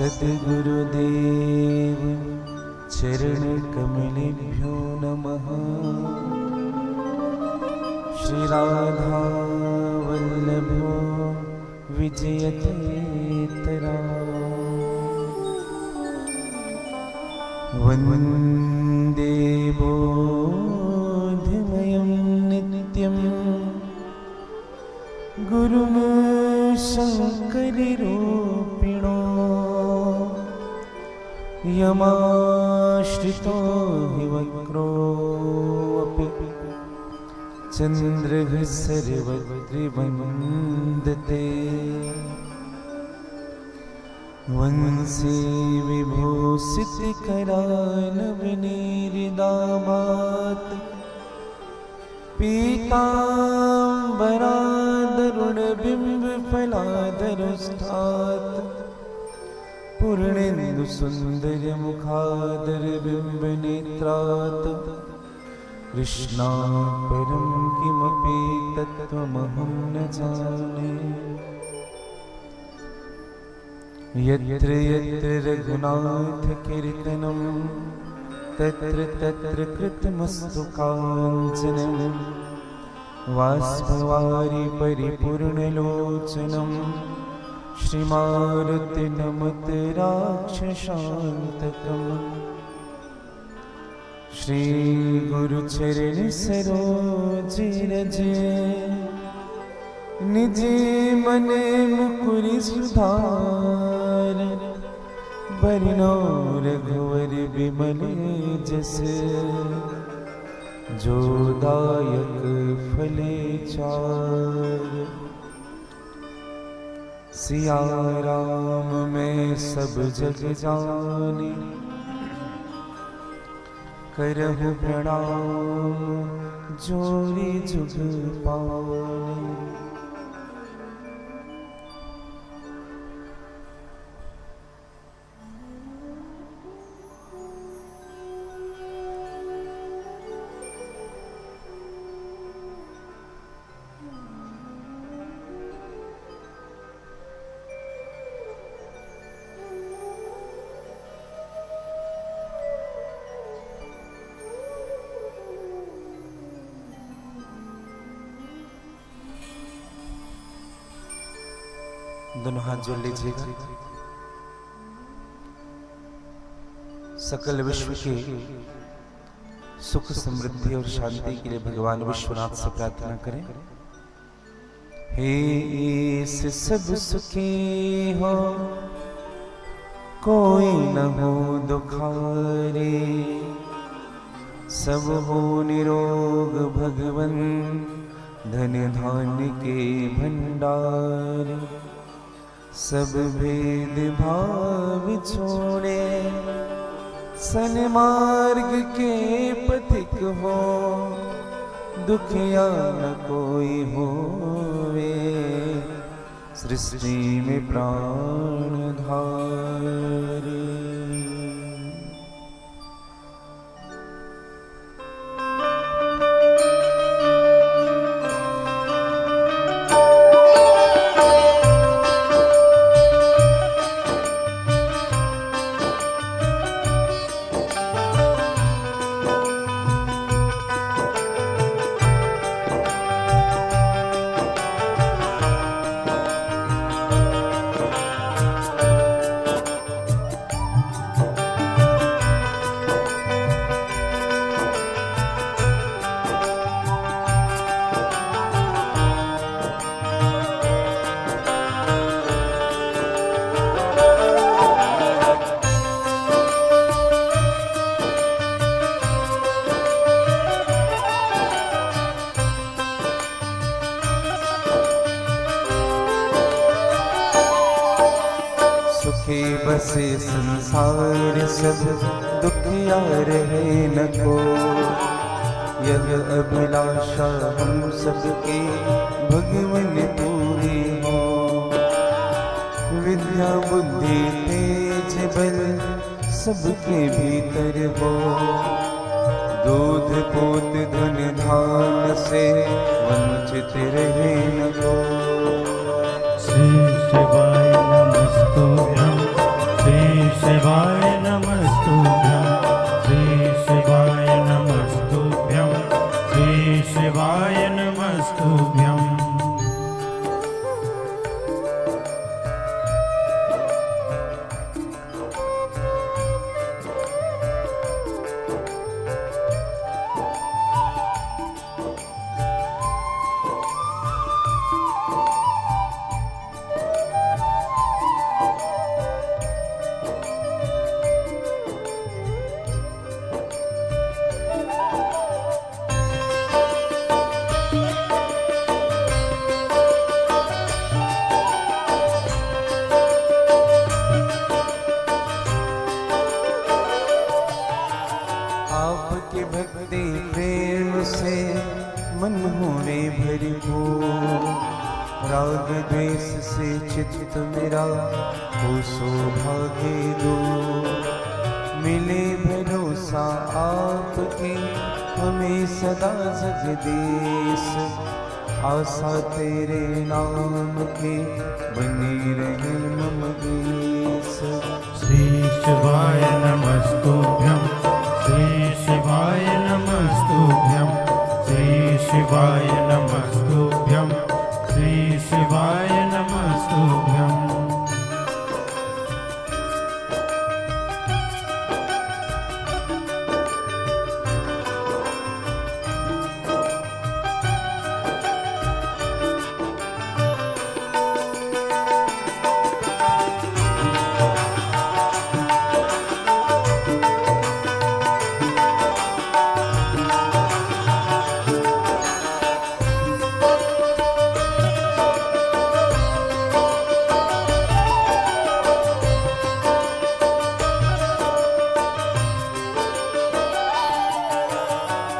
सद्गुरुदेव चरण कमलेभ्यो नमः। श्री राधा वल्लभो विजयतेतरा वन्दे बोधमयं नित्यं गुरुं शङ्कररूपिणो यमाश्रितो हि वक्रोऽपि चन्द्रः सर्वत्र वन्दते। वंशी विभूषितकरानवनीरिदामात् पीताम्बरादरुणबिम्बफलादरुष्ठात् पूर्णेन्दुसुन्दरमुखादरबिम्बनेत्रात् कृष्णापरं किमपि तत्त्वमहं न जाने। यत्र यत्र रघुनाथकीर्तनं तत्र तत्र कृतमस्तु काञ्चनं वाष्पवारि परिपूर्णलोचनं श्रीमारुतिनमत राक्षसान्तकम्। श्रीगुरुचरण सरोज रज निज मन मुकुर सुधार बरनौ रघुवर बिमल जस जो दायक फले चार। सिया राम मैं सब जग जाने करहु प्रणाम जोरी जुग पाने। दोनों हाथ जोड़ लीजिएगा। सकल विश्व के सुख समृद्धि और शांति के लिए भगवान विश्वनाथ से प्रार्थना करें। हे से सब सुखी हो कोई न हो दुखारे, सब हो निरोग भगवन धन धान्य के भंडार। सब भेद भाव छोड़े सन्मार्ग के पथिक हो, दुखिया न कोई होवे सृष्टि में प्राण धारे। बसे संसार सब दुखिया रहे न को, यह अभिलाषा हम सबकी भगवन पूरी हो। विद्या बुद्धि तेज बल सबके भीतर हो, दूध पोत धन धान से वंचित रहे न को। श्री शिवाय नमस्तुभ्यं श्री जिससे चित्त मेरा हो सौभाग्य दो। मिले भरोसा आपके हमें सदा जगदीश, आशा तेरे नाम के बनी रहे मम ईश। श्री शिवाय नमस्तुभ्यं, श्री शिवाय नमस्तुभ्यं, श्री शिवाय नमस्तुभ्यं, श्री शिवाय नमस्तुभ्यं।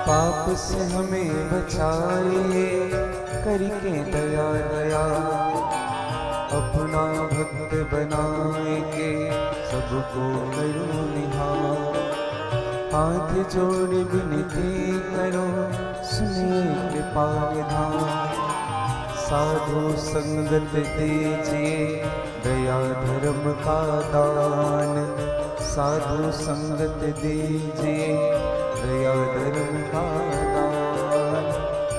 पाप से हमें बचाए करके दया दया, अपना भक्त बनाए के सबको करो निहार। हाथ जोड़ विनती करो सुनिए कृपा विधान, साधु संगत दीजिए दया धर्म का दान। साधु संगत दीजिए दया धर्म का दान,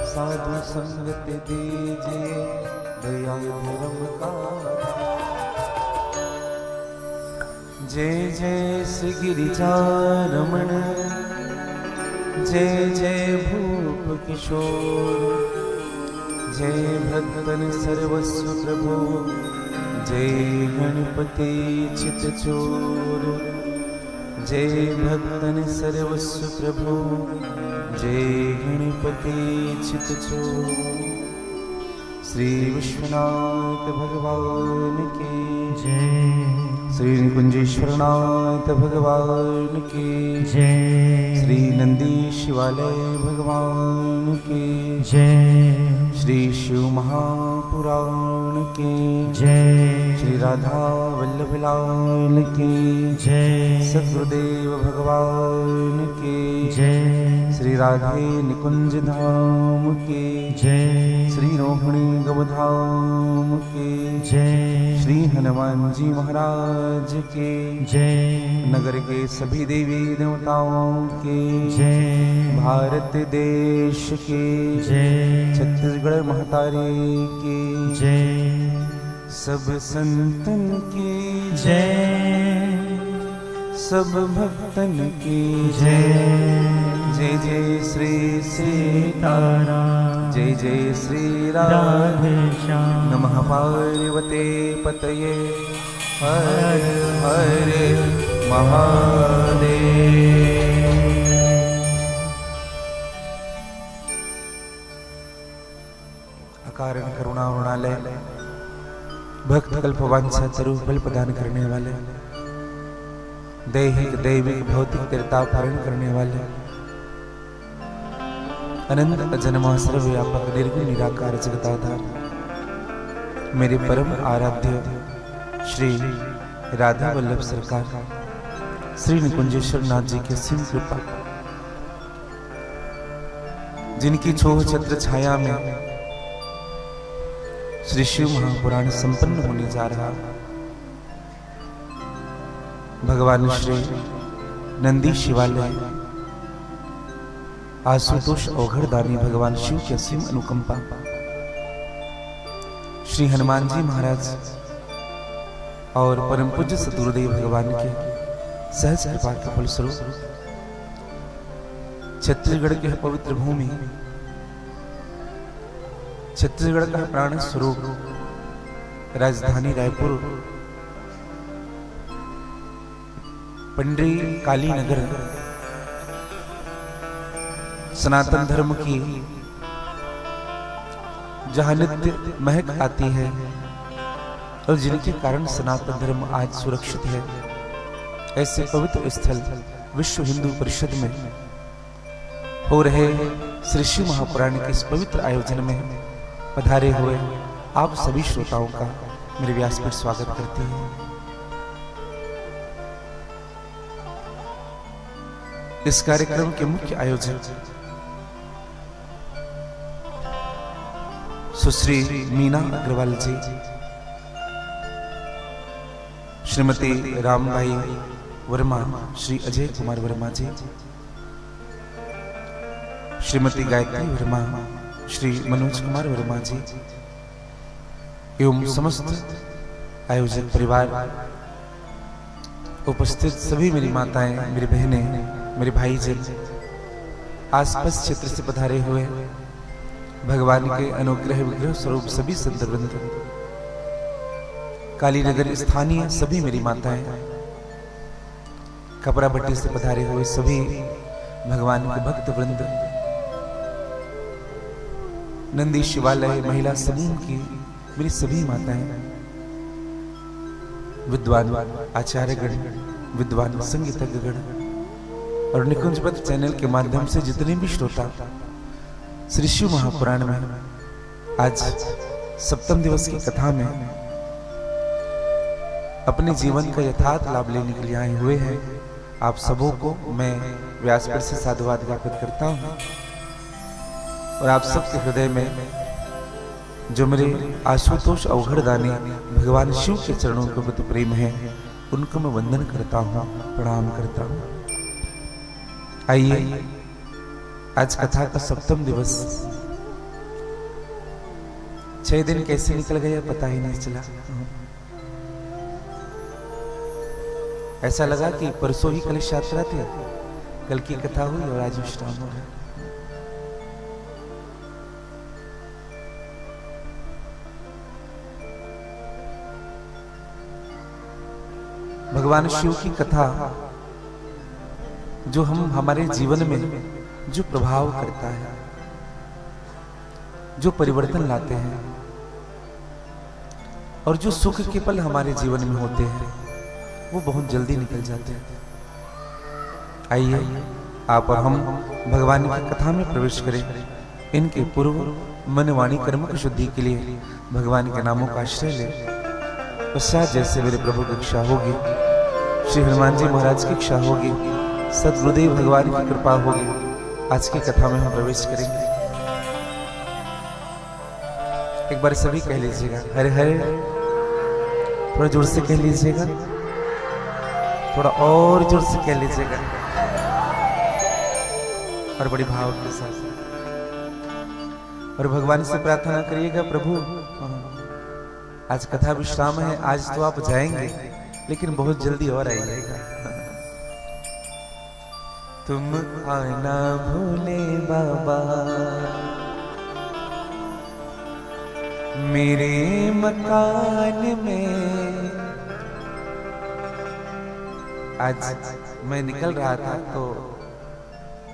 साधु संगत दीजिए दया धर्म का दान। जय जय श्री गिरिजारमण, जय जय भूप किशोर, जय भक्तन सर्वस्व प्रभु, जय गणपति चित चोर। जय भक्तन सर्वस्व प्रभु, जय गणपति चित चोर। श्री विश्वनाथ भगवान की जय, श्री निकुंजेश्वरनाथ भगवान की जय, श्री नंदी शिवालय भगवान की जय, श्री शिव महापुराण की जय, श्री राधा वल्लभ लाल की जय, सद्गुरुदेव भगवान की जय, श्री राधे निकुंज धाम की जय, श्री रोहिणी गवधाम की जय, श्री हनुमान जी महाराज के जय, नगर के सभी देवी देवताओं के जय, भारत देश के जय, छत्तीसगढ़ महतारे के जय, सब संतन की जय, सब भक्तन की जय, जय जय श्री सीताराम, जय जय श्री राम। राधे श्याम। नमः पार्वते पतये हर हर महादेव। अकारण करुणा वरुणालय, भक्त कल्पवांछा स्वरूप बल प्रदान करने वाले, दैहिक दैविक भौतिक तीर्थापहरण करने वाले, अनंत अजन्मा सर्वव्यापक निर्गुण निराकार जगदाधार, मेरे परम आराध्य श्री राधा वल्लभ सरकार श्री निकुंजेश्वर नाथ जी की असीम कृपा, जिनकी छोह छत्र छाया में श्री शिव महापुराण संपन्न होने जा रहा। भगवान श्री नंदी शिवालय आशुतोष औघड़दानी भगवान शिव की असीम अनुकंपा, श्री हनुमान जी महाराज और परम पूज्य सतगुरुदेव भगवान के सहज कृपा के फलस्वरूप छत्तीसगढ़ के पवित्र भूमि, छत्तीसगढ़ का प्राण स्वरूप राजधानी रायपुर, पंडरी काली नगर, सनातन धर्म की जहां नित्य महक आती है और जिनके कारण सनातन धर्म आज सुरक्षित है, ऐसे पवित्र स्थल विश्व हिंदू परिषद में हो रहे श्री शिव महापुराण के इस पवित्र आयोजन में पधारे हुए आप सभी श्रोताओं का मेरे व्यासपीठ स्वागत करती है। इस कार्यक्रम के मुख्य आयोजक सुश्री मीना अग्रवाल जी, श्रीमती रामभाई वर्मा, श्री अजय कुमार वर्मा जी, श्रीमती गायत्री वर्मा, श्री मनोज कुमार वर्मा जी एवं समस्त आयोजक परिवार, उपस्थित सभी मेरी माताएं, मेरी बहनें, मेरे भाई जन, आसपास क्षेत्र से पधारे हुए भगवान के अनुग्रह विग्रह स्वरूप सभी संत वृंद, कालीनगर स्थानीय सभी मेरी माताएं, कपड़ा भट्टी से पधारे हुए सभी भगवान के भक्त वृंद, नंदी शिवालय महिला समूह की मेरी सभी माताएं, विद्वान आचार्यगण, विद्वान संगीतज्ञगण और निकुंजपत चैनल के माध्यम से जितने भी श्रोता श्री शिव महापुराण में आज सप्तम दिवस की कथा में अपने जीवन का यथार्थ लाभ लेने के लिए आए हुए हैं, आप सबों को मैं व्यासपीठ से साधुवाद ज्ञापित करता हूं और आप सबके हृदय में जो मेरे आशुतोष अवघड़दानी भगवान शिव के चरणों के प्रति प्रेम है, उनको मैं वंदन करता हूं, प्रणाम करता हूं। आइए, आज कथा का सप्तम दिवस, 6 दिन कैसे निकल गया पता ही नहीं चला। ऐसा लगा कि परसों ही कलश यात्रा थी, कल की कथा हुई और आज विश्राम हो गया। भगवान शिव की कथा जो हमारे जीवन में जो प्रभाव करता है, जो परिवर्तन लाते हैं और जो सुख के पल हमारे जीवन में होते हैं, वो बहुत जल्दी निकल जाते हैं। आइए, आप और हम भगवान की कथा में प्रवेश करें। इनके पूर्व मन वाणी कर्म की शुद्धि के लिए भगवान के नामों का आश्रय ले। पश्चात जैसे मेरे प्रभु की इच्छा होगी, श्री हनुमान जी महाराज की इच्छा होगी, सदगुरुदेव भगवान की कृपा होगी, आज की कथा में हम प्रवेश करेंगे। एक बार सभी कह लीजिएगा हरे हरे, थोड़ा जोर से कह लीजिएगा, थोड़ा और जोर से कह लीजिएगा और बड़ी भाव के साथ, और भगवान से प्रार्थना करिएगा प्रभु आज कथा विश्राम है, आज तो आप जाएंगे लेकिन बहुत जल्दी और आइएगा। तुम आना भूले बाबा मेरे मकान में। आज मैं निकल रहा था तो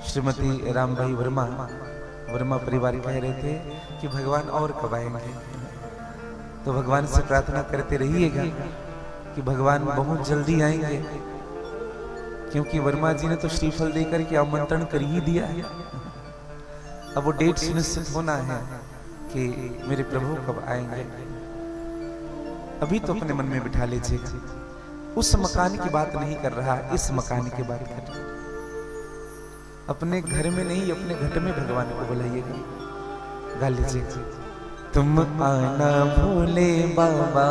श्रीमती रामभाई वर्मा परिवार कह रहे थे कि भगवान और कब आएंगे, तो भगवान से प्रार्थना करते रहिएगा कि भगवान बहुत जल्दी आएंगे, क्योंकि वर्मा जी ने तो श्रीफल देकर के आमंत्रण कर ही दिया है। अब वो डेट सुनिश्चित होना है कि मेरे प्रभु कब आएंगे। अभी तो अपने मन में बिठा लीजिएगा, उस मकान की बात नहीं कर रहा, इस मकान की बात कर रहा। अपने घर में नहीं, अपने घट में भगवान को बुलाइएगा, गा लीजिएगा। तुम आना भोले बाबा,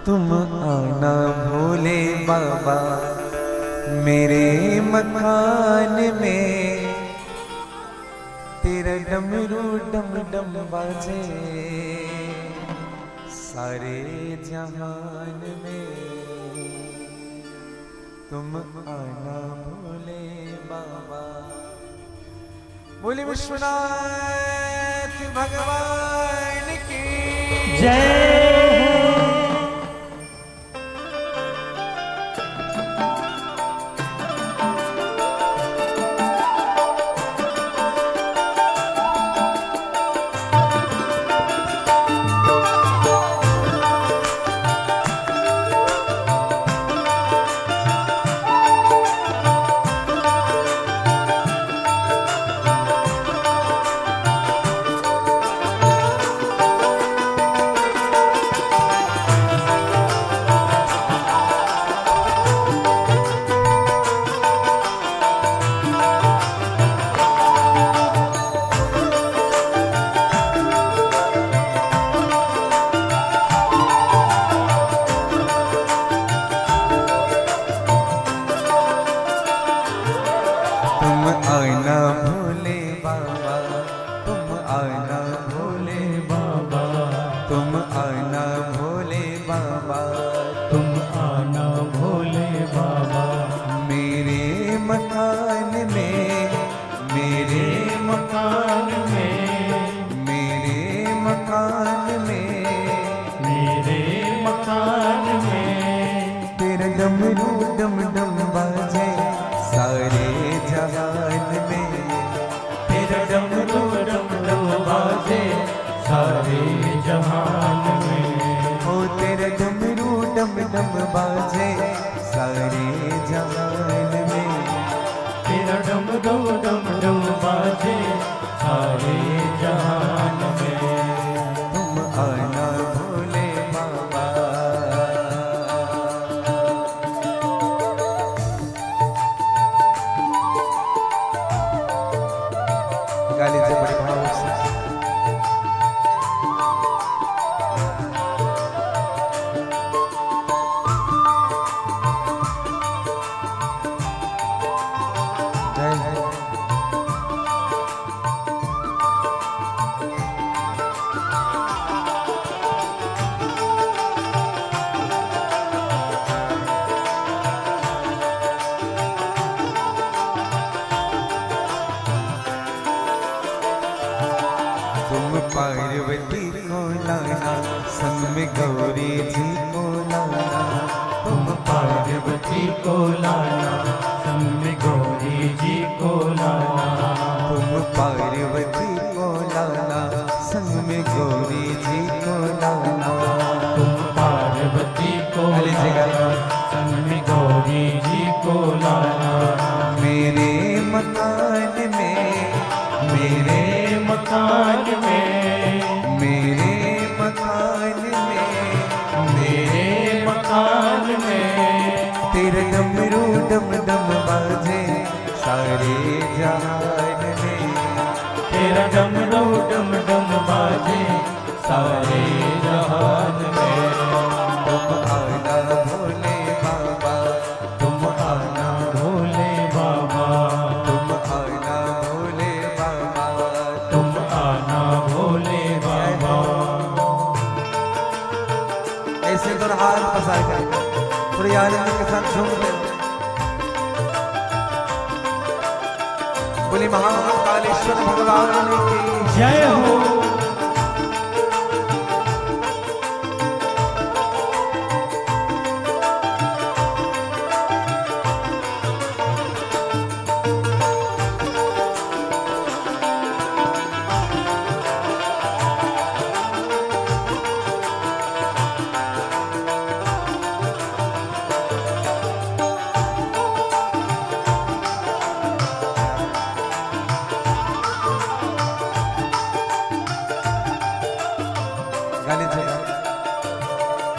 तुम आना भोले बाबा मेरे मकान में, तेरा डमरू डम डम बाजे सारे जहान में। तुम आना भोले बाबा। बोले विश्वनाथ भगवान की जय। आना भोले बाबा, तुम आना भोले बाबा। मेरे मकान में, मेरे मकान में, मेरे मकान में, मेरे मकान में, तेरा डमरू डम डम बाजे सारे जहान में, तेरा डमरू डम डम बाजे सारे जहान में। ओ तेरा डमरू डम डम बाजे सारे जहान में, तेरा डमरू डम डम बाजे सारे जहान में। तुम आना भोले बाबा। गाली से बड़े भाव से पार्वती को लाना, संग में गौरी जी को लाना। तुम पार्वती को लाना, संग में गौरी जी को लाना। तुम पार्वती को लाना, संग में गौरी जी को लाना। तुम पार्वती को लाना, संग में गौरी जी को लाना। मेरे मकान में, मेरे मकान में, मेरे मकान में, मेरे मकान में, तेरा डमरू डम डम बाजे सारे जहान में, तेरा डमरू डम डम बाजे सारे जहान में। तुम आना भोले बाबा, तुम आना भोले बाबा, तुम आना भोले बाबा, तुम आना भोले बाबा। ऐसे तो हाथ पसार कर थोड़ी आनंद के साथ झूमते बोली महाकालेश्वर भगवान की जय हो।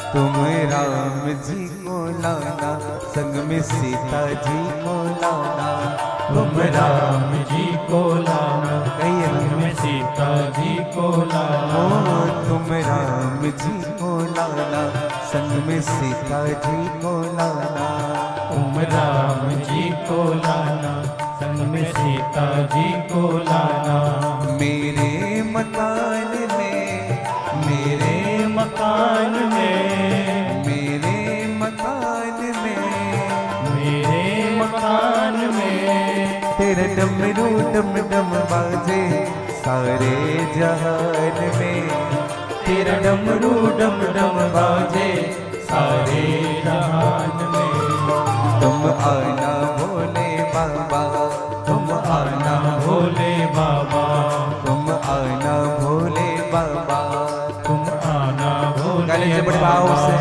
तुम राम जी को लाना, संग में सीता जी को लाना। तुम राम जी को लाना, कहिए संग में सीता जी को लाना। तुम राम जी को लाना, संग में सीता जी को लाना। तुम राम जी को लाना, संग में सीता जी को लाना। मेरे मकान में, मेरे मकान में, मेरे मकान में, मेरे मकान में, तेरा डमरू डम डम बाजे सारे जहान में, तेरा डमरू डम डम बाजे सारे जहान में। तुम आना भोले बाबा, तुम आना भोले बाबा, तुम आना भोले बाबा। तुम आना गाली भोले से बड़े भाव बाबा। से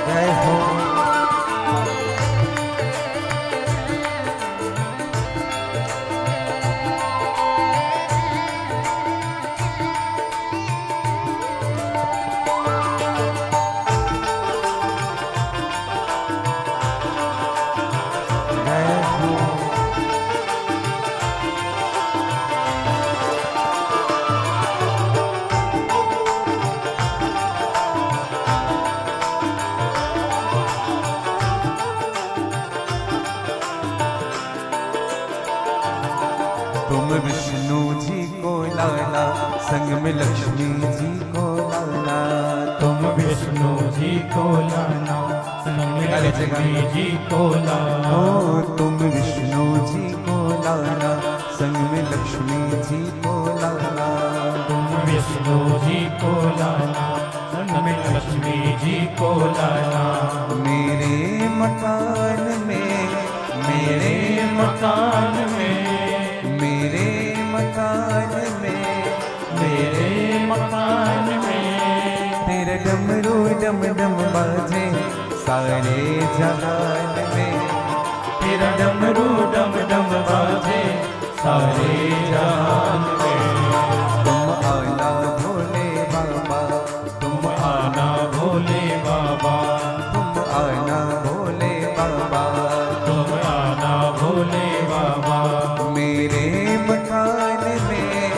जय हो। जय हो। तुम विष्णु जी को लाना, संग में लक्ष्मी जी को लाना। तुम विष्णु जी को लाना, संग में लक्ष्मी जी को लाना। ओ तुम विष्णु जी को लाना, संग में लक्ष्मी जी को लाना। तुम विष्णु जी को लाना, संग में लक्ष्मी जी को लाना। मेरे मकान में, मेरे मकान में, मेरे मकान में, मेरे मकान में तेरा डमरू डम डम बाजे सारे जहान में। तेरा डमरू डम डम बाजे सारे जहान में। तुम आना भोले बाबा, तुम आना भोले बाबा, तुम आना भोले बाबा। तुम आना भोले बाबा। मेरे मकान में,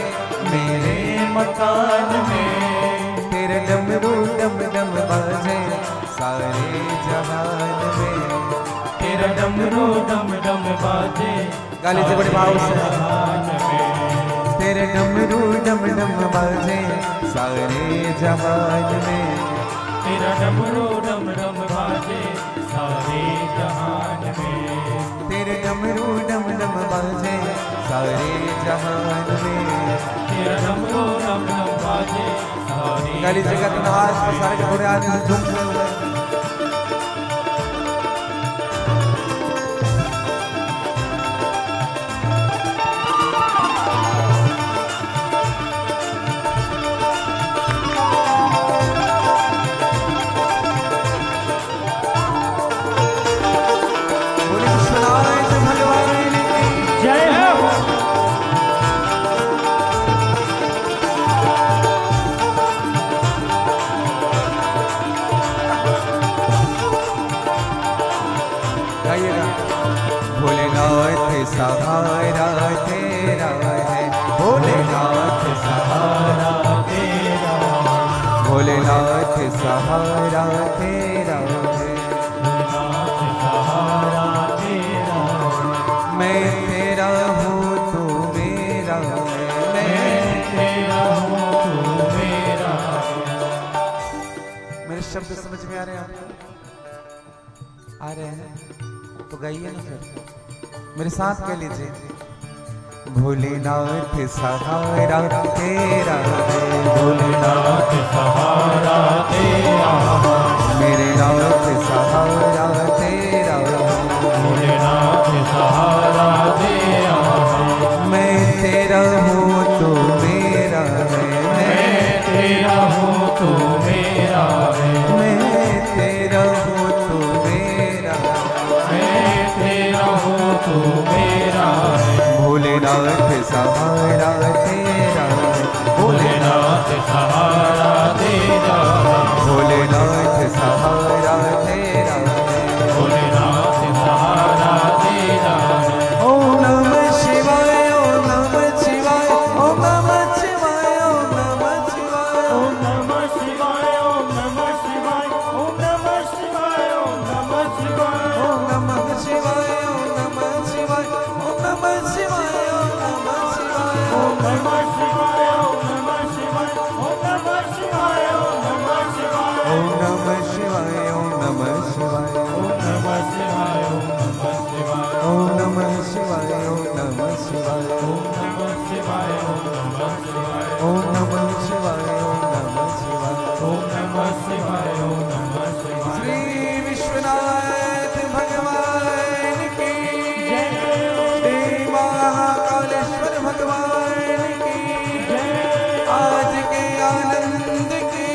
मेरे मकान में तेरा डमरू डम डम बाजे सारे जहान में। तेरा डमरू डम डम बाजे गाली से बड़े भाव से। जहान में। तेरे डमरू डम डम बाजे सारे जहान में। तेरा डमरू डम डम बाजे सारे जहान में। तेरे डमरू डम डम बाजे सारे जहान में। तेरा डमरू डम डम बाजे सारे गाली जगत नहाज सारे के थोड़े आदमी से झूम रहे हैं। भोलेनाथ सहारा तेरा है, भोलेनाथ सहारा तेरा। भोलेनाथ सहारा तेरा है, भोलेनाथ सहारा तेरा। मैं तेरा हूँ तू मेरा है, मैं तेरा हूँ तू मेरा। मेरे शब्द समझ में आ रहे हैं आपको? आ रहे हैं तो गाइए ना फिर, मेरे साथ कह लीजिए। भोलेनाथ सहारा तेरा है, भोलेनाथ सहारा तेरा। मेरे नाथ सहारा तेरा है, भोलेनाथ सहारा तेरा। मैं तेरा हूँ तू मेरा है, मैं तेरा हूँ तू मेरा है। मैं तेरा हूँ तू मेरा, मैं तेरा हूँ तू मेरा है। भोलेनाथ सहारा तेरा है, भोलेनाथ सहारा तेरा। भोलेनाथ सहारा तेरा है, भोलेनाथ सहारा तेरा। ओम नमः शिवाय, ओम नमः शिवाय, ओम नमः शिवाय, ओम नमः शिवाय, ओम नमः शिवाय, ओम नमः शिवाय, ओम नमः शिवाय, ओम नमः शिवाय। ओम नमः शिवाय, ओम नमः शिवाय, ओम नमः शिवाय, ओम नमः शिवाय, ओम नमः शिवाय, ओम नमः शिवाय, ओम नमः शिवाय, ओम नमः शिवाय। ओम नमः शिवाय, ओम नमः शिवाय, ओम नमः शिवाय, ओम नमः शिवाय। ओम नमः शिवाय, ओम नमः शिवाय, ओम नमः शिवाय, ओम नमः शिवाय। ओम नमः शिवाय, ओम नमः शिवाय। ओम नमः शिवाय, ओम नमः शिवाय। श्री विश्वनाथ भगवान की जय। श्री महाकालेश्वर भगवान की जय। आज के आनंद की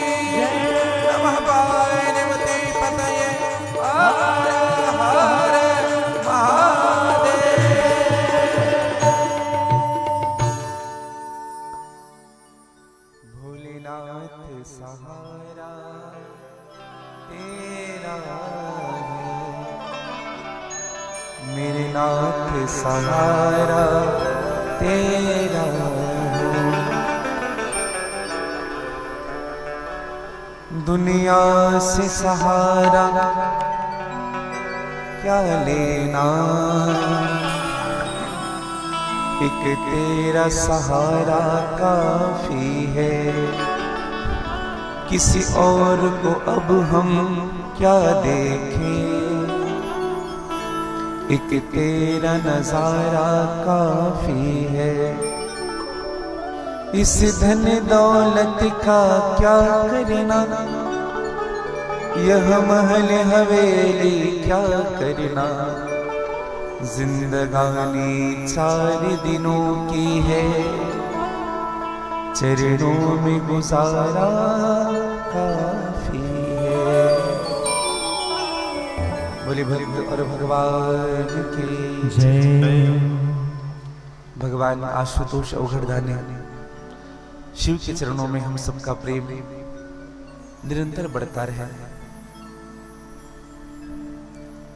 नमः पार्वती पतये हर हर महादेव। भोलेनाथ सहारा तेरा है, मेरे नाथ सहारा तेरा है। दुनिया से सहारा क्या लेना, एक तेरा सहारा काफी है, किसी और को अब हम क्या देखें। एक तेरा नजारा काफी है, इस धन दौलत का क्या करना, यह महल हवेली क्या करना। जिंदगानी 4 दिनों की है, चरणों में गुजारा काफी है। बोले भक्त और भगवान की जय। भगवान आशुतोष औघड़दानी शिव के चरणों में हम सबका प्रेम निरंतर बढ़ता रहे।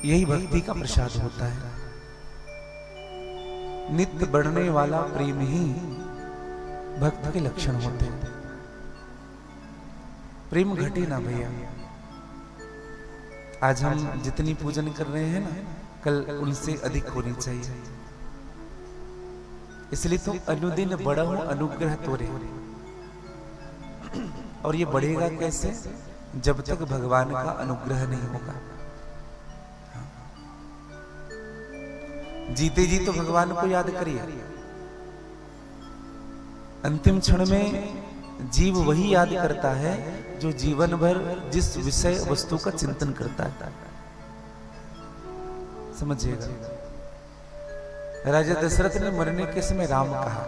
यही भक्ति का प्रसाद होता है। नित्य बढ़ने वाला प्रेम ही भक्त के लक्षण होते हैं। प्रेम घटे ना भैया। आज हम जितनी पूजन कर रहे हैं ना, कल उनसे अधिक होनी चाहिए। इसलिए तो अनुदिन बढ़ो अनुग्रह तोरे। और ये बढ़ेगा कैसे? जब तक भगवान का अनुग्रह नहीं होगा। जीते जी तो भगवान को याद करिए। अंतिम क्षण में जीव वही याद करता है जो जीवन भर जिस विषय वस्तु का चिंतन करता है। समझिएगा, राजा दशरथ ने मरने के समय राम कहा,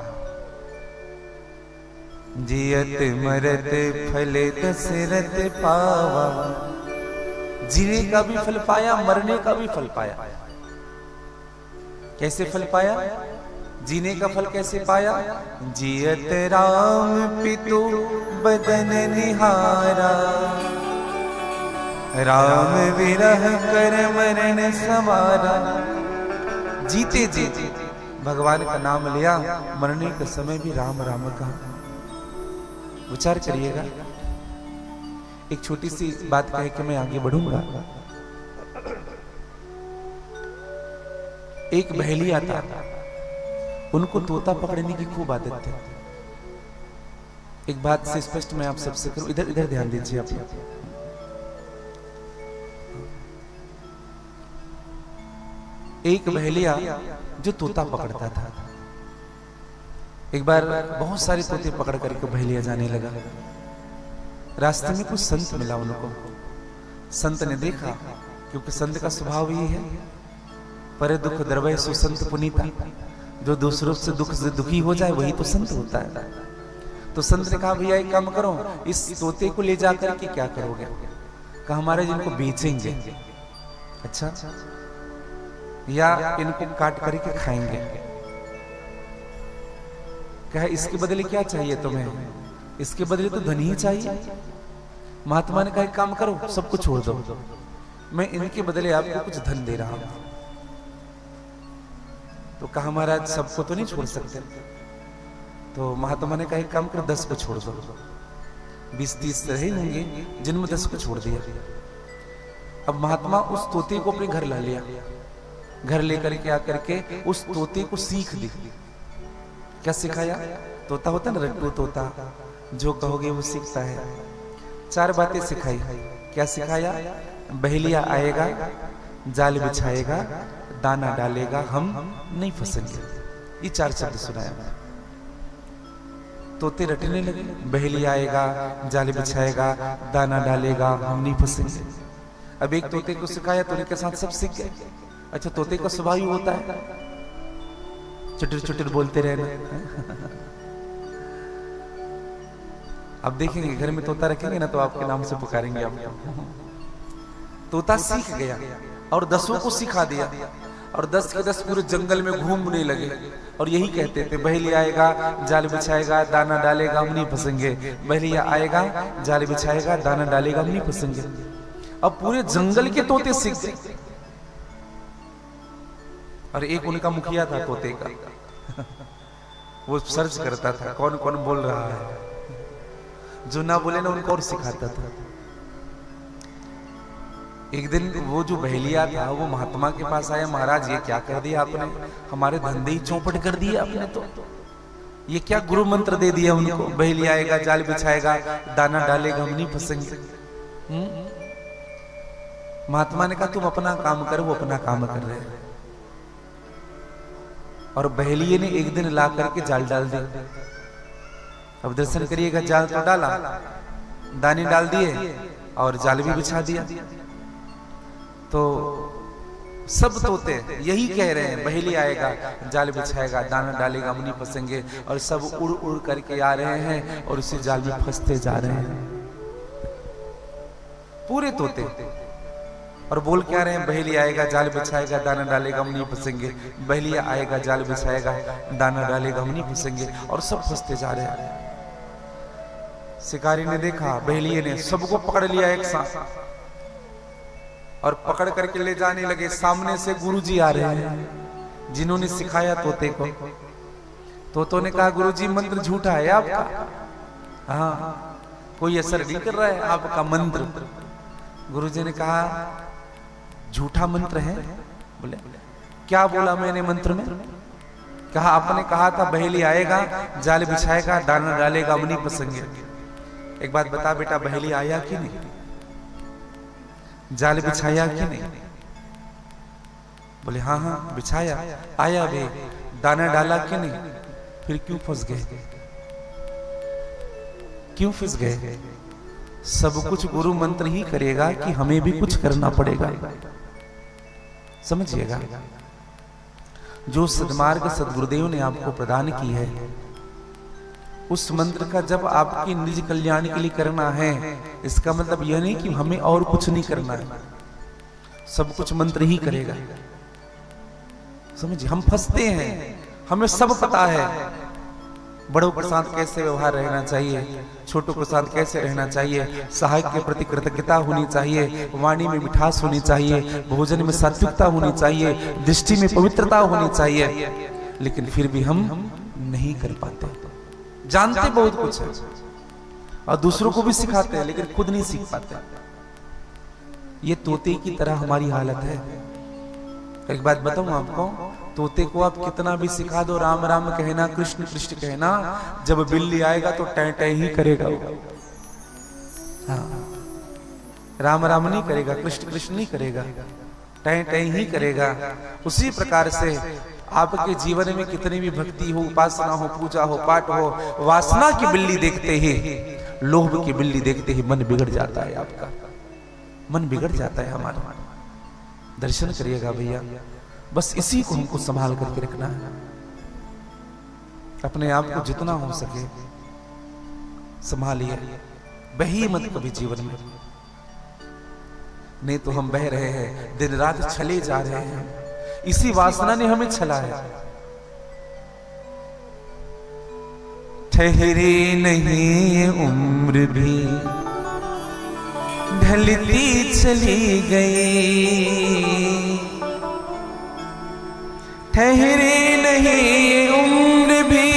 जियत मरत फल दशरथ पावा। जीने का भी फल पाया, मरने का भी फल पाया। कैसे फल पाया? जीने का फल कैसे पाया? जियत राम पितु बदन निहारा, राम विरह कर मरण समारा। जीते जी भगवान का नाम लिया, मरने के समय भी राम राम कहा। विचार करिएगा। एक छोटी सी बात कह के मैं आगे बढ़ूंगा। एक बहेली आता, उनको तोता पकड़ने की खूब आदत थी। एक बात से स्पष्ट मैं आप सबसे करूं, इधर इधर ध्यान दीजिए आप। एक बहेलिया जो तोता पकड़ता था, एक बार बहुत सारे तोते पकड़ करके बहेलिया जाने लगा। रास्ते में कुछ संत मिला उनको। संत ने देखा, क्योंकि संत का स्वभाव यही है, पर दुख द्रवय सो संत पुनीता। जो दूसरों से दुख से दुखी हो जाए वही तो संत होता है। तो संत ने कहा, भैया एक काम करो, इस तोते को ले जाकर के क्या करोगे? कहा, हमारे जिनको बेचेंगे। अच्छा, या इनको काट करके खाएंगे। कहा, इसके बदले क्या चाहिए तुम्हें? इसके बदले तो धन ही चाहिए। महात्मा ने कहा, एक काम करो, सब कुछ छोड़ दो, मैं इनके बदले आपको कुछ धन दे रहा हूं। तो कहा, महाराज सबको तो नहीं छोड़ सकते। तो महात्मा ने कहा, एक काम करो, 10 को छोड़ दो। 20-30 रहे होंगे, जिनमें 10 को छोड़ दिया। अब महात्मा उस तोते को अपने घर ला लिया। घर लेकर के आकर के उस तोते को सीख दी। क्या सिखाया? तोता होता ना, रट्टू तोता, जो कहोगे वो सीखता है। 4 बातें सिखाई। क्या सिखाया? बहेलिया आएगा, जाल बिछाएगा, दाना डालेगा, हम नहीं फंसेंगे। ये 4 शब्द सुनाया। तोते रटने लगे। बहेलिया आएगा, जाल बिछाएगा, दाना डालेगा, हम नहीं फंसेंगे। अब एक तोते को सिखाया तो उनके साथ सब सीख गए। अच्छा, तोते का स्वभाव ही होता है चुटर चुटर बोलते रहना। अब देखेंगे घर में तोता रखेंगे ना तो आपके नाम से पुकारेंगे आपको। तोता सीख गया और 10 को सिखा दिया। और 10 के 10 पूरे जंगल में घूमने लगे और यही कहते थे, बहेलिया आएगा, जाल बिछाएगा, दाना डालेगा, हम नहीं फंसेंगे। बहेलिया आएगा, जाल बिछाएगा, दाना डालेगा, हम नहीं फंसेंगे। अब पूरे जंगल के तोते सीख गए। और एक उनका मुखिया था तोते का। वो सर्च करता था कौन कौन बोल रहा है, जो ना बोले ना उनको और सिखाता था। एक दिन वो जो बहेलिया था वो महात्मा के पास आया, महाराज ये क्या कर दिया आपने, हमारे धंधे ही चौपट कर दिए आपने, तो ये क्या गुरु मंत्र दे दिया उनको, बहेलिया आएगा जाल बिछाएगा दाना डालेगा हम नहीं फंसेंगे। महात्मा ने कहा तुम अपना काम करो, वो अपना काम कर रहे हैं। और बहेलिये ने एक दिन ला करके जाल डाल दिया। अब दर्शन करिएगा, जाल तो डाला, दाने डाल दिए और जाल भी बिछा दिया। तो सब तोते यही कह रहे हैं, बहेली आएगा जाल बिछाएगा दाना डालेगा हम नहीं फंसेंगे, और सब उड़ उड़ करके आ रहे हैं और उसी जाल में फंसते जा रहे हैं पूरे तोते। और बोल क्या रहे हैं, बहेली आएगा जाल बिछाएगा दाना डालेगा हम नहीं फंसेंगे, बहेलिया आएगा जाल बिछाएगा दाना डालेगा हम नहीं फंसेंगे, और सब फंसते जा रहे हैं। शिकारी ने देखा, बहेलिये ने सबको पकड़ लिया एक साथ और पकड़ करके ले जाने लगे। सामने से गुरुजी आ रहे हैं जिन्होंने सिखाया तोते को। तोतों ने कहा गुरुजी मंत्र झूठा है आपका, हाँ कोई असर नहीं कर रहा है आपका मंत्र। गुरुजी ने कहा झूठा मंत्र है? बोले क्या बोला मैंने मंत्र में? कहा आपने कहा था बहेली आएगा जाल बिछाएगा दाना डालेगा हम नहीं फंसेंगे। एक बात बता बेटा, बहेली आया कि नहीं, जाल बिछाया कि नहीं? बोले हाँ हाँ बिछाया, आया भी, दाना डाला कि नहीं? फिर क्यों फंस गए, क्यों फंस गए? सब कुछ गुरु मंत्र ही करेगा कि हमें भी कुछ करना पड़ेगा, समझिएगा। जो सद्मार्ग सद्गुरुदेव ने आपको प्रदान की है, उस मंत्र का जब आपके निज कल्याण के लिए करना है, इसका मतलब यह नहीं कि हमें और कुछ नहीं करना है, सब कुछ मंत्र ही करेगा। समझिए, हम फंसते हैं, हमें सब पता है बड़ों के साथ कैसे व्यवहार रहना चाहिए, छोटों के साथ कैसे रहना चाहिए, सहायक के प्रति कृतज्ञता होनी चाहिए, वाणी में मिठास होनी चाहिए, भोजन में सात्विकता होनी चाहिए, दृष्टि में पवित्रता होनी चाहिए, लेकिन फिर भी हम नहीं कर पाते। जानते बहुत कुछ है और दूसरों को भी सिखाते हैं, लेकिन खुद नहीं सीख पाते। ये तोते की तरह हमारी हालत है। एक बात बताऊं आपको, तोते को आप कितना भी सिखा दो राम राम कहना, कृष्ण कृष्ण कहना, जब बिल्ली आएगा तो टै टै ही करेगा वो। हाँ, राम राम नहीं करेगा, कृष्ण कृष्ण नहीं करेगा, टै टै ही करेगा। उसी प्रकार से आपके जीवन में कितनी भी भक्ति हो, उपासना हो, पूजा हो, पाठ हो, वासना की बिल्ली देखते ही, लोभ की बिल्ली देखते ही मन बिगड़ जाता है आपका, मन बिगड़ जाता है हमारा। दर्शन करिएगा भैया, बस इसी को हमको संभाल करके रखना है। अपने आप को जितना हो सके संभालिए, बही मत कभी जीवन में, नहीं तो हम बह रहे हैं, दिन रात छले जा रहे हैं। इसी वासना ने हमें छला है। ठहरी नहीं उम्र भी ढलती चली गई, ठहरी नहीं उम्र भी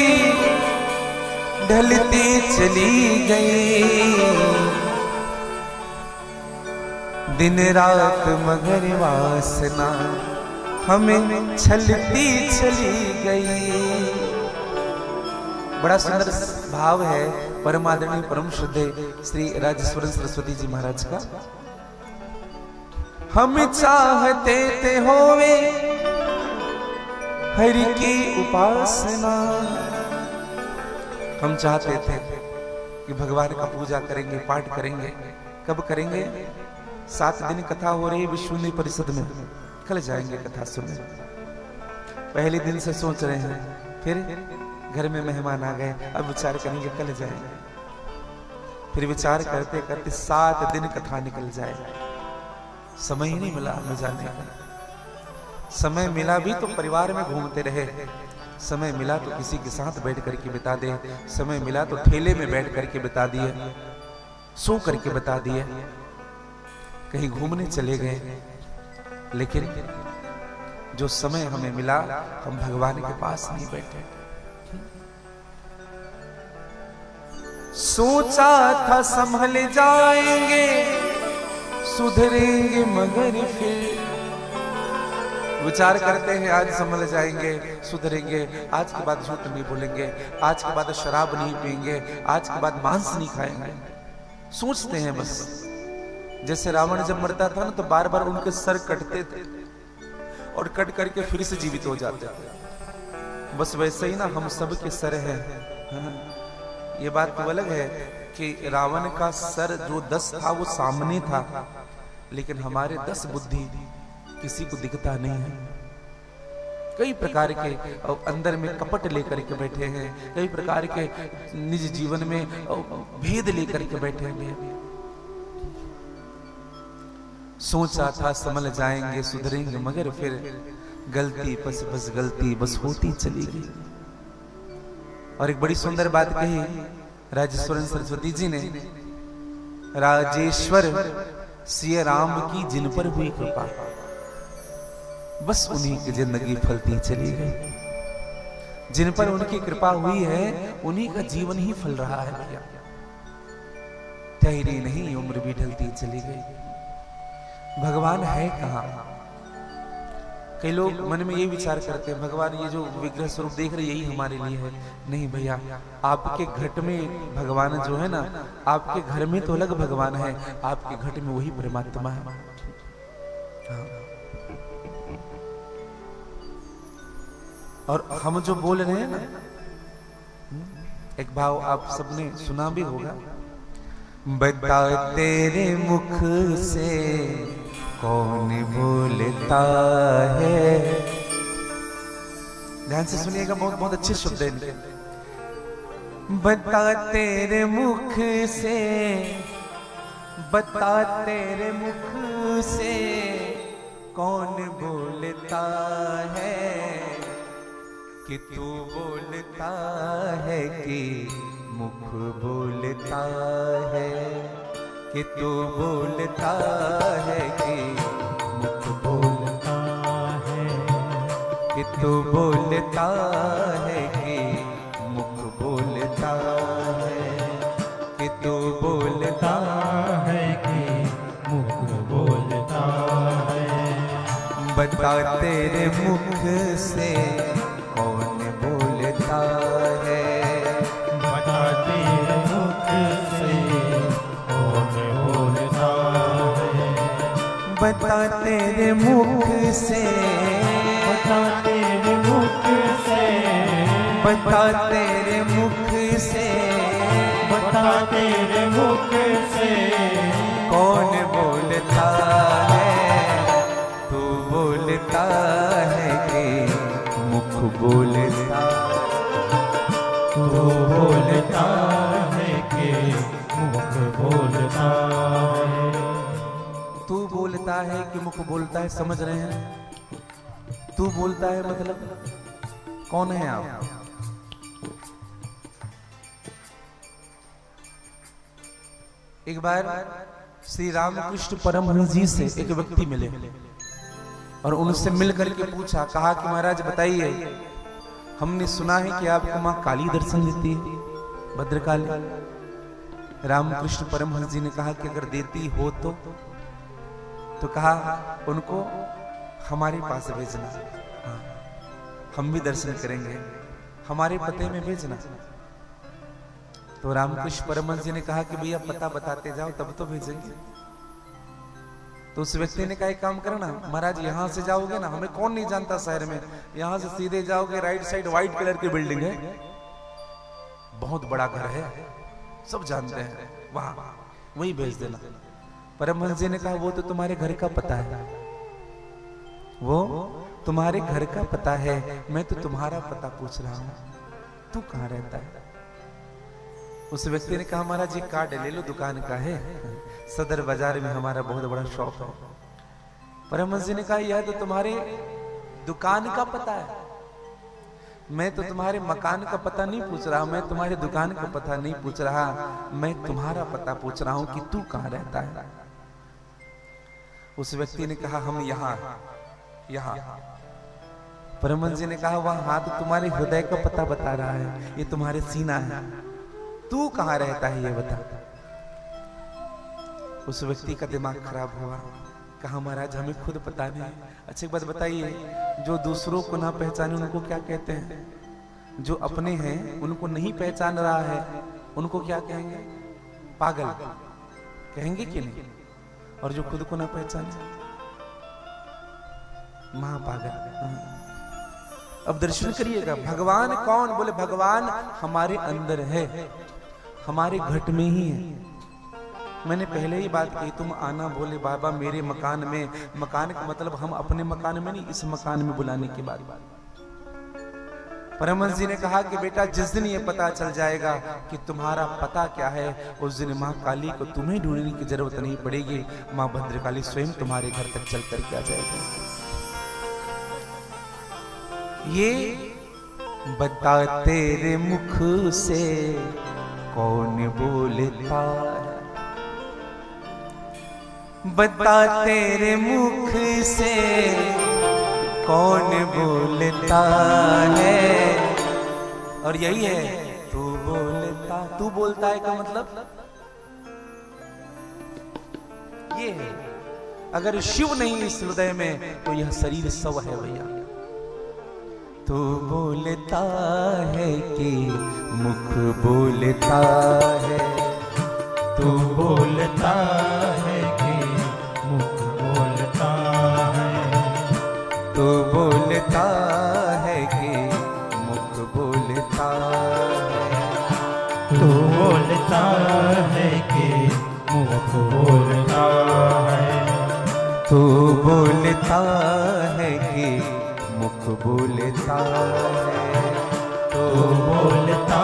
ढलती चली गई, दिन रात मगर वासना हमें छलती चली गई। बड़ा सुंदर भाव है परम आदरणीय परम श्रद्धेय श्री राजेश्वरन सरस्वती जी महाराज का। हम चाहते थे होवे हरि की उपासना, हम चाहते थे कि भगवान का पूजा करेंगे, पाठ करेंगे। कब करेंगे? 7 दिन कथा हो रही है विश्व हिंदू परिषद में, कल जाएंगे कथा सुनने। पहले दिन से सोच रहे हैं, फिर घर में मेहमान आ गए, अब विचार करेंगे कल जाएंगे। फिर विचार करते करते 7 दिन कथा निकल जाए, समय ही नहीं मिला हमें जाने का। समय मिला भी तो परिवार में घूमते रहे, समय मिला तो किसी के साथ बैठ करके बिता दे, समय मिला तो ठेले में बैठ करके बिता दिए, सो करके बिता दिए, कहीं घूमने चले गए। लेकिन जो समय हमें मिला हम भगवान के पास नहीं बैठे। सोचा था संभल जाएंगे, सुधरेंगे मगर फिर विचार करते हैं आज संभल जाएंगे, सुधरेंगे, आज के बाद झूठ नहीं बोलेंगे, आज के बाद शराब नहीं पिएंगे, आज के बाद मांस नहीं खाएंगे। सोचते हैं बस। जैसे रावण जब मरता था ना तो बार बार उनके सर कटते थे और कट करके फिर से जीवित हो जाते थे। बस वैसे ही ना हम सब के सर है। ये बात तो अलग है कि रावण का सर जो 10 था वो सामने था, लेकिन हमारे 10 बुद्धि किसी को दिखता नहीं है। कई प्रकार के अंदर में कपट लेकर के बैठे हैं, कई प्रकार के निज जीवन में भेद लेकर के बैठे हैं। सोचा था संभल जाएंगे, सुधरेंगे, मगर फिर गलती बस बस गलती बस होती चली गई। और एक बड़ी सुंदर बात कही राजेश्वर सरस्वती जी ने, राजेश्वर सिया राम की जिन पर हुई कृपा, बस उन्हीं की जिंदगी फलती चली गई। जिन पर उनकी कृपा हुई है उन्हीं का जीवन ही फल रहा है भैया। ठहरी नहीं उम्र भी ढलती चली गई। भगवान है कहां? कई लोग मन में ये विचार करते हैं भगवान ये जो विग्रह स्वरूप देख रहे यही हमारे लिए है। नहीं भैया, आपके घट में भगवान जो है ना, आपके घर में तो अलग भगवान है, आपके घट में वही परमात्मा है। हाँ। और हम जो बोल रहे हैं ना, एक भाव आप सबने सुना भी होगा, बता तेरे मुख से कौन बोलता है। ध्यान से सुनिएगा, बहुत बहुत अच्छे शब्द हैं इनके। बता तेरे मुख से, बता तेरे मुख से कौन बोलता है, कि तू बोलता है कि मुख बोलता है, कि तू बोलता है कि मुख बोलता है, कि तू बोलता है कि मुख बोलता है, कि तू बोलता है कि मुख बोलता है। बता तेरे मुख से कौन बोलता है, बता तेरे मुख से कौन बोलता है, बता तेरे मुख से, बता तेरे मुख से, बता तेरे मुख से, बता तेरे मुख से कौन बोलता है, तू बोलता है कि मुख बोलता, तू बोलता है कि मुख बोलता है। तू बोलता है कि मुख बोलता है, समझ रहे हैं? तू बोलता है मतलब कौन है आप? एक बार श्री रामकृष्ण परमहंस जी से एक व्यक्ति मिले और उनसे मिलकर के पूछा, कहा कि महाराज बताइए, हमने सुना है कि आपको मां काली दर्शन देती है, भद्रकाली। रामकृष्ण परमहंस जी ने कहा कि अगर देती हो तो कहा उनको हमारे पास भेजना, हाँ, हम भी दर्शन करेंगे, हमारे पते में भेजना। तो रामकृष्ण परमहंस जी ने कहा कि भैया पता बताते जाओ तब तो भेजेंगे। तो उस व्यक्ति ने कहा एक काम करना महाराज, यहां से जाओगे ना, हमें कौन नहीं जानता शहर में, यहां से सीधे जाओगे, राइट साइड व्हाइट कलर की बिल्डिंग है, बहुत बड़ा घर है, सब जानते हैं, वहां वही भेज देना। परमहंस जी ने कहा वो तो तुम्हारे घर का पता है, वो तुम्हारे घर का पता है, मैं तो तुम्हारा पता पूछ रहा हूं, तू कहां रहता है? उस व्यक्ति ने कहा महाराज ये कार्ड ले लो, दुकान का है, सदर बाजार में हमारा बहुत बड़ा शॉप है। परमहंस जी ने कहा यह तो तुम्हारे दुकान का पता है, मैं तो तुम्हारे मकान का पता नहीं पूछ रहा, मैं तुम्हारे दुकान का पता नहीं पूछ रहा, मैं तुम्हारा पता पूछ रहा हूं कि तू कहां रहता है। उस व्यक्ति ने कहा हम यहाँ यहाँ। परमहंस जी ने कहा वह हाथ तुम्हारे हृदय का पता बता रहा है, ये तुम्हारे सीना है, तू कहां रहता है ये बता। उस व्यक्ति का दिमाग खराब हुआ। कहा महाराज हमें खुद पता नहीं। अच्छा एक बात बताइए, जो दूसरों को ना पहचाने उनको क्या कहते हैं? जो अपने हैं उनको नहीं पहचान रहा है उनको क्या कहेंगे? पागल कहेंगे कि नहीं? और जो खुद को ना पहचाने महापागल। अब दर्शन करिएगा, भगवान कौन? बोले भगवान हमारे अंदर है, हमारे घट में ही है। मैंने पहले ही बात कही, तुम आना बोले बाबा मेरे मकान में। मकान का मतलब हम अपने मकान में नहीं, इस मकान में बुलाने की बात। परमहंस जी ने कहा कि बेटा जिस दिन ये पता चल जाएगा कि तुम्हारा पता क्या है, उस दिन माँ काली को तुम्हें ढूंढने की जरूरत नहीं पड़ेगी। माँ भद्रकाली स्वयं तुम्हारे घर तक चल करके आ जाएगी। ये बता तेरे मुख से कौन बोलता है, बता तेरे मुख से कौन बोलता है। और यही है तू बोलता। तू बोलता है का मतलब ये है, अगर शिव नहीं इस हृदय में तो यह शरीर शव है भैया। तू बोलता है कि मुख बोलता है, तू बोलता है कि मुख बोलता है, तू बोलता है कि मुख बोलता है, तू बोलता है कि मुख बोलता है, तू बोलता है कि मुख बोलता है, तू बोलता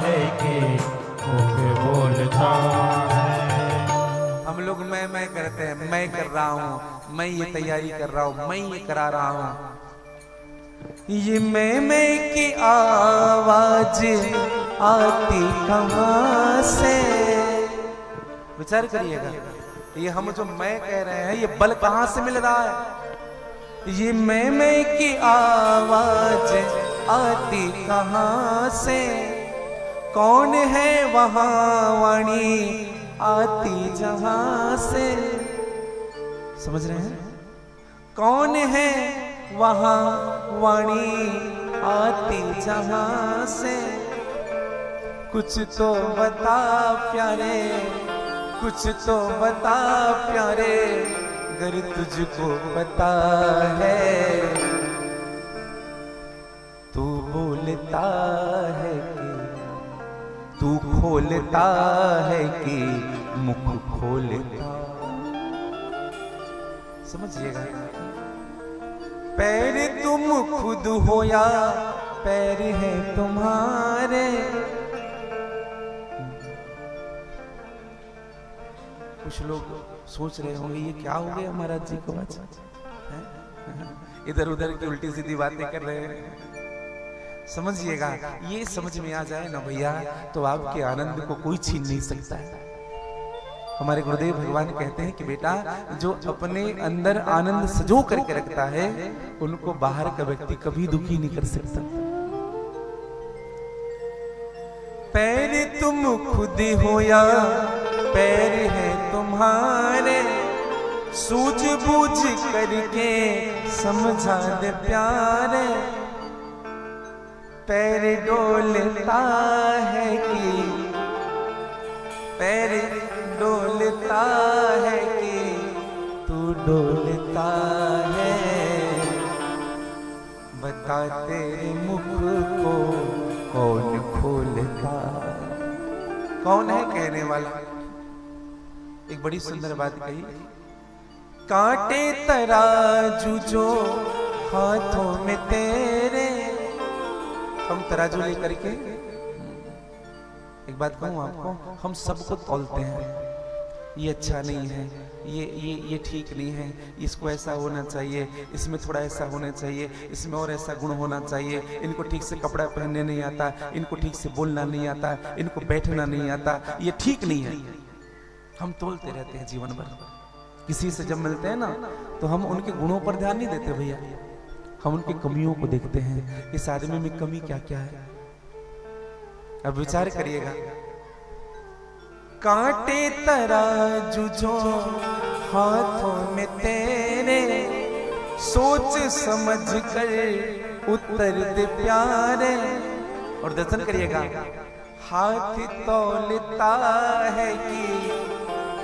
है कि मुख बोलता है। हम लोग मैं करते हैं, मैं कर रहा हूँ, मैं ये तैयारी कर रहा हूँ, मैं ये करा रहा हूँ। ये मैं की आवाज आती कहाँ से? विचार करिएगा, ये हम जो मैं कह रहे हैं ये बल कहाँ से मिल रहा है? ये मैं की आवाज आती कहाँ से? कौन है वहाँ वाणी आती जहां से? समझ रहे हैं? कौन है वहां वाणी आती जहां से? कुछ तो बता प्यारे, कुछ तो बता प्यारे, अगर तुझको पता है। तू बोलता है कि तू खोलता है कि मुख खोलता। समझिएगा, पैर तुम खुद हो या पैर है तुम्हारे। कुछ लोग सोच रहे होंगे ये क्या हो गया महाराज जी को आज, इधर उधर की उल्टी सीधी बातें कर रहे हैं। समझिएगा, ये समझ में आ जाए ना भैया तो आपके आनंद को कोई छीन नहीं सकता है। हमारे गुरुदेव भगवान कहते हैं कि बेटा जो अपने अंदर आनंद सजो करके रखता है उनको बाहर का व्यक्ति कभी दुखी नहीं कर सकता। पैर तुम खुद हो या पैर है तुम्हारे, सूझबूझ करके समझा दे प्यारे। पैर डोलता है कि पैर डोलता है कि तू डोलता है। बता तेरे मुख को कौन खोलता। कौन है कहने वाला? एक बड़ी सुंदर बात कही, कांटे तराजू जो हाथों में तेरे। हम तराजू लेकर के, एक बात कहूं आपको, हम सबको तौलते हैं। ये अच्छा नहीं है, ये ठीक नहीं है, इसको ऐसा होना चाहिए, इसमें थोड़ा ऐसा होना चाहिए, इसमें और ऐसा गुण होना चाहिए, इनको ठीक से कपड़ा पहनने नहीं आता, इनको ठीक से बोलना नहीं आता, इनको बैठना नहीं आता, ये ठीक नहीं है। हम तोलते रहते हैं जीवन भर। किसी से जब मिलते हैं ना तो हम उनके गुणों पर ध्यान नहीं देते भैया, हम उनकी कमियों को देखते हैं। इस आदमी में कमी क्या क्या है। अब विचार करिएगा, कांटे तराजू जो हाथों में तेरे, सोच समझ कर उत्तर दे प्यारे। और दर्शन करिएगा, हाथ तौलता है कि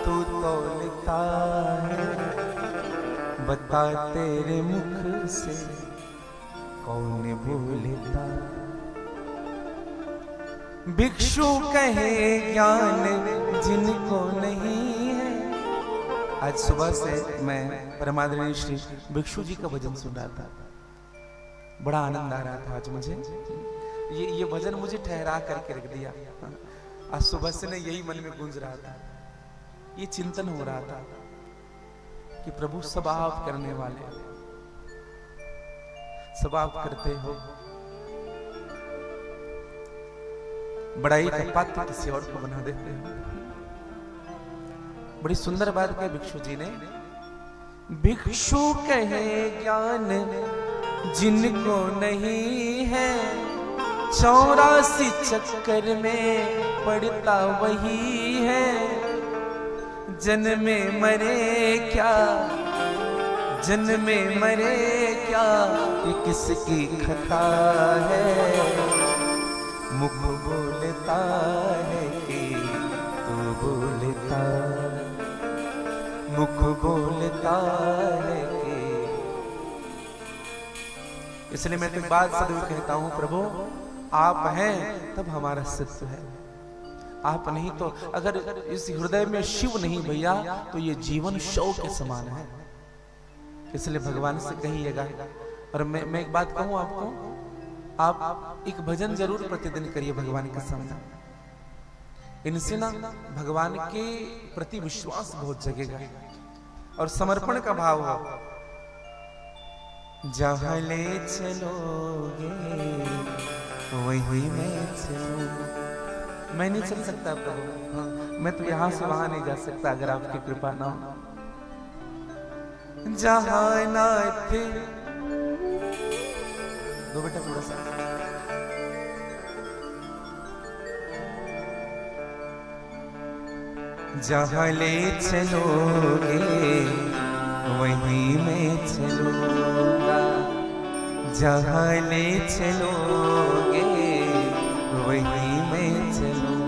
तू तौलता है, बता तेरे मुख से कौन भूलता। भिक्षु कहे ज्ञान जिनको नहीं है। आज सुबह से मैं परमादरणीय श्री भिक्षु जी का भजन सुन रहा था, बड़ा आनंद आ रहा था आज मुझे। ये भजन मुझे ठहरा करके रख दिया। आज सुबह से ना यही मन में गूंज रहा था, ये चिंतन हो रहा था कि प्रभु सब आप करने वाले, सब आप करते हो, बड़ाई का पात्र किसी और को बना देते हो। बड़ी सुंदर बात कही भिक्षु जी ने, भिक्षु कहे ज्ञान जिनको नहीं है, 84 चक्कर में पड़ता वही है, जन्मे मरे क्या, जन्मे मरे क्या, ये किसकी खता है, मुख बोलता है कि तू बोलता, मुख बोलता है कि। इसलिए मैं तो बात सदैव कहता हूं, प्रभु आप हैं तब हमारा अस्तित्व है, आप नहीं तो, अगर इस हृदय में शिव नहीं भैया तो ये जीवन शव के समान है। इसलिए भगवान से कहिएगा। और मैं एक बात कहूं आपको, आप एक भजन जरूर प्रतिदिन करिए भगवान के सामने। इनसे ना भगवान के प्रति विश्वास बहुत जगेगा और समर्पण का भाव हो। जहां ले चलोगे वही मैं चलूं। मैं नहीं चल सकता प्रभु, हाँ, मैं तो यहां से वहां नहीं जा सकता अगर आपकी कृपा ना हो। जहां ना थे दो बेटा थोड़ा सा, जहां ले चलोगे वहीं मैं चलूंगा, जहां ले चलोगे वहीं मैं चलूंगा,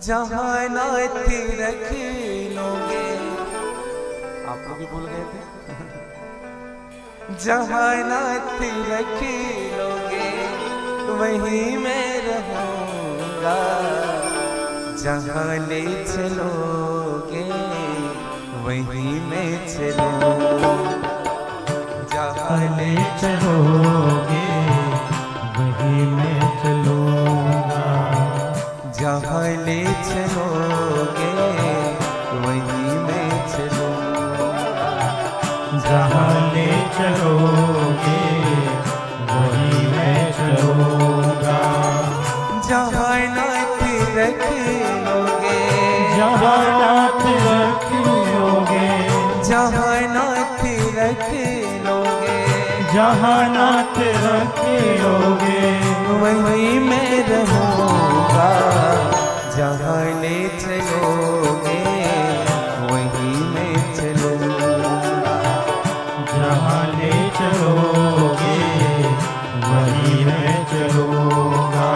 जहां नाथ रख लोगे। आप लोग भी भूल गए थे। जहां नाथ रख लोगे वहीं मैं रहूंगा, जहां ले चलोगे वहीं मैं चलूंगा, जहां ले चलोगे वहीं मैं चलूंगा, जहां ले चलोगे वहीं मैं चलूंगा, जहां ले चलोगे वहीं मैं चलूंगा, जहां नाथ रख लोगे, जहां नाथ रख लोगे, जहां नाथ रख लोगे, जहां नाथ रख लोगे वहीं मैं रहूंगा, जहां ले चलोगे वहीं मैं चलूंगा, जहां ले चलोगे वहीं मैं चलूंगा,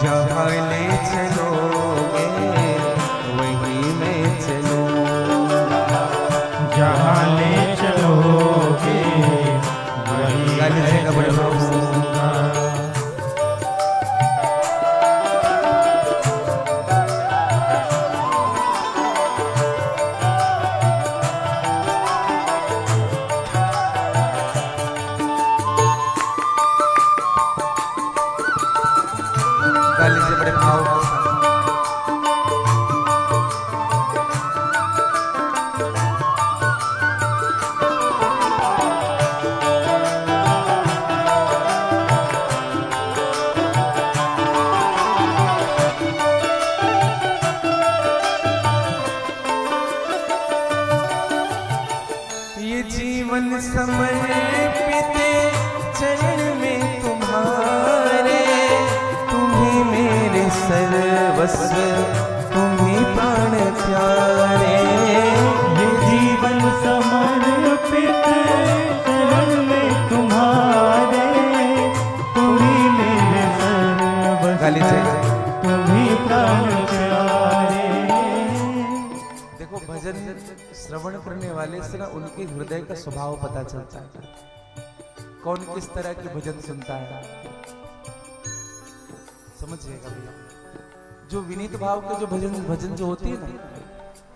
जहां ले चलोगे वहीं मैं चलूंगा, जहां ले चलोगे वहीं मैं चलूंगा। गाली से बड़े भाव के साथ। ये जीवन समर्पित चरण में तुम्हारे, तुम्हें सर्वस्व तुम्हीं प्राण प्यारे। ये जीवन समर्पित चरण में तुम्हारे, तुम्हीं मेरे सर्वस्व तुम्हीं प्राण प्यारे। देखो भजन श्रवण करने वाले से ना उनके हृदय का स्वभाव पता चलता है, कौन किस तरह के भजन सुनता है। समझिएगा भैया, जो विनीत भाव के जो भजन जो होती है ना,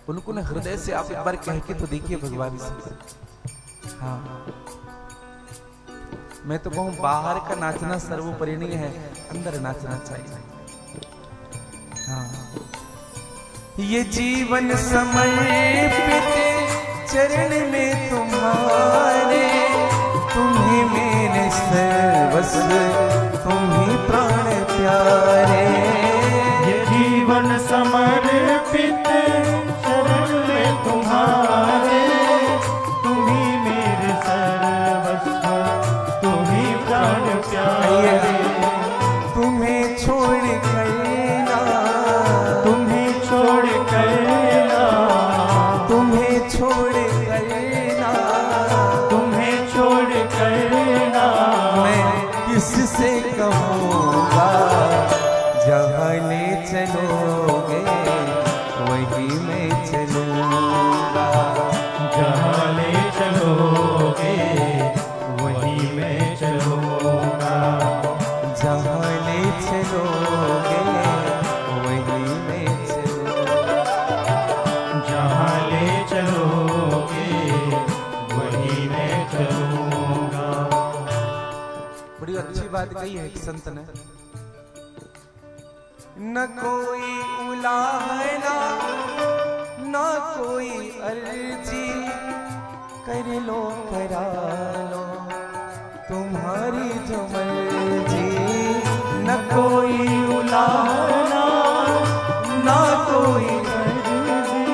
उनको ना हृदय से आप एक बार कह के तो देखिए भगवान से। हाँ, मैं तो कहूं बाहर का नाचना सर्वोपरि नहीं है, अंदर नाचना चाहिए। हाँ, ये जीवन समर्पित चरण में तुम्हारे, तुम्हीं मेरे सर्वस्व तुम्हीं प्राण प्यारे। ये जीवन समर्पित चरण में तुम्हारे, तुम्हीं मेरे सर्वस्व तुम्हीं प्राण प्यारे। तुम्हें छोड़ कर ना, तुम्हें छोड़ कर ना, तुम्हें छोड़ कर ना, तुम्हें छोड़ कर ना, मैं किससे कहूँगा। जहाँ ले चलोगे वही मैं चलूँगा। जहाँ ले चलोगे वही मैं चलूँगा। जहाँ ले चलोगे वही मैं चलूँगा। जहाँ ले चलोगे वही मैं चलूँगा। बड़ी अच्छी बात कही है एक संत ने, न कोई उलाहना न कोई अर्जी, कर लो करा लो तुम्हारी जो मर्जी। न कोई उलाहना न कोई अर्जी,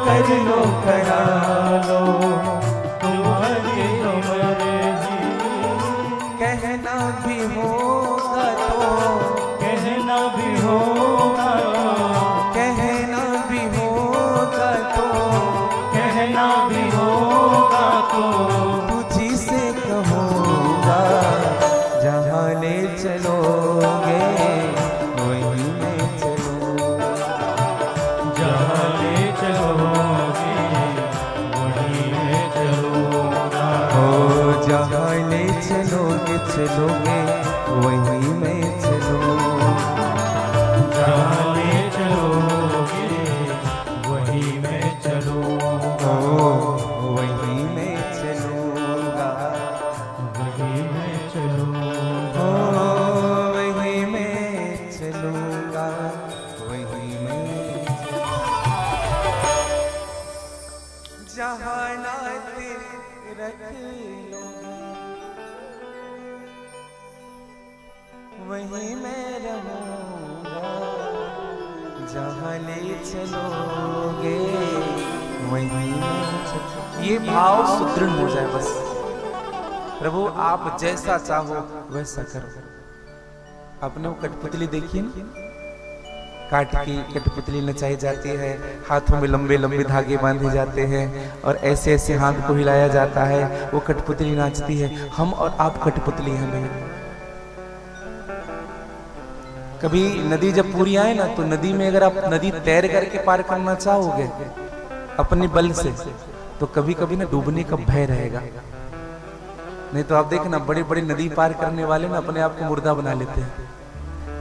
कर लो करा लो तुम्हारी जो मर्जी। कहना भी होगा तो, कहना भी होगा, कहना भी होगा तो, कहना भी होगा तो, तुझी से कहूँगा। जहाँ ले चलोगे वही मैं चलूँगा। जहाँ ले चलोगे वही मैं चलूँगा। ओ जहाँ ले चलोगे वही मैं चलूँगा। जहाँ ले चलोगे वही मैं चलूँगा। ओ वही मैं चलूँगा। वही मैं चलूँगा। ओ वही मैं चलूँगा। वही मैं जहाँ नाते रख लोगे वहीं मैं रहूँगा। जहाँ ले चलोगे वहीं मैं चलूँगा। ये भाव सुदृढ़ हो जाए बस। प्रभु आप जैसा चाहो वैसा करो। आपने वो कठपुतली देखी ना, काट की कठपुतली नचाई जाती है, हाथों में लंबे लंबे धागे बांधे जाते हैं और ऐसे ऐसे हाथ को हिलाया जाता है, वो कठपुतली नाचती है। हम और आप कठपुतली हैं भैया। कभी नदी जब पूरी आए ना, तो नदी में अगर आप नदी तैर करके पार करना चाहोगे अपने बल से, तो कभी कभी ना डूबने का भय रहेगा। नहीं तो आप देखना बड़े बड़े नदी पार करने वाले ना अपने आप को मुर्दा बना लेते हैं,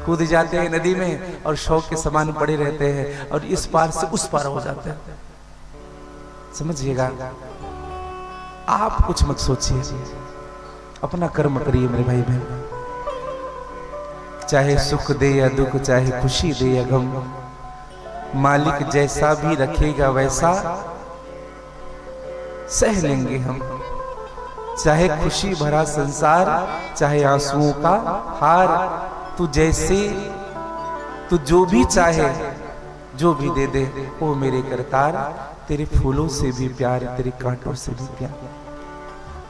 कूद जाते हैं नदी में और शौक के समान पड़े रहते हैं और इस पार से उस पार हो जाते हैं। समझिएगा, आप कुछ मत सोचिए, अपना कर्म करिए मेरे भाई बहन। चाहे सुख दे या दुख, चाहे खुशी दे या गम, मालिक जैसा भी रखेगा वैसा सह लेंगे हम। चाहे खुशी भरा संसार, चाहे आंसुओं का हार, तू जैसे तू जो भी चाहे जो भी दे दे ओ मेरे करतार। तेरे फूलों से भी प्यार, तेरे कांटों से भी प्यार।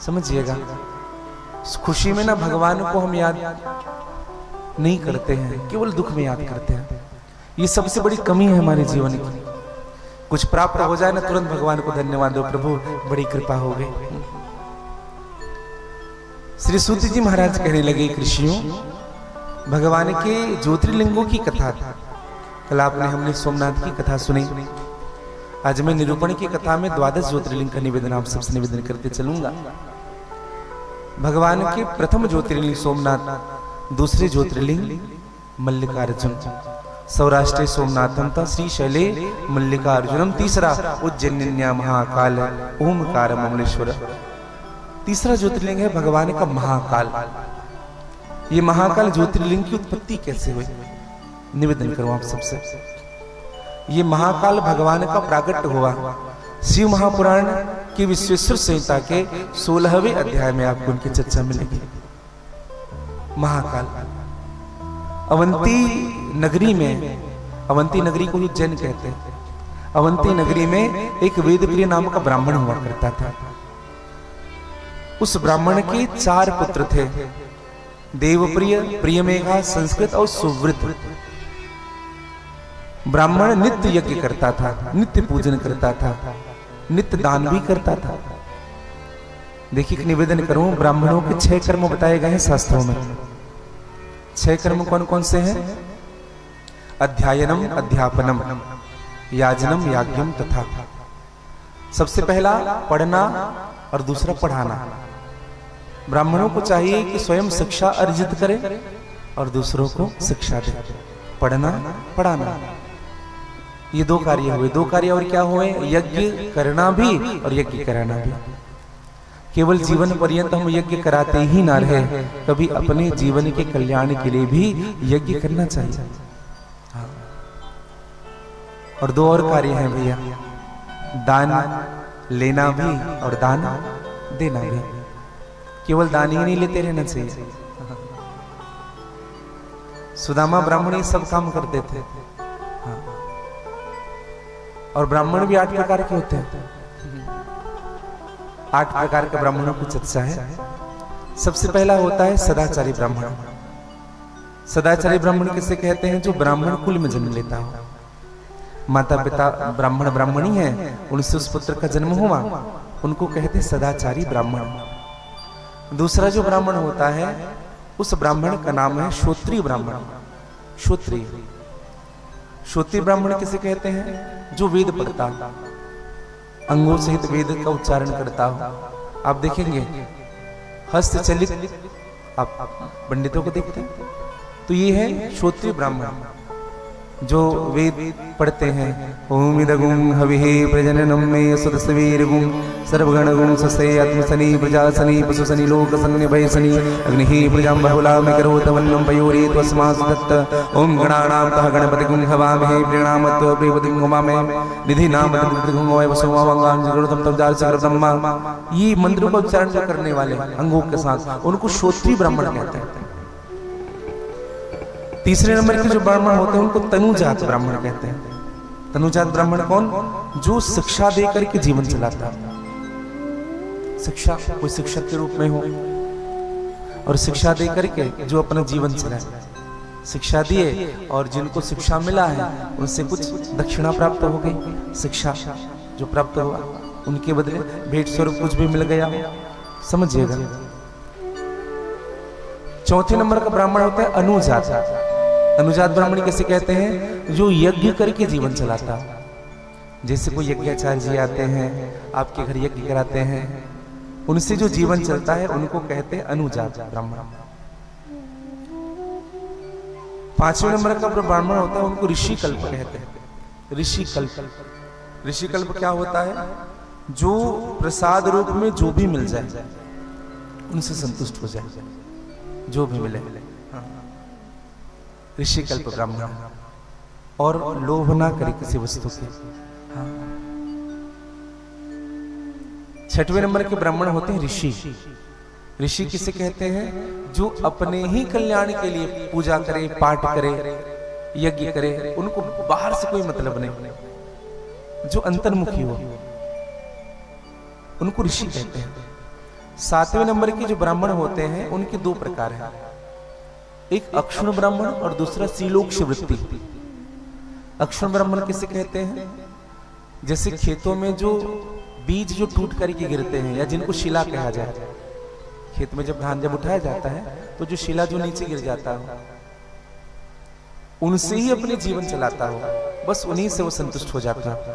समझिएगा, खुशी में ना भगवान को हम याद नहीं करते हैं, केवल दुख में याद करते हैं। ये सबसे बड़ी कमी है हमारे जीवन की। कुछ प्राप्त हो जाए ना, तुरंत भगवान को धन्यवाद दो, प्रभु बड़ी कृपा हो गई। श्री सूत जी महाराज कहने लगे, ऋषियों, भगवान के ज्योतिर्लिंगों की कथा था। कल आपने हमने सोमनाथ की कथा सुनी। आज मैं निरूपण की कथा में 12 ज्योतिर्लिंग का निवेदन आप सबसे निवेदन करते चलूंगा। भगवान के प्रथम ज्योतिर्लिंग सोमनाथ, दूसरे ज्योतिर्लिंग मल्लिकार्जुन, सौराष्ट्र सोमनाथम था श्रीशैले मल्लिकार्जुनम, तीसरा उज्जैन्या महाकाल ओमकार ममलेश्वर। तीसरा ज्योतिर्लिंग है भगवान का महाकाल। ये महाकाल ज्योतिर्लिंग की उत्पत्ति कैसे हुई, निवेदन करूं आप सबसे। ये महाकाल भगवान का प्राकट्य हुआ शिव महापुराण की विश्वेश्वर संहिता के 16वें अध्याय में आपको उनकी चर्चा मिलेगी। महाकाल अवंती नगरी में, अवंती नगरी को उज्जैन कहते हैं, अवंती नगरी में एक वेदप्रिय नाम का ब्राह्मण हुआ करता था। उस ब्राह्मण के 4 पुत्र थे, देवप्रिय, प्रियमेघा, संस्कृत और सुवृत। ब्राह्मण नित्य यज्ञ करता था, नित्य पूजन करता था, नित्य दान भी करता था। देखिए निवेदन करूं, ब्राह्मणों के 6 कर्म बताए गए हैं शास्त्रों में। 6 कर्म कौन कौन से हैं? अध्यायनम, अध्यापनम, याजनम, याज्ञम तथा। सबसे पहला पढ़ना और दूसरा पढ़ाना। ब्राह्मणों को चाहिए कि स्वयं शिक्षा अर्जित करें और दूसरों को शिक्षा दे। पढ़ना, पढ़ाना, ये 2 कार्य हुए। 2 कार्य और क्या हुए? यज्ञ करना भी और यज्ञ कराना भी। केवल जीवन पर्यंत हम यज्ञ कराते ही ना रहे, कभी अपने जीवन के कल्याण के लिए भी यज्ञ करना चाहिए। हाँ। और 2 और कार्य हैं भैया, दान लेना भी और दान देना भी। केवल दान ही नहीं लेते रहना चाहिए। सुदामा ब्राह्मण ये सब काम करते थे। हाँ। और ब्राह्मण भी 8 प्रकार के होते हैं। 8 प्रकार के ब्राह्मणों की चर्चा है। सबसे पहला होता है सदाचारी ब्राह्मण। सदाचारी ब्राह्मण किसे कहते हैं? जो ब्राह्मण कुल में जन्म लेता हो, माता पिता ब्राह्मण ब्राह्मणी है, उनसे उस पुत्र का जन्म हुआ, उनको कहते हैं सदाचारी ब्राह्मण। दूसरा जो ब्राह्मण होता है, उस ब्राह्मण का नाम है श्रोत्रिय ब्राह्मण। श्रोत्रिय, श्रोत्रिय ब्राह्मण किसे कहते हैं? जो वेद पढ़ता, अंगों सहित वेद का उच्चारण करता हो। आप देखेंगे हस्तचलित, आप पंडितों को देखते हैं तो ये है श्रोत्रिय ब्राह्मण, जो वेद पढ़ते हैं। ओम इदगुम हविहे प्रजननम में सदसवीरगुम सर्वगणगुम ससे आत्मसनि प्रजासनि पशुसनि लोकसन्नि भयसनि अग्निहि प्रजां बहुलामि करोतवन्नं पयोरे त्वस्मात् दत्त। ओम गणानां तः गणपतिगुं हवामहे प्रीणामत्व प्रियपतिं होमामहे निधिनाम तद्गुं वै वसुमावंगां जगरुतं तब्दार सकरतम्मा। ये मंत्रों का उच्चारण जो करने वाले अंगों के साथ, उनको श्रोत्रिय ब्राह्मण कहते हैं। तीसरे नंबर के जो ब्राह्मण होते हैं उनको तनुजात ब्राह्मण कहते हैं। तनुजात ब्राह्मण कौन? जो शिक्षा देकर के जीवन चलाता। शिक्षा, कोई शिक्षक के रूप में हो और शिक्षा देकर के जो अपना जीवन चलाए। शिक्षा दिए और जिनको शिक्षा मिला है उनसे कुछ दक्षिणा प्राप्त हो गई। शिक्षा जो प्राप्त हुआ उनके बदले भेंट स्वरूप कुछ भी मिल गया, समझिएगा। चौथे नंबर का ब्राह्मण होता है अनुजात। अनुजात ब्राह्मण कैसे कहते हैं? जो यज्ञ करके जीवन चलाता। जैसे कोई यज्ञाचार्य जी आते हैं, आपके घर यज्ञ कराते हैं, उनसे जो जीवन चलता है उनको कहते हैं अनुजात ब्राह्मण। 5वें नंबर का ब्राह्मण होता है, उनको ऋषि कल्प कहते हैं। ऋषि कल्प, ऋषि कल्प क्या होता है? जो प्रसाद रूप में जो भी मिल जाए उनसे संतुष्ट हो जाए, जो भी मिले। ऋषि कल्प ब्राह्मण, और लोभ ना करे किसी वस्तु के। हाँ। 6वें नंबर के ब्राह्मण होते हैं ऋषि। ऋषि किसे कहते हैं? जो अपने ही कल्याण के लिए पूजा करे, पाठ करे, यज्ञ करे, उनको बाहर से कोई मतलब नहीं, जो अंतर्मुखी हो, उनको ऋषि कहते हैं। 7वें नंबर के जो ब्राह्मण होते हैं उनके 2 प्रकार हैं। एक अक्षुण ब्राह्मण और दूसरा सीलोक्ष वृत्ति। अक्षुण ब्राह्मण किसे कहते हैं? जैसे खेतों में जो बीज जो टूट करके गिरते हैं या जिनको शिला कहा जाए, खेत में जब धान जब उठाया जाता है तो जो शिला जो नीचे गिर जाता हो उनसे ही अपने जीवन चलाता हो, बस उन्हीं से वो संतुष्ट हो जाता है,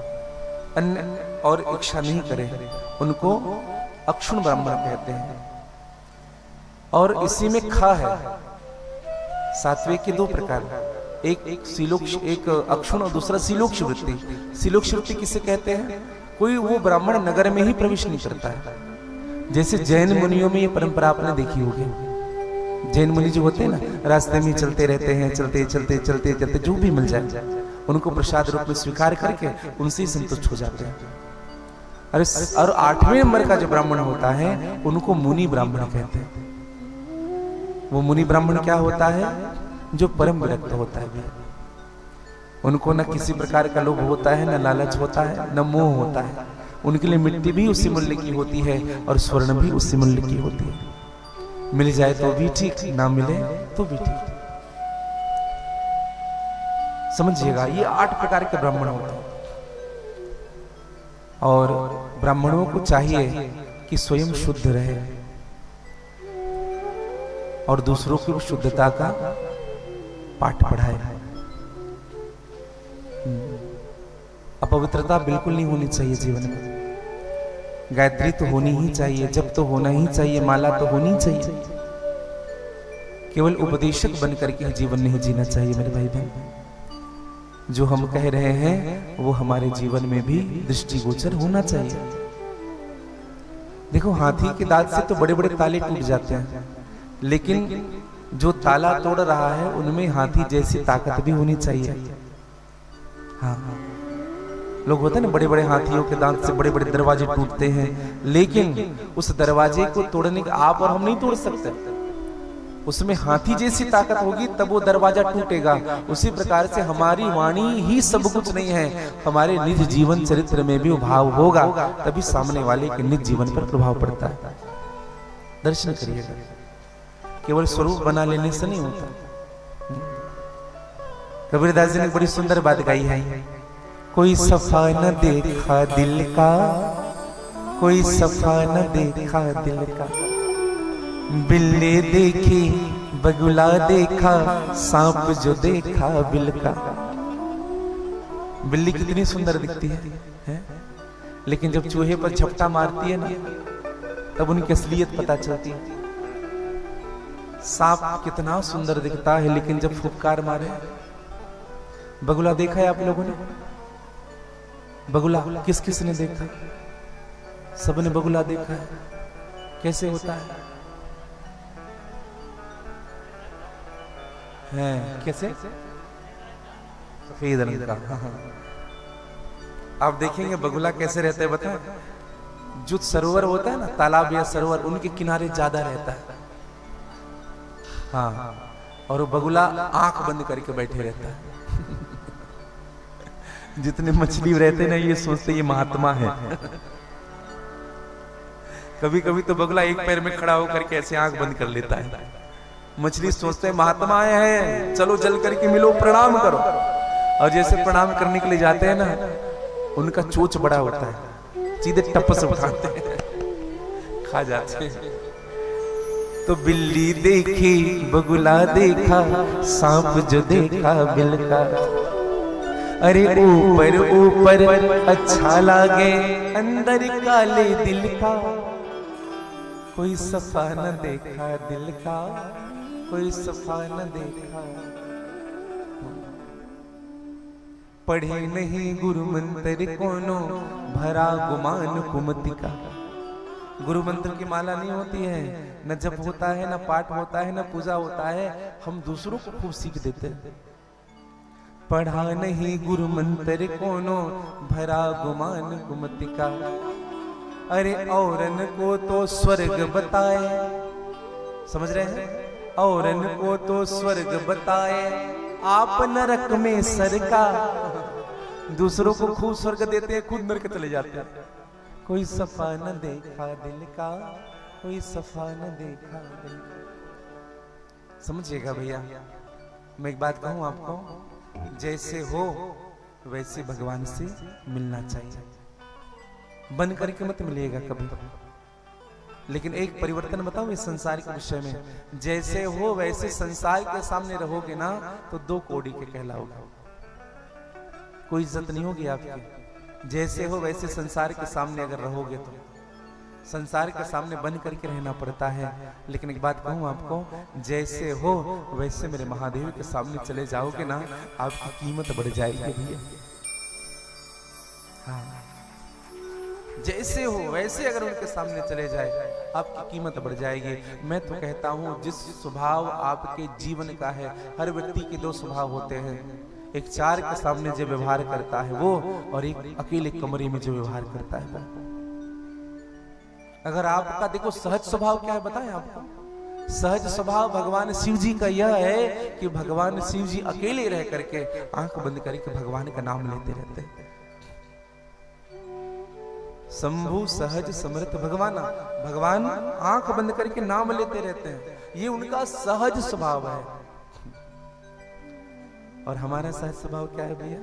अन्य और इच्छा नहीं करे, उनको अक्षुण ब्राह्मण कहते हैं। और इसी में खा है, सात्विक के दो प्रकार, एक सीलोक्ष, एक अक्षुण और दूसरा सीलोक्ष वृत्ति। सीलोक्ष वृत्ति किसे कहते हैं? कोई वो ब्राह्मण नगर में ही प्रवेश नहीं करता है। जैसे जैन मुनियों में ये परंपरा आपने देखी होगी, जैन मुनि जो होते हैं ना, रास्ते में चलते रहते हैं, चलते चलते चलते चलते जो भी मिल जाए उनको प्रसाद रूप में स्वीकार करके उनसे ही संतुष्ट हो जाते हैं। और 8वें नंबर का जो ब्राह्मण होता है उनको मुनि ब्राह्मण कहते हैं। वो मुनि ब्राह्मण क्या होता है? जो परम विरक्त होता है। उनको न किसी प्रकार का लोभ होता है, न लालच होता है, न मोह होता है। उनके लिए मिट्टी भी उसी मूल्य की होती है और स्वर्ण भी उसी मूल्य की होती है। मिल जाए तो भी ठीक, ना मिले तो भी ठीक। समझिएगा, ये 8 प्रकार के ब्राह्मण होते हैं। और ब्राह्मणों को चाहिए कि स्वयं शुद्ध रहे और दूसरों को शुद्धता का पाठ पढ़ाए। अपवित्रता बिल्कुल नहीं होनी चाहिए जीवन में। गायत्री तो होनी ही चाहिए, जप तो होना ही चाहिए, माला तो होनी चाहिए। केवल उपदेशक बनकर के जीवन नहीं जीना चाहिए मेरे भाई बहन। जो हम कह रहे हैं वो हमारे जीवन में भी दृष्टिगोचर होना चाहिए। देखो, हाथी के दांत से तो बड़े बड़े ताले टूट जाते हैं, लेकिन जो ताला तोड़ रहा है उनमें हाथी जैसी ताकत भी होनी चाहिए। हाँ, लोग होते हैं ना, बड़े बड़े हाथियों के दांत से बड़े बड़े दरवाजे टूटते हैं, लेकिन उस दरवाजे को तोड़ने के आप और हम नहीं तोड़ सकते। उसमें हाथी जैसी ताकत होगी तब वो दरवाजा टूटेगा। उसी प्रकार से हमारी वाणी ही सब कुछ नहीं है, हमारे निज जीवन चरित्र में भी भाव होगा, तभी सामने वाले के निज जीवन पर प्रभाव पड़ता है। दर्शन करिएगा, केवल स्वरूप बना लेने से नहीं होता। कबीरदास जी ने बड़ी सुंदर बात गाई है, कोई सफा न देखा दिल का, कोई सफा न देखा दिल का, बिल्ली देखी बगुला देखा, सांप जो देखा बिल का। बिल्ली कितनी सुंदर दिखती है? लेकिन जब चूहे पर झपटा मारती है ना, तब उनकी असलियत पता चलती है। सांप कितना सुंदर दिखता है, लेकिन जब फुफकार मारे। बगुला देखा है आप लोगों ने? बगुला किस किस ने देखा? सबने बगुला देखा है। कैसे होता है? कैसे? सफेद रंग का। आप देखेंगे बगुला कैसे रहता है, बताएं? जो सरोवर होता है ना, तालाब या सरोवर, उनके किनारे ज्यादा रहता है। हाँ, और वो बगुला आंख बंद करके बैठे रहता है। जितने मछली रहते ना, ये सोचते ये महात्मा है। कभी कभी तो बगुला एक पैर में खड़ा होकर के ऐसे आंख बंद कर लेता है। मछली सोचते हैं महात्मा आए हैं, चलो जल करके मिलो, प्रणाम करो। और जैसे प्रणाम करने के लिए जाते हैं ना, उनका चोच बड़ा होता है, सीधे टप से उठाते हैं, खा जाते हैं। तो बिल्ली देखी बगुला देखा, सांप जो देखा बिल का। अरे ऊपर ऊपर अच्छा लागे, अंदर काले दिल का। कोई सफा न देखा दिल का, कोई सफा न देखा। पढ़े नहीं गुरु मंत्र कोनो, भरा गुमान कुमति का। गुरु मंत्र की माला नहीं होती है, न जप होता है, न पाठ होता है, न पूजा होता है, हम दूसरों को खूब सीख देते हैं। पढ़ा नहीं गुरु मंत्र कोनो, भरा गुमान कुमति का। अरे औरन को तो स्वर्ग बताए, समझ रहे हैं? औरन को तो स्वर्ग बताए, आप नरक में सरका। दूसरों को खूब स्वर्ग देते हैं, खुद नरक चले जाते हैं। कोई सफा न देखा दिल का, कोई सफा न देखा दिल का। समझिएगा भैया, मैं एक बात कहूं आपको, जैसे हो वैसे भगवान से मिलना चाहिए, बन करके मत मिलिएगा कभी। लेकिन एक परिवर्तन बताऊं इस संसार के विषय में, जैसे हो वैसे संसार के सामने रहोगे ना तो 2 कौड़ी के कहलाओगे, कोई इज्जत नहीं होगी आपकी। जैसे हो वैसे संसार के सामने अगर रहोगे तो संसार के सामने बन करके रहना पड़ता है। लेकिन एक बात कहूं आपको, जैसे हो वैसे मेरे महादेव के सामने चले जाओगे ना, आपकी कीमत बढ़ जाएगी भैया। हाँ, जैसे हो वैसे अगर उनके सामने चले जाए आपकी कीमत बढ़ जाएगी। मैं तो कहता हूं जिस स्वभाव आपके जीवन का है, हर व्यक्ति के 2 स्वभाव होते हैं, एक 4 के सामने जो व्यवहार करता है वो, और एक अकेले कमरे में जो व्यवहार करता है वो। अगर आपका देखो सहज स्वभाव क्या है बताएं आपको, सहज स्वभाव भगवान शिव जी का यह है कि भगवान शिव जी अकेले रह करके आंख बंद करके भगवान का नाम लेते रहते हैं। शंभु सहज समृत भगवान, भगवान आंख बंद करके नाम लेते रहते हैं, ये उनका सहज स्वभाव है। और हमारा सहज स्वभाव क्या है भैया,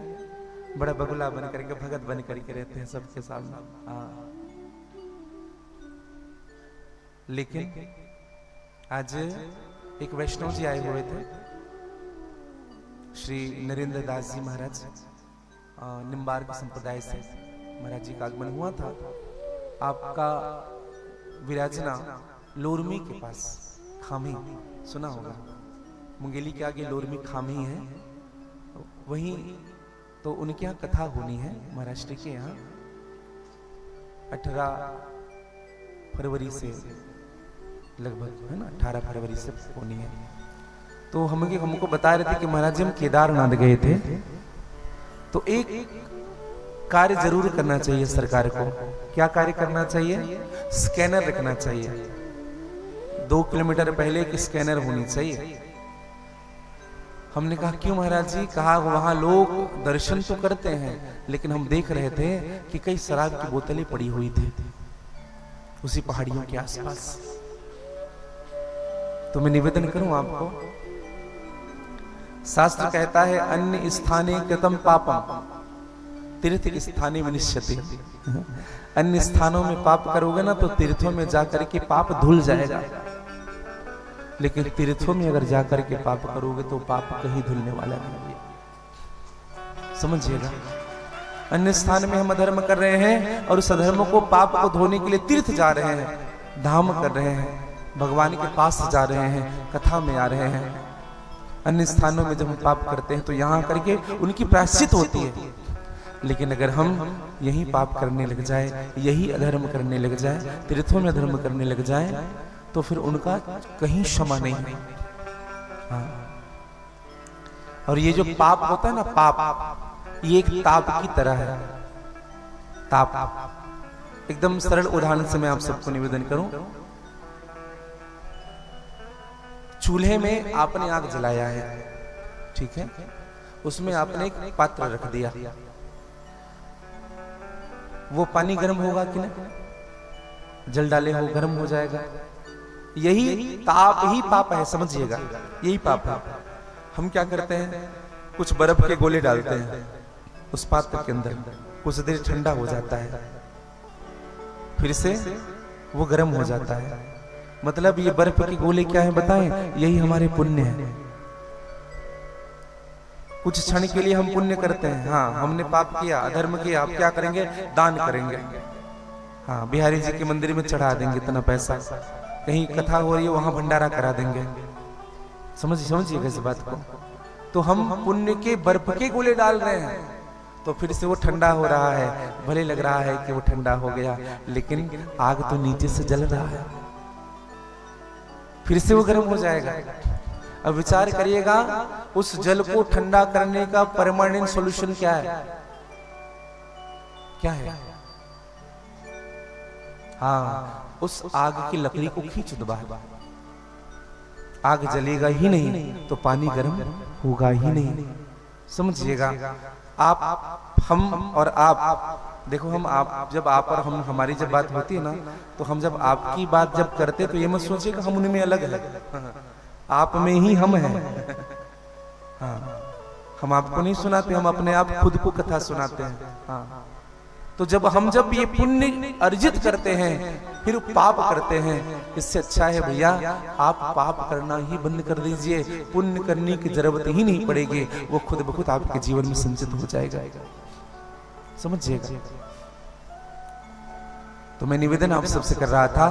बड़ा बगुला बन करके भगत बन करके रहते हैं सबके सामने। लेकिन आज एक वैष्णव जी आए हुए थे, श्री नरेंद्र दास जी महाराज, निम्बार्क संप्रदाय से महाराज जी का आगमन हुआ था। आपका विराजना लोरमी के पास, खामी सुना होगा, मुंगेली के आगे लोरमी खामी है, वहीं तो उनके यहाँ कथा होनी है महाराष्ट्र के यहाँ 18 फरवरी से लगभग, है ना, 18 फरवरी से होनी है। तो हमको बता रहे थे कि महाराज जी हम केदारनाथ गए थे, तो एक कार्य जरूर करना चाहिए सरकार को। क्या कार्य करना चाहिए, स्कैनर रखना चाहिए, 2 किलोमीटर पहले एक स्कैनर होनी चाहिए। हमने कहा क्यों महाराज जी, कहा वहां लोग दर्शन तो करते हैं लेकिन हम देख रहे थे कि कई शराब की बोतलें पड़ी हुई थी उसी पहाड़ियों के आसपास। तो मैं निवेदन करूं आपको, शास्त्र कहता है अन्य स्थाने कृतम पापम तीर्थ स्थाने विनिश्यते। अन्य स्थानों में पाप करोगे ना तो तीर्थों में जाकर के पाप धुल जाएगा, लेकिन तीर्थों में अगर जाकर के पाप करोगे तो पाप कहीं धुलने वाला नहीं है, समझिएगा। अन्य स्थान में हम अधर्म कर रहे हैं और उस अधर्म को, पाप को धोने के लिए तीर्थ जा रहे हैं, धाम कर रहे हैं, भगवान के पास जा रहे हैं, कथा में आ रहे हैं। अन्य स्थानों में जब हम पाप करते हैं तो यहाँ करके उनकी प्रायश्चित होती है, लेकिन अगर हम यही पाप करने लग जाए, यही अधर्म करने लग जाए, तीर्थों में अधर्म करने लग जाए, तो फिर उनका कहीं क्षमा नहीं है। हाँ। और ये जो पाप होता है ना, पाप ये एक ताप की तरह है। ताप एकदम सरल उदाहरण से मैं आप सबको निवेदन करूं, चूल्हे में आपने आग जलाया है, ठीक है, उसमें आपने एक पात्र रख दिया, वो पानी गर्म होगा कि नहीं, जल डाले हो गर्म हो जाएगा। यही ताप ही पाप है, समझिएगा, यही पाप है। हम क्या करते हैं, कुछ बर्फ के गोले डालते हैं उस पात्र के अंदर, कुछ देर ठंडा हो जाता है, फिर से वो गर्म हो जाता है। मतलब ये बर्फ के गोले क्या है बताएं, यही हमारे पुण्य है। कुछ क्षण के लिए हम पुण्य करते हैं, हाँ हमने पाप किया, अधर्म किया, आप क्या करेंगे, दान करेंगे, हाँ बिहारी जी के मंदिर में चढ़ा देंगे इतना पैसा, कहीं कथा हो रही है वहां भंडारा करा देंगे, समझिएगा इस बात को। तो हम पुण्य के बर्फ के गोले डाल रहे हैं, तो फिर से वो ठंडा हो रहा है, भले लग रहा है कि वो ठंडा हो गया, लेकिन आग तो नीचे से जल रहा है, फिर से वो गर्म हो जाएगा। अब विचार करिएगा, उस जल को ठंडा करने का परमानेंट सॉल्यूशन क्या है, क्या है? हाँ, उस आग की लकड़ी को खींच दो बाहर, आग जलेगा ही नहीं तो पानी गर्म होगा ही नहीं, समझिएगा। आप, हम और आप, देखो हम आप, जब आप और हम, हमारी जब बात होती है ना, तो हम जब आपकी बात जब करते तो ये मत सोचिएगा हम उनमें अलग है, आप में ही हम हैं। हाँ, हम आपको नहीं सुनाते, हम अपने आप खुद को कथा सुनाते हैं। हाँ, तो जब ये पुण्य अर्जित करते हैं फिर पाप करते हैं, इससे अच्छा है भैया आप पाप करना ही बंद कर दीजिए, पुण्य करने की जरूरत ही नहीं पड़ेगी, वो खुद ब खुद आपके जीवन में संचित हो जाएगा। समझिएगा। तो मैं निवेदन आप सबसे कर रहा था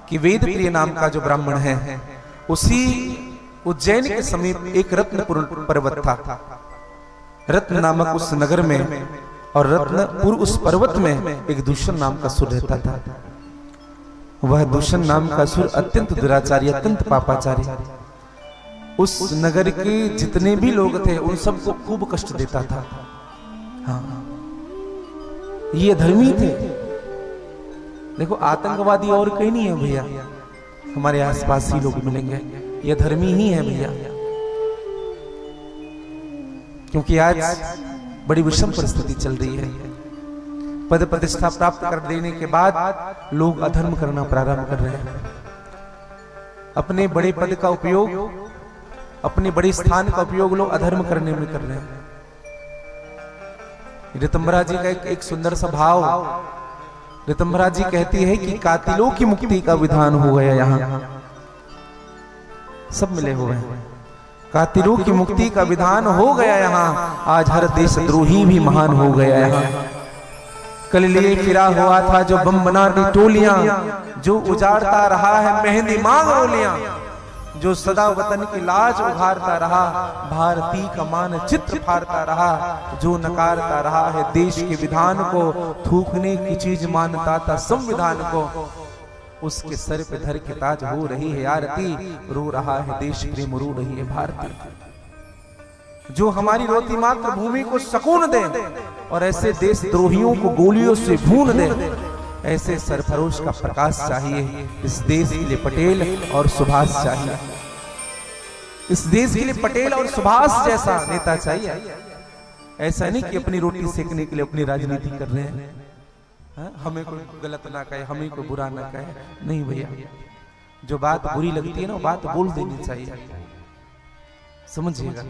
कि वेद प्रिय नाम का जो ब्राह्मण है, उसी उज्जैन के समीप एक रत्नपुर पर्वत था। रत्न नामक उस नगर में और रत्नपुर उस पर्वत में एक दूषण नाम का असुर रहता था। वह दूषण नाम का असुर अत्यंत दुराचारी, अत्यंत पापाचारी, उस नगर के जितने भी लोग थे उन सबको खूब कष्ट देता था। हाँ, ये धर्मी थे। देखो आतंकवादी और कहीं नहीं है भैया, हमारे आसपास ही लोग मिलेंगे, ये धर्मी ही है भैया। क्योंकि आज बड़ी विषम परिस्थिति चल रही है। पद प्रतिष्ठा प्राप्त कर देने के बाद लोग अधर्म करना प्रारंभ कर रहे हैं। अपने बड़े पद का उपयोग, अपने बड़े स्थान का उपयोग लोग अधर्म करने में कर रहे हैं। ऋतंभरा जी का एक सुंदर सा भाव, ऋतंभरा जी कहती है कि कातिलों की मुक्ति का विधान हो गया यहाँ। सब मिले हुए हैं। कातिलों की मुक्ति का विधान हो गया यहाँ, आज हर देशद्रोही भी महान हो गया यहाँ। कल लिए फिरा हुआ था जो बम बनाती टोलियां, जो उजाड़ता रहा है मेहंदी मांग रोलियां, जो सदा वतन की लाज उघारता रहा, भारतीय का मानचित्र फाड़ता रहा, जो नकारता रहा है देश के विधान को, थूकने की चीज मानता था संविधान को, उसके सर पे धर के ताज हो रही है आरती, रो रहा है देश प्रेम, रो रही है भारती। जो हमारी रोती मातृभूमि को सुकून दे और ऐसे देशद्रोहियों को गोलियों से भून दे, ऐसे सरफरोश का प्रकाश चाहिए इस देश के लिए। पटेल और सुभाष चाहिए इस देश के लिए, पटेल और सुभाष जैसा नेता चाहिए। ऐसा नहीं कि अपनी रोटी सेकने के लिए अपनी राजनीति कर रहे हैं, हमें कोई गलत ना कहे, हमें कोई बुरा ना कहे। नहीं भैया, जो बात बुरी लगती है ना, बात बोल देनी चाहिए। समझिएगा।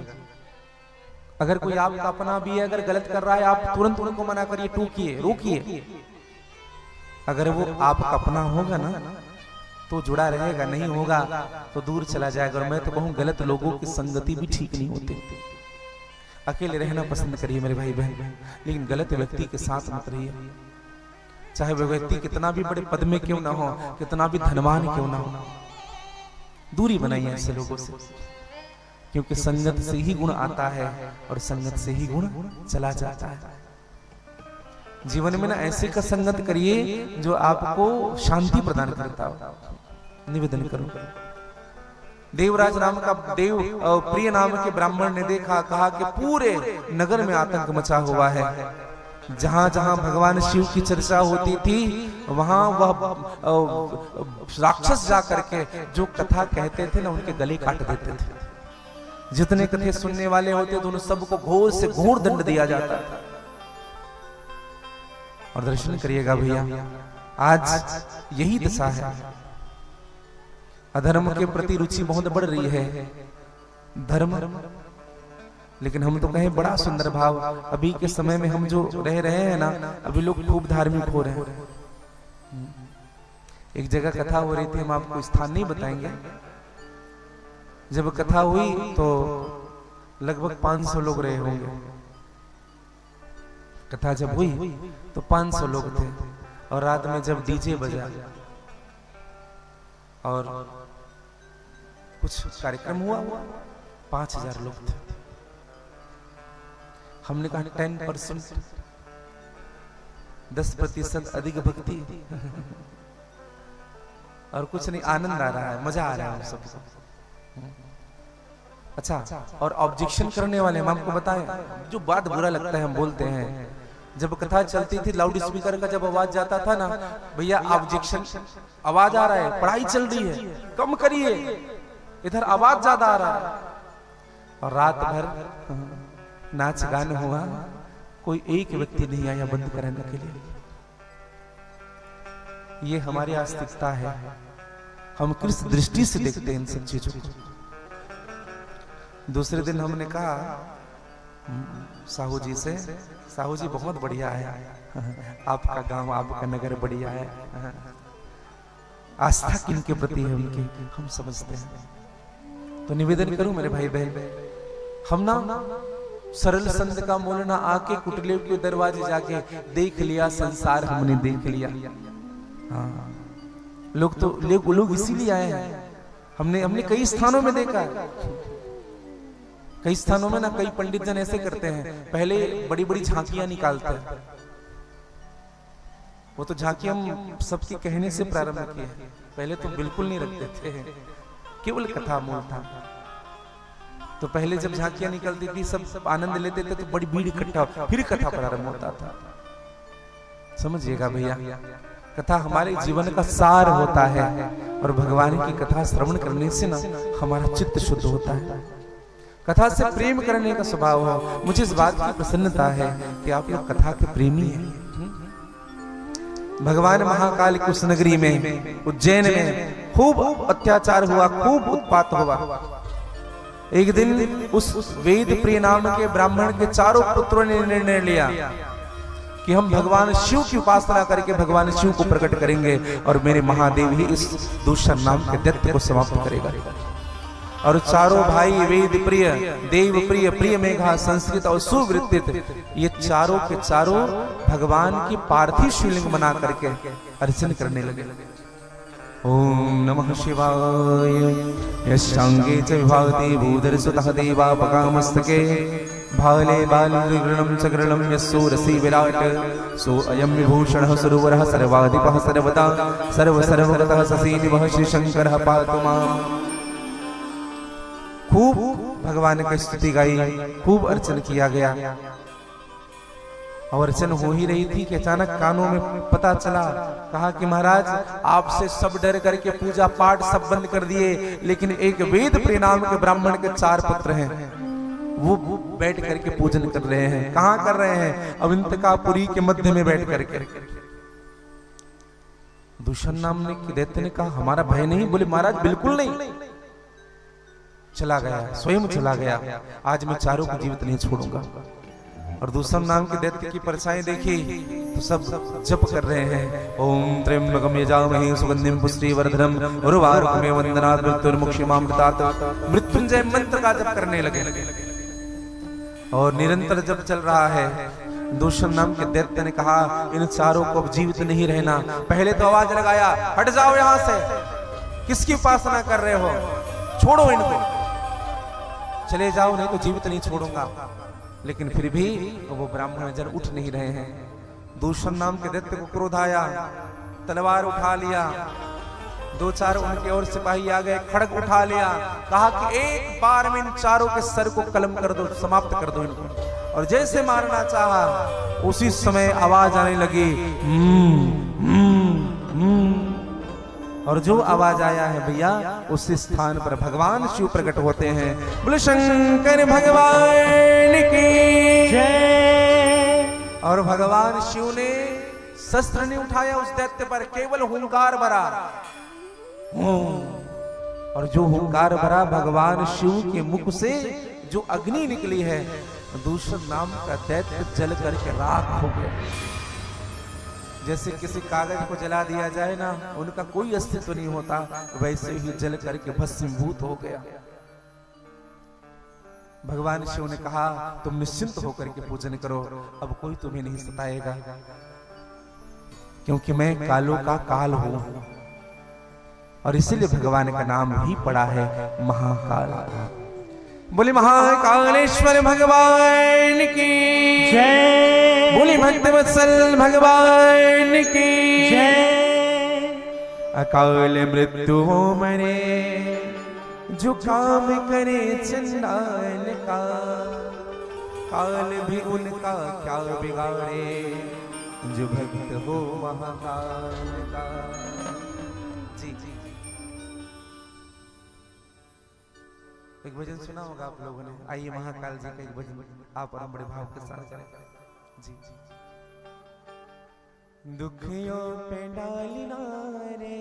अगर कोई आपका अपना भी है, अगर गलत कर रहा है, आप तुरंत उनको मना करिए, टोकिए, रोकिए। अगर वो आपका अपना होगा ना तो जुड़ा रहेगा, नहीं होगा तो दूर चला जाएगा। और मैं तो कहूँ गलत लोगों की संगति भी ठीक नहीं होती। अकेले रहना पसंद करिए मेरे भाई बहन, लेकिन गलत व्यक्ति के साथ मत रहिए। चाहे वह व्यक्ति कितना भी बड़े पद में क्यों ना हो, कितना भी धनवान क्यों ना हो, दूरी बनाइए ऐसे लोगों से, क्योंकि संगत से ही गुण आता है और संगत से ही गुण चला जाता है। जीवन में ना ऐसे का संगत करिए जो आपको शांति प्रदान करता हो। निवेदन करो। देवराज नाम का देव प्रिय नाम के ब्राह्मण ने देखा, कहा कि पूरे नगर में आतंक मचा हुआ है। जहां जहां भगवान शिव की चर्चा होती थी वहां वह राक्षस जा करके जो कथा कहते थे ना, उनके गले काट देते थे। जितने कथे सुनने वाले होते थे उन सबको घोर से घोर दंड दिया जाता था। और दर्शन करिएगा भैया, आज यही दशा है। अधर्म के प्रति रुचि बहुत बढ़ रही है। धर्म, लेकिन हम तो कहें बड़ा सुंदर भाव। अभी के समय में हम जो रह रहे हैं ना, अभी लोग खूब धार्मिक हो रहे हैं। एक जगह कथा हो रही थी, हम आपको स्थान नहीं बताएंगे। जब कथा हुई तो लगभग 500 लोग रहे होंगे। कथा जब हुई तो 500 लोग थे, और रात में जब डीजे बजा और कुछ कार्यक्रम हुआ, 5000 लोग थे। हमने कहा 10%, 10% अधिक भक्ति और कुछ नहीं, आनंद आ रहा है, मजा आ रहा है सबको। अच्छा, और ऑब्जेक्शन करने वाले हम आपको बताएं, जो बात बुरा लगता है हम बोलते हैं। जब कथा चलती थी, लाउड स्पीकर का जब आवाज जाता था ना, भैया ऑब्जेक्शन, आवाज आ रहा है, पढ़ाई चल रही है, कम करिए, इधर आवाज ज्यादा आ रहा है। और रात भर नाच गान हुआ, कोई एक व्यक्ति नहीं आया बंद कराने के लिए। ये हमारी आस्तिकता है। हम किस दृष्टि से देखते हैं इन सब चीजों को। दूसरे दिन हमने कहा साहू जी से, साहू जी बहुत बढ़िया है, आपका गांव आपका नगर बढ़िया है, आस्था किनके प्रति है उनकी हम समझते हैं। तो निवेदन करूं मेरे भाई बहन, हम ना सरल संत का मोल ना आके कुटले के दरवाजे जाके देख लिया संसार हमने देख लिया। हाँ, लोग इसीलिए आए हैं। हमने कई स्थानों में देखा है, कई स्थानों में ना कई पंडित जन ऐसे करते हैं, पहले बड़ी बड़ी झांकियां निकालते हैं। वो तो झांकी हम सबके कहने से प्रारंभ किए, पहले तो बिल्कुल नहीं रखते थे, केवल कथा मूल था। तो पहले जब झांकियां निकलती थी सब आनंद लेते थे, तो बड़ी भीड़ इकट्ठा, फिर कथा प्रारंभ होता था। समझिएगा भैया, कथा हमारे जीवन का सार होता है, और भगवान की कथा श्रवण करने से ना हमारा चित्त शुद्ध होता है। कथा से प्रेम करने का स्वभाव हो। मुझे इस बात की प्रसन्नता है कि आप लोग कथा के प्रेमी हैं। भगवान महाकाल की उस नगरी में, उज्जैन में खूब अत्याचार हुआ, खूब उत्पात हुआ। एक दिन उस वेद प्रिय नाम के ब्राह्मण के चारों पुत्रों ने निर्णय लिया कि हम भगवान शिव की उपासना करके भगवान शिव को प्रकट करेंगे, और मेरे महादेव ही इस दूषण नाम के दैत्य को समाप्त करेगा। और चारों भाई वेद प्रिय, देव प्रिय, प्रिय मेघा, संस्कृत और सुवृत्तित, ये चारों के चारों भगवान की पार्थिव शिवलिंग बना करके अर्चन करने लगे। ओम नमः शिवाय। यशांगे च विभाति भूधर सुतः देवापकामस्तके, भाले बालगृणं च गृणं यस्सो रसि विराट, सो अयं विभूषणः सरोवरः सर्वाधिपः सर्वदा सर्वगतः ससीनिवः श्री शंकरः पातु माम्। खूब भगवान की स्तुति गाई, खूब अर्चन किया गया। और अर्चन हो ही रही थी कि अचानक कानों में पता चला, कहा कि महाराज आपसे सब डर करके पूजा पाठ सब बंद कर दिए, लेकिन एक वेद प्रिय नाम के ब्राह्मण के 4 पुत्र हैं, वो बैठ करके पूजन कर रहे हैं। कहाँ कर रहे हैं? अविंतकापुरी के मध्य में बैठ करके। दूषण नाम के दैत्य ने कहा हमारा भय नहीं। बोले महाराज बिल्कुल नहीं। चला गया, स्वयं चला गया। आज मैं चारों को जीवित नहीं छोड़ूंगा। और दूसम नाम के दैत्य की परछाई देखी तो सब जप कर रहे हैं। ओम त्र्यंबकम यजामहे सुगंधिम पुष्टिवर्धनम उर्वारुकमेव वंदनात् मृत्युर्मुक्षीमामृतात्। मृत्युंजय मंत्र का जप करने लगे, और निरंतर जप चल रहा है। दूषण नाम के दैत्य ने कहा इन चारों को अब जीवित नहीं रहना। पहले तो आवाज लगाया, हट जाओ यहां से, किसकी उपासना कर रहे हो, छोड़ो इनको, चले जाओ नहीं तो जीवित नहीं छोड़ूंगा। लेकिन फिर भी वो ब्राह्मण जन उठ नहीं रहे हैं। दूषण नाम के दैत्य को क्रोध आया, तलवार उठा लिया। 2-4 उनके और सिपाही आ गए, खड़ग उठा लिया। कहा कि एक बार में इन चारों के सर को कलम कर दो, समाप्त कर दो इनको। और जैसे मारना चाहा उसी समय आवाज आने लगी, और जो आवाज आया है भैया, उस स्थान पर भगवान शिव प्रकट होते हैं। बोले शंकर भगवान की जय। और भगवान शिव ने शस्त्र नहीं उठाया उस दैत्य पर, केवल हुंकार भरा। और जो हुंकार भरा, भगवान शिव के मुख से जो अग्नि निकली है, दूषण नाम का दैत्य जल करके राख हो गया। जैसे किसी कागज को जला दिया जाए ना, उनका कोई अस्तित्व नहीं होता, वैसे ही जल करके भस्मीभूत हो गया। भगवान शिव ने कहा तुम निश्चिंत होकर के पूजन करो, अब कोई तुम्हें नहीं सताएगा, क्योंकि मैं कालों का काल हूं। और इसीलिए भगवान का नाम भी पड़ा है महाकाल। बोले महाकालेश्वर भगवान की जय। बोले भक्तवत्सल भगवान की जय। अकाल मृत्यु हो मरे जो काम करे चंडाल का, काल भी उनका क्या बिगाड़े जो भक्त हो महाकाल का। जी एक भजन सुना होगा आप लोगों ने। आइए महाकाल जी का एक भजन आप और बड़े भाव के साथ करें। जी दुखियों पे डालना रे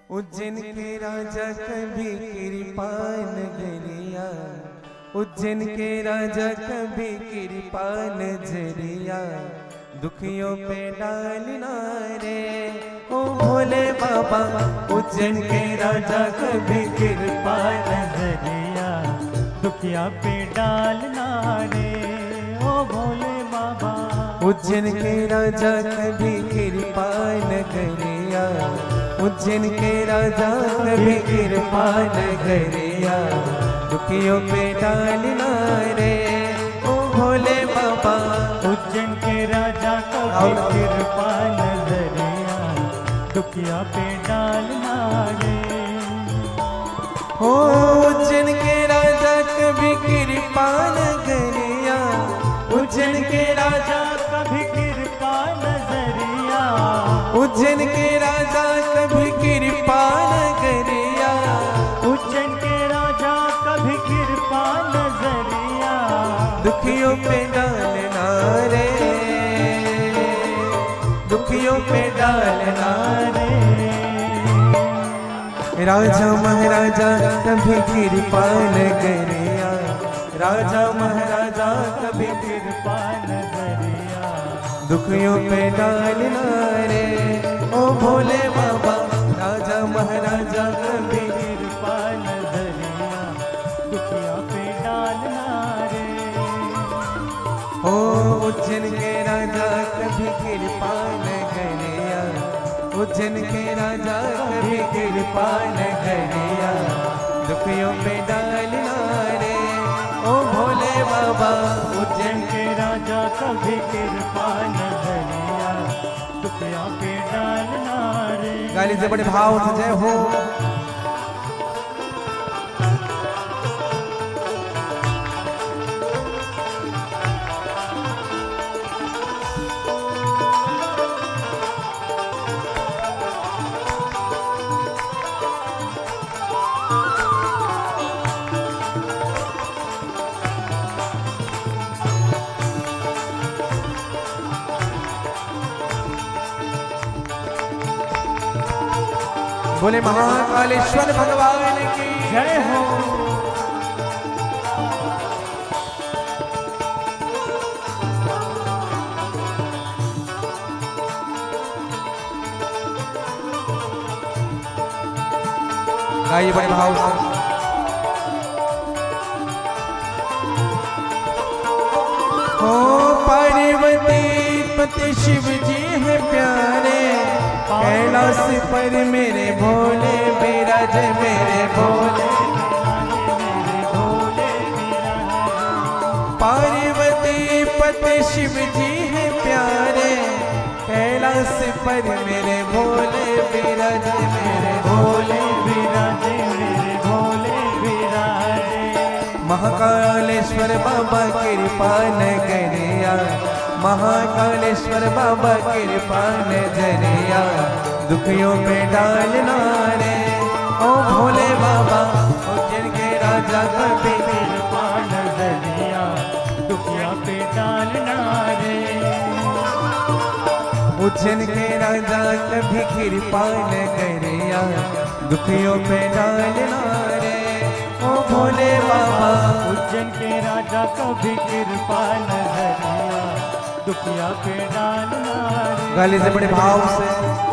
उज्जैन के राजा कभी कृपा नगरिया, उज्जैन के राजा कभी कृपा नजरिया, दुखियों पे डालना रे ओ भोले बाबा। उज्जैन के राजा कभी कृपा नजरिया, दुखिया पे डालना रे ओ भोले बाबा। उज्जैन के राजा कभी कृपा नगरिया, उज्जैन के राजा कभी कृपा नगरिया, दुखियों पे डालना रे ओ भोले बाबा। उज्जैन के राजा कभी कृपा नजरिया, दुखिया पे डालना रे। हो उज्जैन के राजा कभी कृपा नगरिया, उज्जैन के राजा कभी कृपा नजरिया, उज्जैन के राजा कभी कृपा नगरिया, उज्जैन के राजा कभी कृपा नजरिया, दुखियों पे डालना रे, दुखियों पे डालना रे। राजा महाराजा कभी कृपा नगरिया, राजा महाराजा कभी कृपा नजरिया, दुखियों पे डालना रे ओ भोले बाबा। राजा महाराजा कभी कृपा नजरिया, दुखिया पे डालना रे। ओ उज्जैन के राजा कभी कृपा नगरिया, उज्जैन के राजा कभी कृपा नगरिया, दुखियों पे डालना रे ओ भोले बाबा। उज्जैन के राजा कभी कृपा नजरिया, दुखिया पे डालना रे। गाली से बड़े भाव से जय हो। बोले महाकालेश्वर भगवान की जय हो। गाइए बड़े भाव से। हो पार्वती पति शिव जी है प्यारे, कैलाश पर मेरे भोले विराज मेरे भोले। पार्वती पति शिव जी है प्यारे, कैलाश पर मेरे भोले विराज मेरे भोले। विराजे मेरे भोले विराजे। महाकालेश्वर बाबा कृपा नगरिया, महाकालेश्वर बाबा कृपा नजरिया, दुखियों पे डालना रे ओ भोले बाबा। उज्जैन के राजा कभी कृपा नजरिया, दुखिया पे डालना रे। उज्जैन के राजा कभी कृपा नगरिया, दुखियों पे डालना रे ओ भोले बाबा। उज्जैन के राजा कभी कृपा नजरिया, दुखिया पे डालना रे। गाली से बड़े भाव से।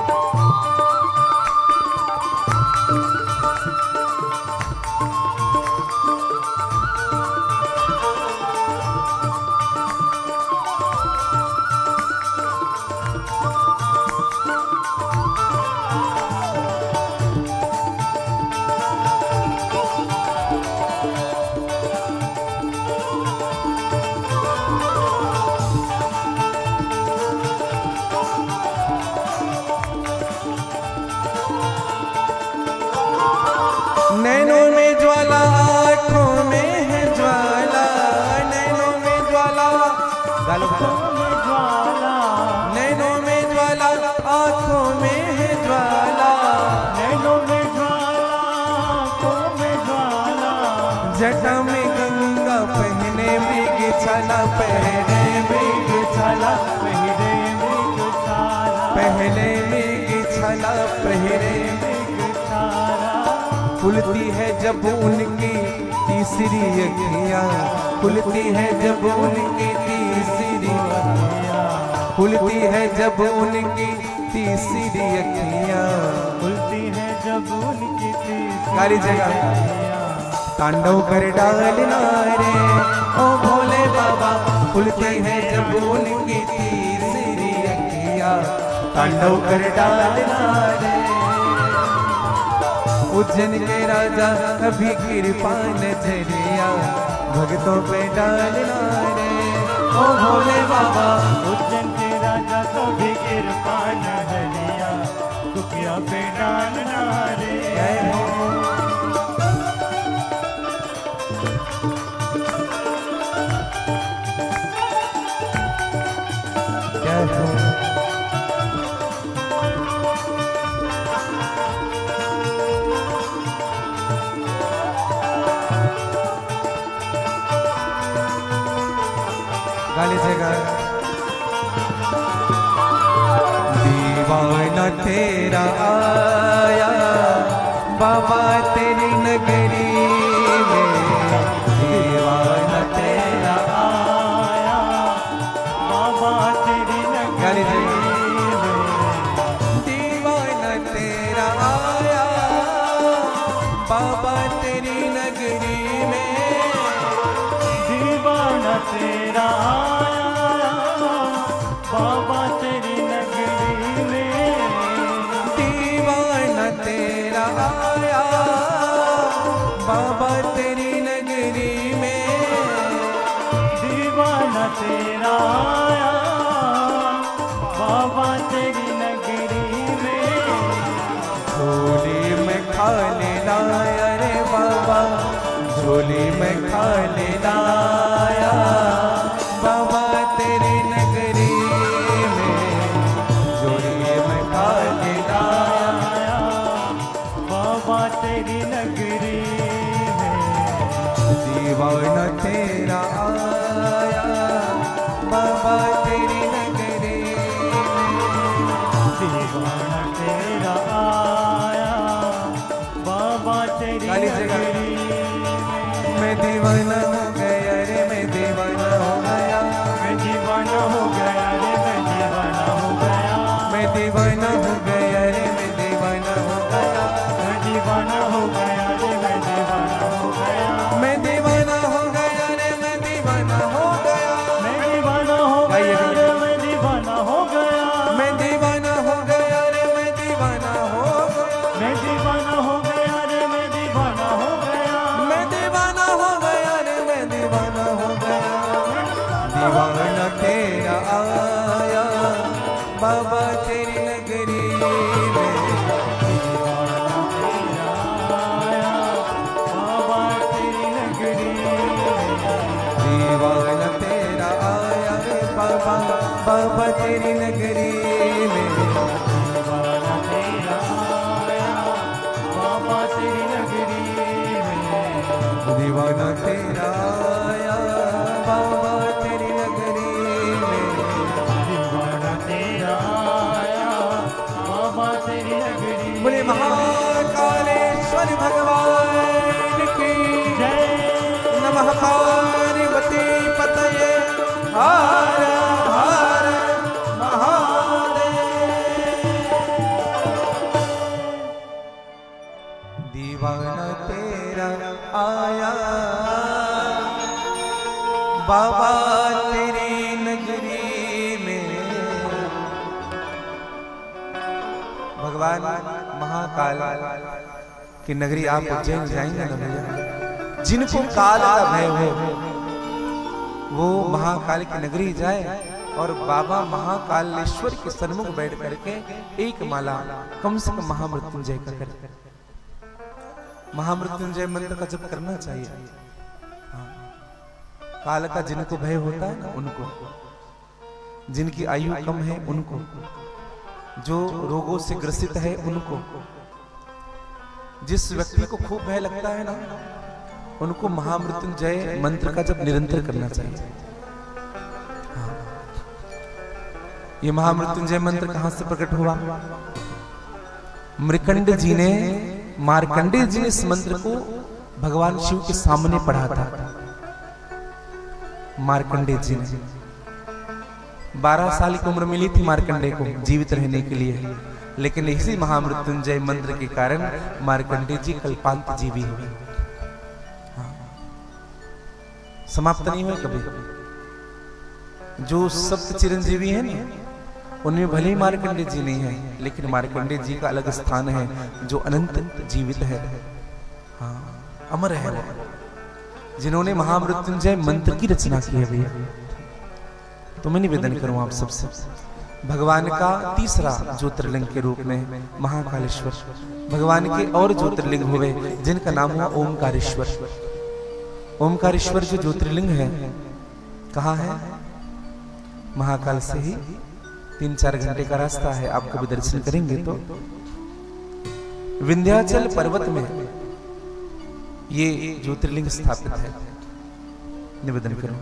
नैनों में ज्वाला आँखों में है ज्वाला, नैनों में ज्वाला गालों में ज्वाला, नैनों में ज्वाला आँखों में है ज्वाला, नैनों में ज्वाला आँखों में ज्वाला, जटा में गंगा पहने मृग छाला, पहने मृग छाला, पहले मृग छाला, पहले मृग छाला, पहले खुलती है जब उनकी तीसरी अखियां, खुलती है जब उनकी तीसरी अखियां, खुलती है जब उनकी तीसरी अखियां, खुलती है जब उनकी तीसरी सारी जगह तांडव कर डालना रे ओ भोले बाबा, खुलती है जब उनकी तीसरी अखियां, तांडव कर डालना रे। उज्जैन के राजा कभी कृपा नजरिया भक्तों पे डालना रे ओ भोले बाबा। उज्जैन के राजा कभी कृपा नजरिया दुखिया पे डालना रे। क्या हो गाली जगह दीवाना तेरा आया बाबा तेरी नगरी में, दीवाना तेरा आया बाबा तेरी गाली नगरी जगह दीवाना तेरा आया बाबा तेरी नगरी में, दीवाना तेरा आया बाबा तेरी नगरी में, दीवाना तेरा आया बाबा तेरी नगरी में, दीवाना तेरा आया बाबा तेरी नगरी में। झोली में खा लेना अरे बाबा, झोली में खा लेना बाबा तेरी नगरी में, झोली में खा लेना बाबा तेरी नगरी में। दीवाना तेरा आया बाबा तेरी नगरी में, दीवाना तेरा आया बाबा तेरी गाली जगह। नगरी में। मैं दीवाना हो गया रे, मैं दीवाना हो गया, मैं दीवाना हो गया रे, मैं दीवाना हो गया, मैं दीवाना हो गया रे, मैं दीवाना हो गया, मैं दीवाना हो गया रे, मैं दीवाना हो गया, मैं दीवाना हो गया रे, मैं दीवाना हो गया, मैं दीवाना हो गया रे, मैं दीवाना हो गया, मैं दीवाना हो गया रे, मैं दीवाना हो गया, मैं दीवाना हो गया रे, मैं दीवाना हो गया, मैं दीवाना हो गया रे, मैं दीवाना हो गया। दीवाना तेरा आया बाबा तेरी नगरी में, दीवाना तेरा आया बाबा तेरी नगरी में। दीवाना तेरा आया रे बाबा, बाबा तेरी नगरी में, दीवाना तेरा आया बाबा तेरी नगरी में। दीवाना तेरा आया बाबा तेरी नगरी में। दीवाना तेरा आया बाबा तेरी नगरी में। बोले महाकालेश्वर भगवान की जय। नमः पार्वती पतये हर हर महादेव। दीवाना तेरा आया बाबा तेरी नगरी में। भगवान महाकाल की नगरी आप उज्जैन जाएंगे ना भैया, जिनको काल का भय हो वो महाकाल की नगरी जाए और बाबा महाकालेश्वर के सन्मुख बैठ करके एक माला कम से कम महामृत्युंजय का करे। महामृत्युंजय मंत्र का जप करना चाहिए। हाँ। काल का जिनको भय होता है ना उनको, जिनकी आयु कम है उनको, जो रोगों से ग्रसित है उनको, जिस व्यक्ति को खूब भय लगता है ना उनको महामृत्युंजय मंत्र का जप निरंतर करना चाहिए। हाँ। ये महामृत्युंजय मंत्र कहां से प्रकट हुआ? मृकंड जी ने मार्कंडेय जी ने इस मंत्र को भगवान शिव के सामने पढ़ा था। मार्कंडेय जी ने 12 साल की उम्र मिली थी मार्कंडेय को जीवित रहने के लिए, लेकिन इसी महामृत्युंजय मंत्र के कारण मार्कंडेय जी कल्पांत जीवी हुए। समाप्त नहीं हुए कभी। जो सप्त चिरंजीवी है ना, उनमें भले ही मार्कंडेय जी नहीं है, लेकिन मार्कंडेय जी का अलग स्थान है, जो अनंत जीवित है। हाँ, अमर है वो, जिन्होंने महामृत्युंजय मंत्र की रचना की है भैया। तो मैं निवेदन करूं आप सबसे, भगवान का तीसरा ज्योतिर्लिंग के रूप में महाकालेश्वर, भगवान के और ज्योतिर्लिंग हुए जिनका नाम हुआ ओमकारेश्वर। ओमकारेश्वर जो ज्योतिर्लिंग है कहाँ है? महाकाल से ही 3-4 घंटे का रास्ता है। आप कभी दर्शन करेंगे तो विंध्याचल पर्वत में ये ज्योतिर्लिंग स्थापित है। निवेदन करूं,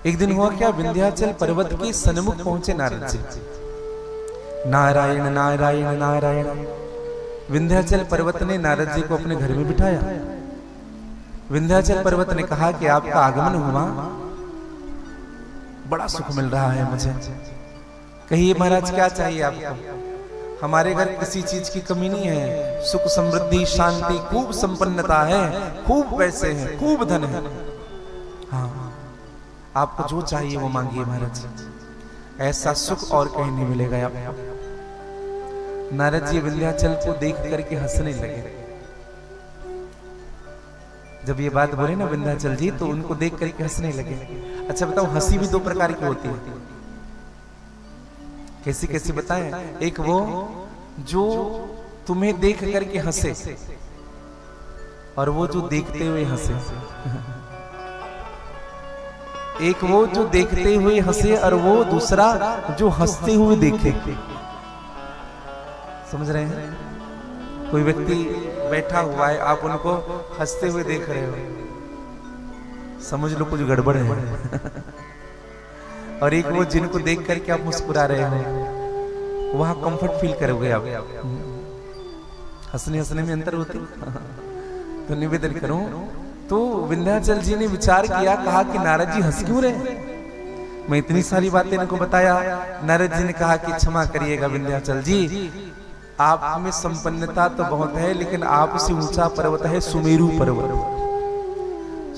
एक दिन हुआ क्या, विंध्याचल पर्वत के सन्मुख पहुंचे नारद जी। नारायण नारायण नारायण। विंध्याचल पर्वत ने नारद जी को अपने घर में बिठाया। विंध्याचल पर्वत ने कहा कि आपका आगमन हुआ, बड़ा सुख मिल रहा है मुझे। कहिए महाराज क्या चाहिए आपको? हमारे घर किसी चीज की कमी नहीं है, सुख समृद्धि शांति, खूब संपन्नता है, खूब पैसे हैं, खूब धन है। हाँ, आपको जो चाहिए वो मांगिए महाराज, ऐसा सुख और कहीं नहीं मिलेगा आपको। नारद जी विंध्याचल को देख करके हंसने लगे। जब ये बात बोले ना विंध्याचल जी, तो उनको देख करके हंसने लगे। अच्छा बताओ, हंसी भी 2 प्रकार की होती है। कैसी कैसी बताएं? एक वो जो तुम्हें देख करके हंसे, और वो जो देखते हुए हंसे। एक वो जो देखते हुए हंसे, और वो दूसरा जो हंसते हुए देखे। समझ रहे हैं? कोई व्यक्ति बैठा हुआ है, आप उनको हंसते हुए देख रहे हो, समझ लो कुछ गड़बड़ है। और एक वो जिनको देख करके आप मुस्कुरा रहे हो, वहां कंफर्ट फील करोगे आप। हंसने हंसने में अंतर होती। तो निवेदन करूं, तो विंध्याचल जी ने विचार किया, कहा कि नारद जी हंस क्यों रहे? मैं इतनी सारी बातें इनको बताया। नारद जी ने कहा कि क्षमा करिएगा विंध्याचल जी, आप में संपन्नता तो बहुत है, लेकिन आपसे ऊंचा पर्वत है सुमेरु पर्वत।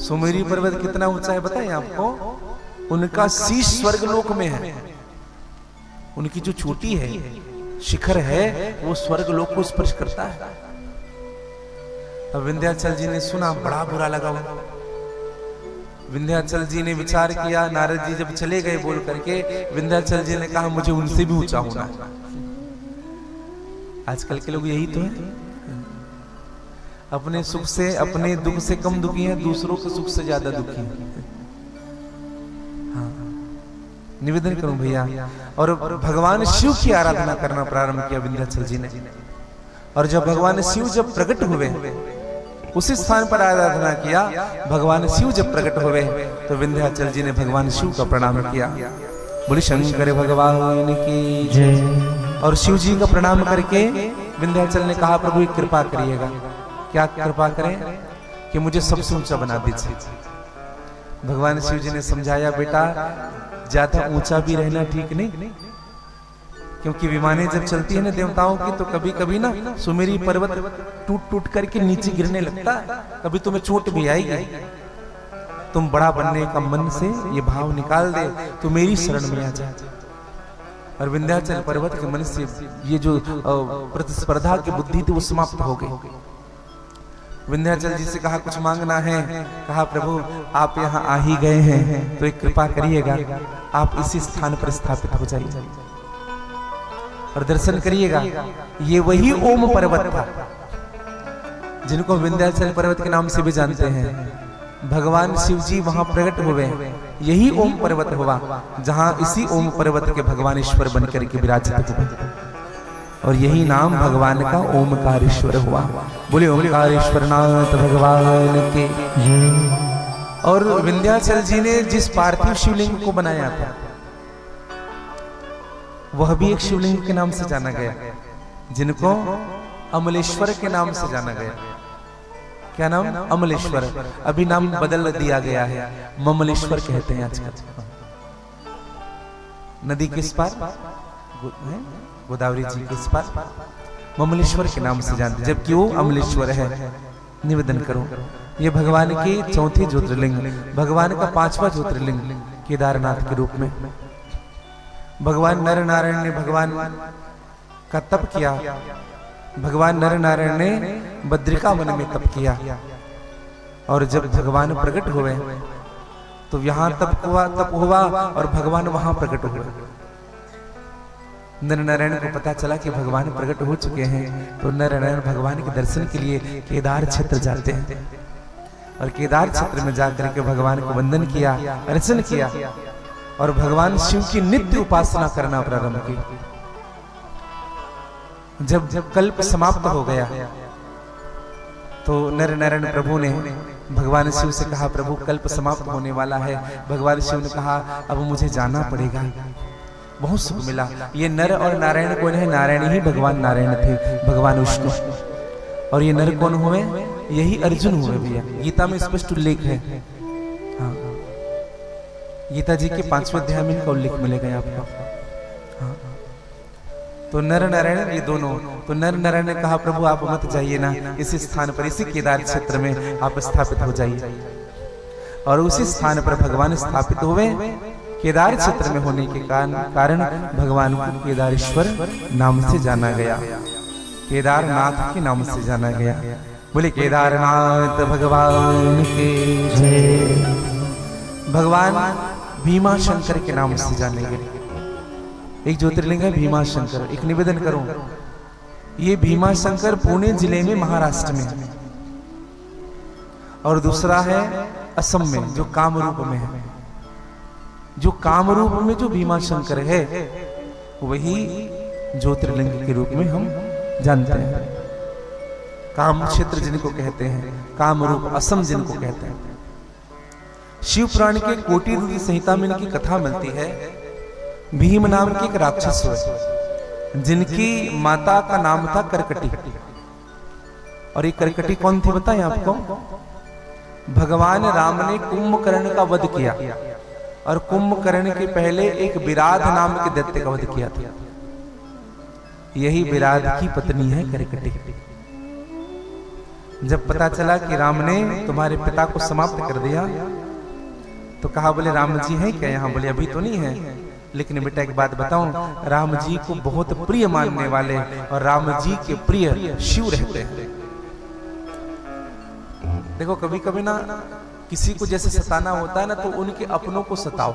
सुमेरु पर्वत कितना ऊंचा है बताएं आपको? उनका शीश स्वर्गलोक में है। उनकी जो चोटी है, शिखर है, वो स्वर्गलोक को स्पर्श करता है। अब विंध्याचल जी ने सुना, बड़ा बुरा लगा। विंध्याचल जी ने विचार किया, नारद जी जब चले गए बोल करके, विंध्याचल जी ने कहा मुझे उनसे भी ऊंचा होना है। आजकल के लोग यही तो है, अपने सुख से, अपने दुख से कम दुखी हैं, दूसरों के सुख से ज्यादा दुखी हैं। हाँ, निवेदन करूं भैया, और भगवान शिव की आराधना करना प्रारंभ किया विंध्याचल जी ने। और जब भगवान शिव जब प्रकट हुए, उसी स्थान पर आराधना किया। भगवान शिव जब प्रकट हुए, तो विंध्याचल जी ने भगवान शिव का प्रणाम किया। बोले शंकर भगवान की जय। और शिव जी का प्रणाम करके विंध्याचल ने कहा, प्रभु एक कृपा करिएगा। क्या कृपा करें? कि मुझे सबसे ऊंचा बना दीजिए। भगवान शिव जी ने समझाया, बेटा ज्यादा ऊंचा भी रहना ठीक नहीं, क्योंकि विमानें जब चलती है ना देवताओं की, तो कभी कभी ना सुमेरी पर्वत टूट टूट करके नीचे गिरने लगता है, कभी तुम्हें चोट भी आएगी। तुम बड़ा बनने का मन से ये भाव निकाल दे, तो मेरी शरण में आ जा। और विंध्याचल पर्वत के मन से ये जो प्रतिस्पर्धा की बुद्धि थी वो समाप्त हो गई। विंध्याचल जी से कहा कुछ मांगना है? कहा प्रभु आप यहाँ आ ही गए हैं, तो एक कृपा करिएगा, आप इसी स्थान पर स्थापित हो जाइए और दर्शन करिएगा। ये वही ओम पर्वत था जिनको विंध्याचल पर्वत के नाम से भी जानते हैं। भगवान शिव जी वहां प्रकट हुए, यही ओम पर्वत हुआ, जहां इसी ओम पर्वत के भगवान ईश्वर बनकर के विराजित हुए, और यही नाम भगवान का ओमकारेश्वर हुआ। बोले ओमकारेश्वर नाथ भगवान के। और विंध्याचल जी ने जिस पार्थिव शिवलिंग को बनाया था, वह भी एक शिवलिंग के नाम से जाना गया, जिनको अमलेश्वर के नाम से जाना गया। क्या नाम? अमलेश्वर। अभी नाम बदल दिया गया है, ममलेश्वर कहते हैं आजकल। नदी किस पार? गोदावरी जी किस पार? ममलेश्वर के नाम से जानते, जबकि वो अमलेश्वर है। निवेदन करो, ये भगवान की चौथी ज्योतिर्लिंग, भगवान का 5वां ज्योतिर्लिंग केदारनाथ के रूप में। भगवान नर नारायण ने भगवान का तप किया। भगवान नर नारायण ने बद्रिका वन में तप किया, और जब भगवान प्रकट हुए तो यहाँ तप हुआ और भगवान वहां प्रकट हुए। नर नारायण को पता चला कि भगवान प्रकट हो चुके हैं, तो नर नारायण भगवान के दर्शन के लिए केदार क्षेत्र जाते हैं, और केदार क्षेत्र में जाकर के भगवान को वंदन किया, अर्चन किया, और भगवान शिव की नित्य उपासना करना प्रारंभ की। जब कल्प समाप्त हो गया तो नर नारायण प्रभु ने भगवान शिव से कहा, प्रभु कल्प समाप्त होने वाला है। भगवान शिव ने कहा, अब मुझे जाना पड़ेगा। बहुत सुख मिला। ये नर और नारायण कौन है? नारायण ही भगवान नारायण थे, भगवान विष्णु। और ये नर कौन हुए? यही अर्जुन हुए भैया। गीता में स्पष्ट उल्लेख है। हाँ, गीता जी के 5वें अध्याय में इनका उल्लेख मिलेगा आपको। हाँ, तो नर नारायण ये दोनों। तो नर नारायण ने कहा, प्रभु आप मत जाइए ना, इसी स्थान पर, इसी केदार क्षेत्र में आप स्थापित हो जाइए। और उसी स्थान पर भगवान स्थापित हुए। केदार क्षेत्र में होने के कारण भगवान को केदारेश्वर नाम से जाना गया, केदारनाथ के नाम से जाना गया। बोले केदारनाथ भगवान के जय। भगवान भीमा शंकर के नाम से जाने गए। एक ज्योतिर्लिंग है भीमा शंकर। एक निवेदन करूं, ये भीमा शंकर पुणे जिले में महाराष्ट्र में, और दूसरा है असम में, जो कामरूप में है। जो कामरूप में जो भीमा शंकर है, वही ज्योतिर्लिंग के रूप में हम जानते हैं। काम क्षेत्र जिनको कहते हैं, कामरूप असम जिनको कहते हैं। शिव पुराण के कोटि रूपी संहिता में इनकी कथा मिलती है। भीम नाम के एक राक्षस हुए, जिनकी माता का नाम था करकटी। और ये करकटी कौन थी बताएं आपको? भगवान राम ने कुंभकर्ण का वध किया, और कुंभकर्ण के पहले एक विराध नाम के दैत्य का वध किया था। यही विराध की पत्नी है करकटी। जब पता चला कि राम ने तुम्हारे पिता को समाप्त कर दिया, तो कहा, बोले राम जी हैं क्या यहाँ? बोले अभी तो नहीं है, लेकिन बेटा एक बात बताऊं, राम जी को बहुत प्रिय मानने वाले और राम जी के प्रिय शिव रहते हैं। देखो कभी कभी ना किसी को जैसे सताना होता है ना, तो उनके अपनों को सताओ।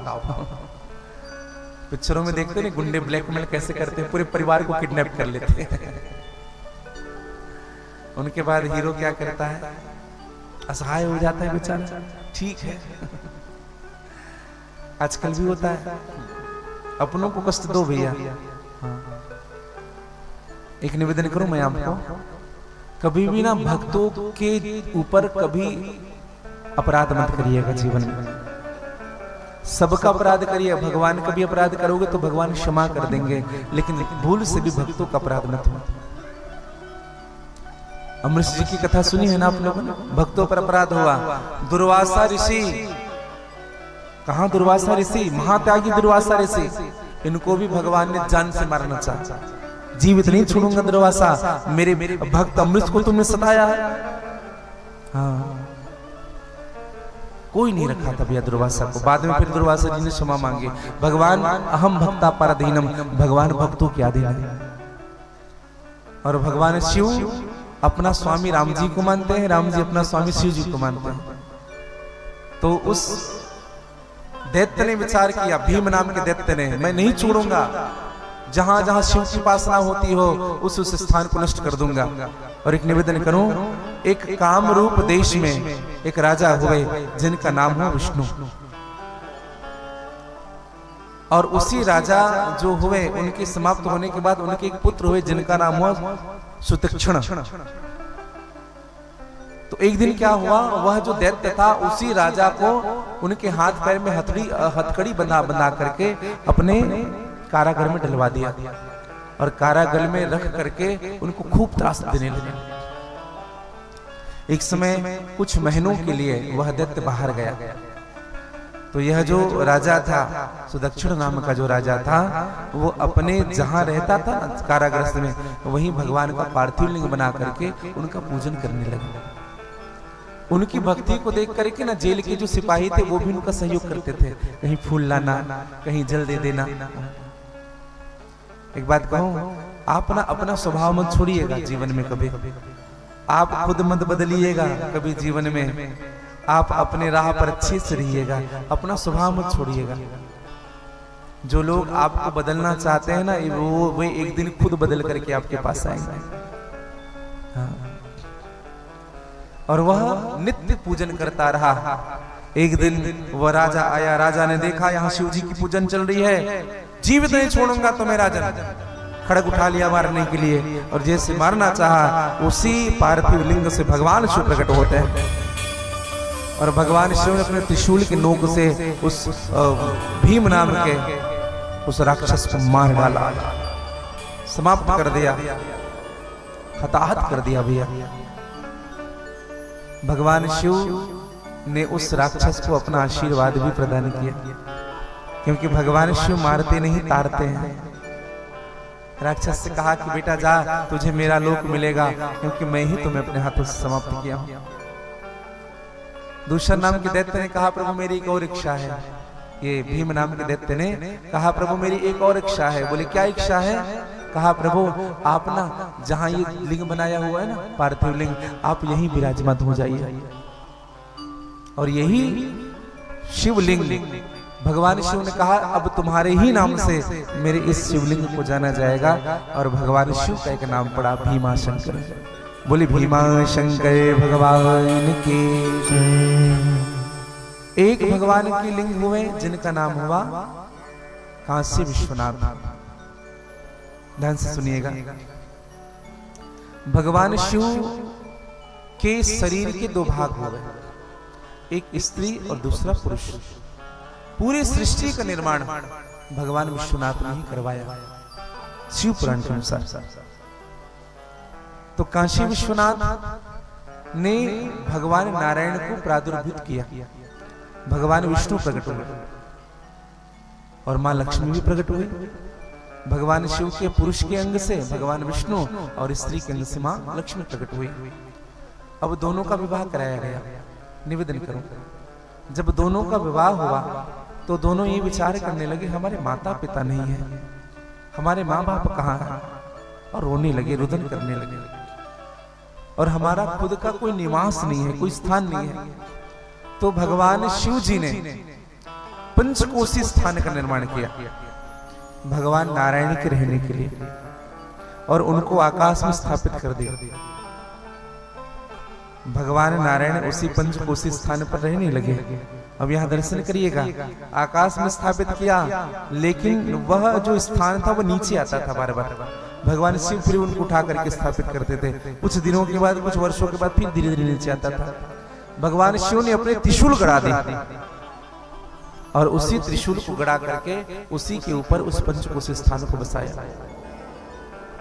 पिक्चरों में देखते हैं गुंडे ब्लैकमेल कैसे करते हैं, पूरे परिवार को किडनैप कर लेते हैं। उनके बाद हीरो क्या करता है? असहाय हो जाता है बेचारा। ठीक है, आजकल भी होता है। अपनों को कष्ट दो भैया। हाँ। एक निवेदन करूं मैं आपको, कभी भी ना भक्तों के ऊपर कभी अपराध मत करिएगा जीवन में। सबका अपराध करिए, भगवान का भी अपराध करोगे तो भगवान क्षमा कर देंगे, लेकिन भूल से भी भक्तों का अपराध मत हो। अमरीश जी की कथा सुनी है ना आप लोगों ने? भक्तों पर अपराध हुआ। दुर्वासा ऋषि, कहां दुर्वासा ऋषि? महात्यागी दुर्वासा ऋषि। इनको भी भगवान ने जान से मारना चाहा। जीवित नहीं छोड़ूंगा दुर्वासा, मेरे भक्त अमरीश को तुमने सताया है। हाँ, कोई नहीं रखा था भैया दुर्वासा को। बाद में फिर दुर्वासा जी ने क्षमा मांगी। भगवान अहम भक्ता पराधीनम, भगवान भक्तों के अधीन है। और भगवान शिव अपना स्वामी राम जी को मानते हैं, राम जी अपना स्वामी शिव जी को मानते हैं। तो उस दैत्य ने विचार किया, भीम नाम के दैत्य ने, मैं नहीं छोड़ूंगा, जहां जहां शिव की उपासना होती हो उस स्थान को नष्ट कर दूंगा। और एक निवेदन करूं, एक काम रूप देश में एक राजा हुए जिनका नाम है विष्णु। और उसी राजा जो हुए, उनके समाप्त होने के बाद उनके एक पुत्र हुए जिनका नाम हुआ सुतीक्ष्ण। तो एक दिन क्या हुआ, वह जो दैत्य था उसी राजा को उनके हाथ पैर में हथकड़ी बंधा करके अपने कारागार में डलवा दिया। और कारागृह में रख करके उनको खूब त्रास देने लगे। एक समय कुछ महीनों के लिए वह दैत्य बाहर गया। तो यह जो राजा था, सुदक्षिण नाम का जो राजा था, वो अपने जहां रहता था कारागृह में, वहीं भगवान का पार्थिव लिंग बना करके उनका पूजन करने लगा। उनकी भक्ति को देख करके ना जेल के जो सिपाही थे वो भी उनका सहयोग करते थे, कहीं फूल लाना, कहीं जल दे देना। एक बात कहूं, आप ना अपना स्वभाव मत छोड़िएगा जीवन में कभी, आप खुद मत बदलिएगा कभी जीवन में, आप अपने राह पर अच्छे से रहिएगा, अपना स्वभाव मत छोड़िएगा। जो लोग आपको बदलना चाहते हैं ना, वो एक दिन खुद बदल करके आपके पास आएंगे। हाँ। और वह नित्य पूजन करता रहा। एक दिन वह राजा आया, राजा ने देखा यहाँ शिव जी की पूजन चल रही है, जीवित नहीं छोड़ूंगा तुम्हें राजन। खड़ग उठा लिया मारने के लिए, और जैसे मारना चाहा उसी पार्थिव लिंग से भगवान शिव प्रकट होते हैं। और भगवान शिव ने अपने त्रिशूल के नोक से उस भीम नाम के उस राक्षस को मार डाला, समाप्त कर दिया, हताहत कर दिया भैया। भगवान शिव ने उस राक्षस को अपना आशीर्वाद भी प्रदान किया, क्योंकि भगवान शिव मारते नहीं तारते हैं। राक्षस से कहा कि बेटा जा, तुझे मेरा लोक मिलेगा, क्योंकि मैं ही तुम्हें अपने हाथों से समाप्त किया हूं। दूसरा नाम के दैत्य ने कहा प्रभु मेरी एक और इच्छा है। ये भीम नाम के दैत्य ने कहा प्रभु मेरी एक और इच्छा है। बोले क्या इच्छा है? कहा प्रभु आप ना जहां ये लिंग बनाया हुआ है ना, पार्थिव लिंग, आप यहीं विराजमान हो जाइए। और यही शिवलिंग, भगवान शिव ने कहा अब तुम्हारे ही नाम से मेरे इस शिवलिंग को जाना जाएगा। और भगवान शिव का एक नाम पड़ा भीमा शंकर। बोले भीमा शंकर भगवान के। एक भगवान के लिंग हुए जिनका नाम हुआ काशी विश्वनाथ। ध्यान से सुनिएगा, भगवान शिव के शरीर के दो भाग हो गए, एक स्त्री और दूसरा पुरुष। पूरी सृष्टि का निर्माण भगवान विश्वनाथ ने ही करवाया शिव पुराण के अनुसार। तो काशी विश्वनाथ ने भगवान नारायण को प्रादुर्भूत किया। भगवान विष्णु प्रकट हुए और मां लक्ष्मी भी प्रकट हुई। भगवान शिव के पुरुष के अंग से भगवान विष्णु और स्त्री के अंग से मां लक्ष्मी प्रकट हुई। अब दोनों का विवाह कराया गया। निवेदन करूं, जब दोनों का विवाह हुआ तो दोनों ये विचार करने लगे हमारे माता पिता नहीं है, हमारे माँ बाप कहाँ हैं, और रोने लगे, रुदन करने लगे। और हमारा खुद का कोई निवास नहीं है, कोई स्थान नहीं है। तो भगवान शिव जी ने पंचकोशी स्थान का निर्माण किया भगवान नारायण के रहने के लिए, और उनको आकाश में स्थापित कर दिया। भगवान नारायण उसी पंचकोशी स्थान पर रहने लगे। अब यहाँ दर्शन करिएगा, आकाश में स्थापित किया, लेकिन वह जो स्थान था वो नीचे आता था बार बार। भगवान शिव फिर उनको उठा करके स्थापित करते थे। कुछ दिनों के बाद, कुछ वर्षों के बाद फिर धीरे धीरे नीचे आता था। भगवान शिव ने अपने त्रिशूल गड़ा दी और उसी त्रिशूल को गड़ा करके उसी के ऊपर उस पंचकोशी स्थान को बसाया।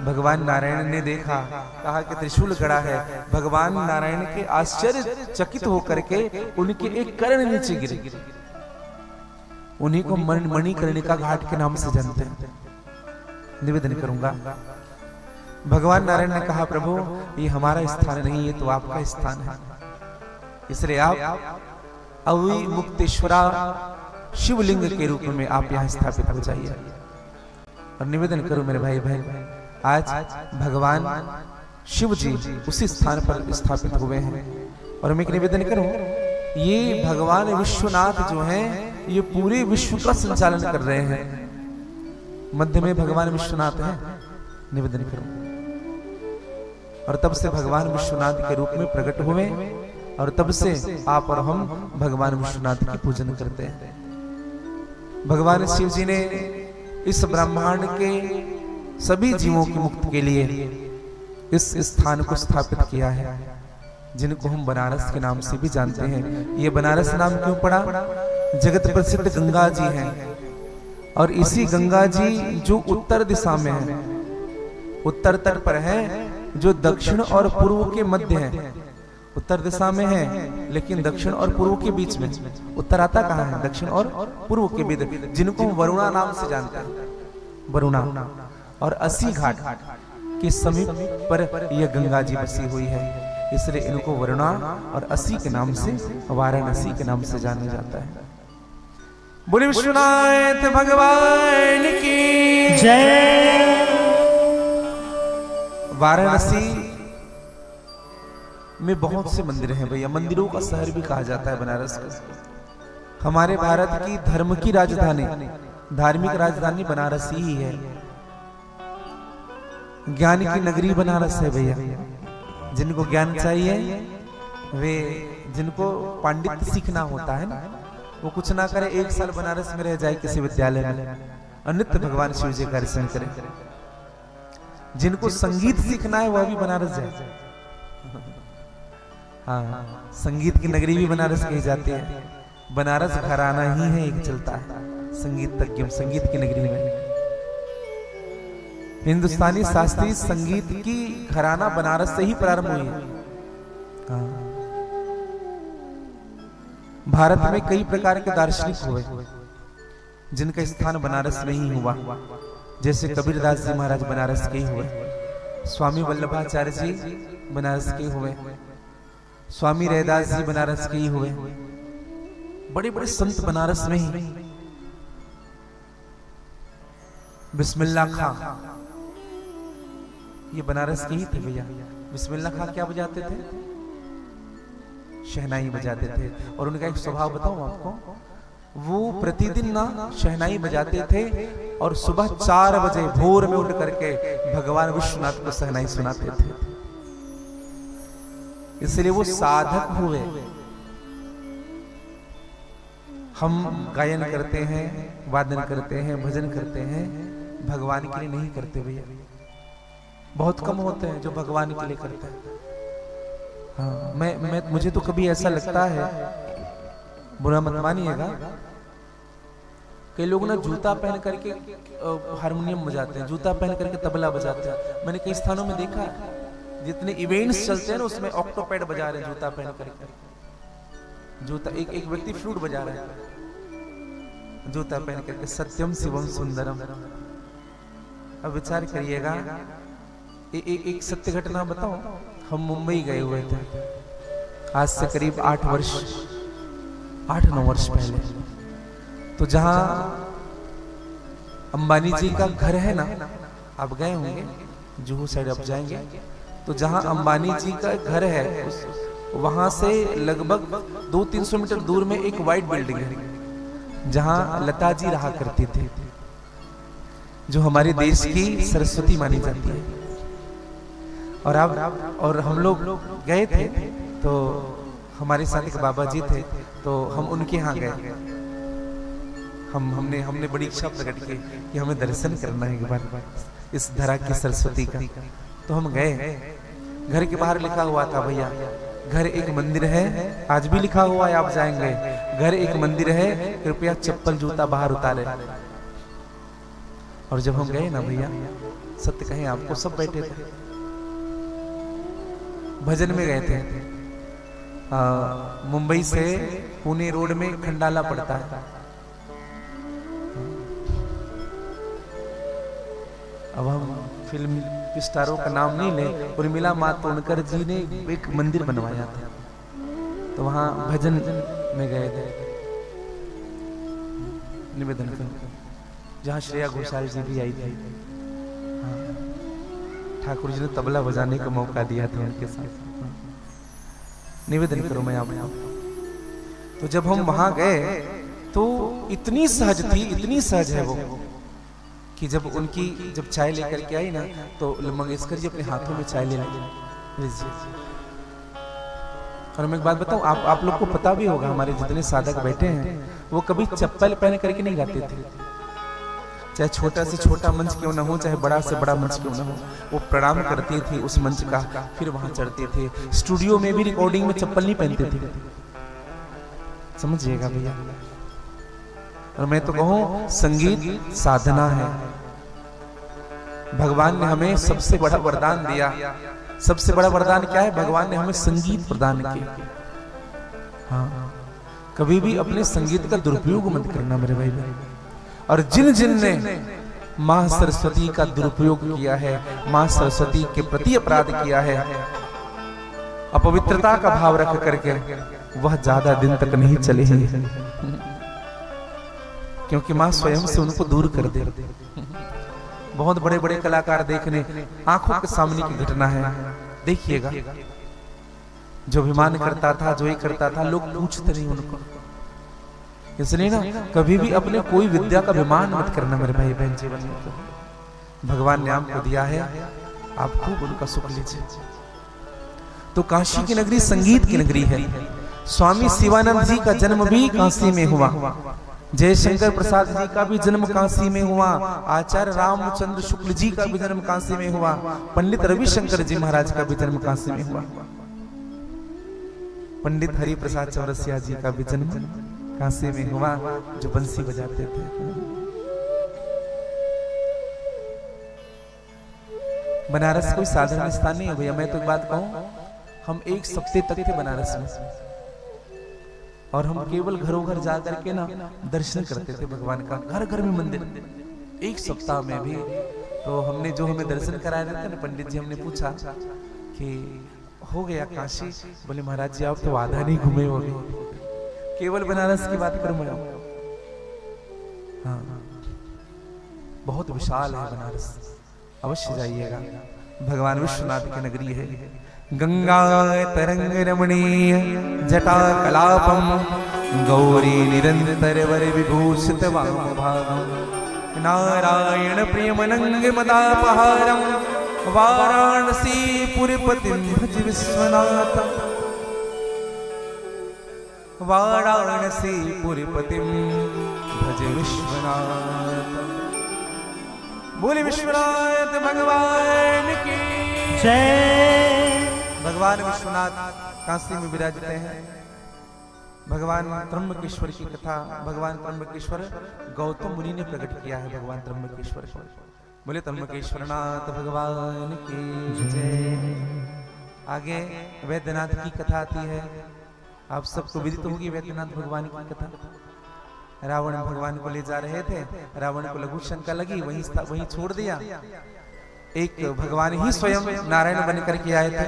भगवान नारायण ने देखा, कहा कि त्रिशूल गड़ा है। भगवान नारायण के आश्चर्य चकित होकर के उनके एक कर्ण नीचे गिरे। उन्हीं को मणिकर्णिका घाट के नाम से जानते हैं। निवेदन करूंगा, भगवान नारायण ने कहा प्रभु ये हमारा स्थान नहीं, ये तो आपका स्थान है, इसलिए आप अवि मुक्तेश्वरा शिवलिंग के रूप में आप यहाँ स्थापित हो जाइए। और निवेदन करूं मेरे भाई बहन, आज भगवान शिव जी उसी स्थान पर स्थापित हुए हैं। और मैं एक निवेदन करूं, ये भगवान विश्वनाथ जो हैं ये पूरे विश्व का संचालन कर रहे हैं। मध्य में भगवान विश्वनाथ हैं। निवेदन करूं, और तब से भगवान विश्वनाथ के रूप में प्रकट हुए, और तब से आप और हम भगवान विश्वनाथ की पूजन करते हैं। भगवान शिव जी ने इस ब्रह्मांड के सभी जीवों की मुक्ति के लिए इस स्थान को स्थापित किया है, जिनको हम बनारस के नाम से भी जानते हैं। ये बनारस नाम क्यों पड़ा? जगत प्रसिद्ध गंगा जी हैं, और इसी गंगा जी जो उत्तर दिशा में है, उत्तर तट पर है जो दक्षिण और पूर्व के मध्य है। उत्तर दिशा में है लेकिन दक्षिण और पूर्व के बीच में। उत्तर आता कहाँ है? दक्षिण और पूर्व के बीच, जिनको वरुणा नाम से जानते हैं, वरुणा। और 80 घाट के समीप पर यह गंगा जी बसी हुई है, इसलिए इनको वरुणा और 80 के नाम से, वाराणसी के नाम से जाना जाता है। बोले विश्वनाथ भगवान की जय। वाराणसी में बहुत से मंदिर हैं भैया, मंदिरों का शहर भी कहा जाता है बनारस को। हमारे भारत की धर्म की राजधानी, धार्मिक राजधानी बनारस ही है। ज्ञान की नगरी बनारस है भैया। जिनको ज्ञान चाहिए, वे जिनको पांडित्य सीखना होता है ना, वो कुछ ना करे, 1 साल बनारस में रह जाए किसी विद्यालय में, और नित्य भगवान शिव जी का दर्शन करे। जिनको संगीत सीखना है वह भी बनारस जाए। हाँ, संगीत की नगरी भी बनारस कही जाती है। बनारस घराना ही है एक चलता है संगीत तज्ञ, संगीत की नगरी में। हिंदुस्तानी शास्त्रीय संगीत की घराना बनारस से ही प्रारंभ हुई है। हाँ। भारत में कई प्रकार के दार्शनिक हुए जिनका स्थान बनारस में ही हुआ। जैसे कबीरदास जी महाराज बनारस के ही हुए, स्वामी वल्लभाचार्य जी बनारस के हुए, स्वामी रैदास जी बनारस के ही हुए। बड़े बड़े संत बनारस में ही। बिस्मिल्लाह खां ये बनारस के ही थे भैया। बिस्मिल्लाह खां क्या बजाते थे? शहनाई बजाते थे। और उनका एक स्वभाव बताऊं आपको, वो प्रतिदिन ना शहनाई बजाते थे और सुबह 4 बजे भोर में उठ करके भगवान विश्वनाथ को शहनाई सुनाते थे। इसलिए वो साधक हुए। हम गायन करते हैं, वादन करते हैं, भजन करते हैं, भगवान के लिए नहीं करते भैया। बहुत कम होते हैं जो भगवान के लिए करते हैं। हाँ, मुझे तो कभी ऐसा लगता है, बुरा मत मानिएगा, कई लोग ना जूता पहन करके हारमोनियम बजाते हैं, जूता पहन करके तबला बजाते हैं। मैंने कई स्थानों में देखा, जितने इवेंट्स चलते हैं ना उसमें ऑक्टोपैड बजा रहे हैं जूता पहन करके। जूता, एक व्यक्ति फ्लूट बजा रहा है जूता पहन करके, सत्यम शिवम सुंदरम। अब विचार करिएगा, एक सत्य घटना बताओ। हम मुंबई गए हुए थे आज से करीब 8-9 वर्ष पहले। तो जहां अंबानी जी का घर है ना, आप गए होंगे, जुहू साइड आप जाएंगे तो जहां अंबानी जी का घर है, वहां से लगभग 200-300 मीटर दूर में एक व्हाइट बिल्डिंग है जहां लता जी रहा करती थी, जो हमारे देश की सरस्वती मानी जाती है। और हम लोग गए थे तो हमारे साथ एक बाबा जी थे, तो हम उनके यहाँ गए। हमने बड़ी इच्छा प्रकट की कि हमें दर्शन करना है एक बार इस धरा की सरस्वती का। तो हम गए। घर के बाहर लिखा हुआ था भैया, घर एक मंदिर है, आज भी लिखा हुआ है, आप जाएंगे, घर एक मंदिर है, कृपया चप्पल जूता बाहर उतारे। और जब हम गए ना भैया, सत्य कहें आपको, सब बैठे थे, भजन में गए थे। मुंबई से पुणे रोड में खंडाला पड़ता है। अब हम फिल्म स्टारों का नाम नहीं ले, उर्मिला मातोंडकर जी ने एक मंदिर बनवाया था, तो वहां भजन में गए थे निवेदन करने, जहां श्रेया घोषाल जी भी आई थी। ठाकुर जी ने तबला बजाने का मौका दिया था उनके साथ। निवेदन करो मैं आपको। तो जब हम वहां गए तो इतनी सहज थी, इतनी सहज है वो, कि जब चाय लेकर के आई ना, तो मंगेशकर जी अपने हाथों में चाय ले लीजिए। और मैं एक बात बताऊं, आप लोग को पता भी होगा, हमारे जितने साधक बैठे हैं वो कभी चप्पल पहन करके नहीं गाते थे। चाहे छोटा से छोटा मंच क्यों ना हो, चाहे बड़ा से बड़ा मंच क्यों ना हो, वो प्रणाम करती थी उस मंच का, फिर वहां चढ़ते थे। स्टूडियो में भी रिकॉर्डिंग में चप्पल नहीं पहनते थे, समझिएगा भैया। और मैं तो कहूं, संगीत साधना है। भगवान ने हमें सबसे बड़ा वरदान दिया। सबसे बड़ा वरदान क्या है? भगवान ने हमें संगीत प्रदान किया। हाँ, कभी भी अपने संगीत का दुरुपयोग मत करना मेरे भाई बहन। और जिन जिन ने मां सरस्वती का दुरुपयोग किया है, मां सरस्वती के प्रति अपराध किया है, अपवित्रता का भाव रख करके, वह ज्यादा दिन तक नहीं चले हैं, क्योंकि मां स्वयं से उनको दूर कर दे। बहुत बड़े बड़े कलाकार देखने, आंखों के सामने की घटना है, देखिएगा। जो अभिमान करता था, जो ये करता था, लोग पूछते नहीं उनको। इसलिए ना कभी भी अपने कोई विद्या का अभिमान मत करना मेरे भाई बहन। जीवन में भगवान ने आपको दिया है, आप खूब उनका सुख लीजिए। तो काशी की नगरी संगीत की नगरी है। स्वामी शिवानंद जी का जन्म भी काशी में हुआ, जयशंकर प्रसाद जी का भी जन्म काशी में हुआ, आचार्य रामचंद्र शुक्ल जी का भी जन्म काशी में हुआ, पंडित रविशंकर जी महाराज का भी जन्म काशी में हुआ, पंडित हरि प्रसाद चौरसिया जी का भी जन्म काशी में हुआ, जो बंसी बजाते थे। बनारस कोई साधारण स्थान नहीं है भैया। मैं तो एक बात कहूं, हम एक सप्ताह तक थे बनारस में, और हम केवल घरों घर जा करके ना दर्शन करते थे भगवान का। घर घर में मंदिर, एक सप्ताह में भी। तो हमने जो हमें दर्शन कराए थे ना पंडित जी, हमने पूछा कि हो गया काशी? बोले महाराज जी आप तो आधा नहीं घूमे होगे, केवल बनारस की बात करूं मैं। हाँ, बहुत विशाल है बनारस, अवश्य जाइएगा। भगवान विश्वनाथ की नगरी है। गंगा तरंग रमणीय जटा कलापम गौरी निरंतर वर विभूषित वामभागम नारायण प्रियमनंग मदापहारम वाराणसी पुरपतिं भज विश्वनाथम वाराणसी पुरपतिं भज विश्वनाथम। बोले विश्वनाथ भगवान की जय। भगवान विश्वनाथ काशी में विराजते हैं। भगवान त्र्यंबकेश्वर की कथा, भगवान त्र्यंबकेश्वर गौतम मुनि ने प्रकट किया है। भगवान त्र्यंबकेश्वर को बोले त्र्यंबकेश्वरनाथ भगवान की जय। आगे वैद्यनाथ की कथा आती है। आप सबको विदित होगी वैद्यनाथ भगवान की कथा। रावण भगवान को ले जा रहे थे, रावण को लघु शंका लगी, वहीं छोड़ दिया। एक भगवान ही स्वयं नारायण बन करके आए थे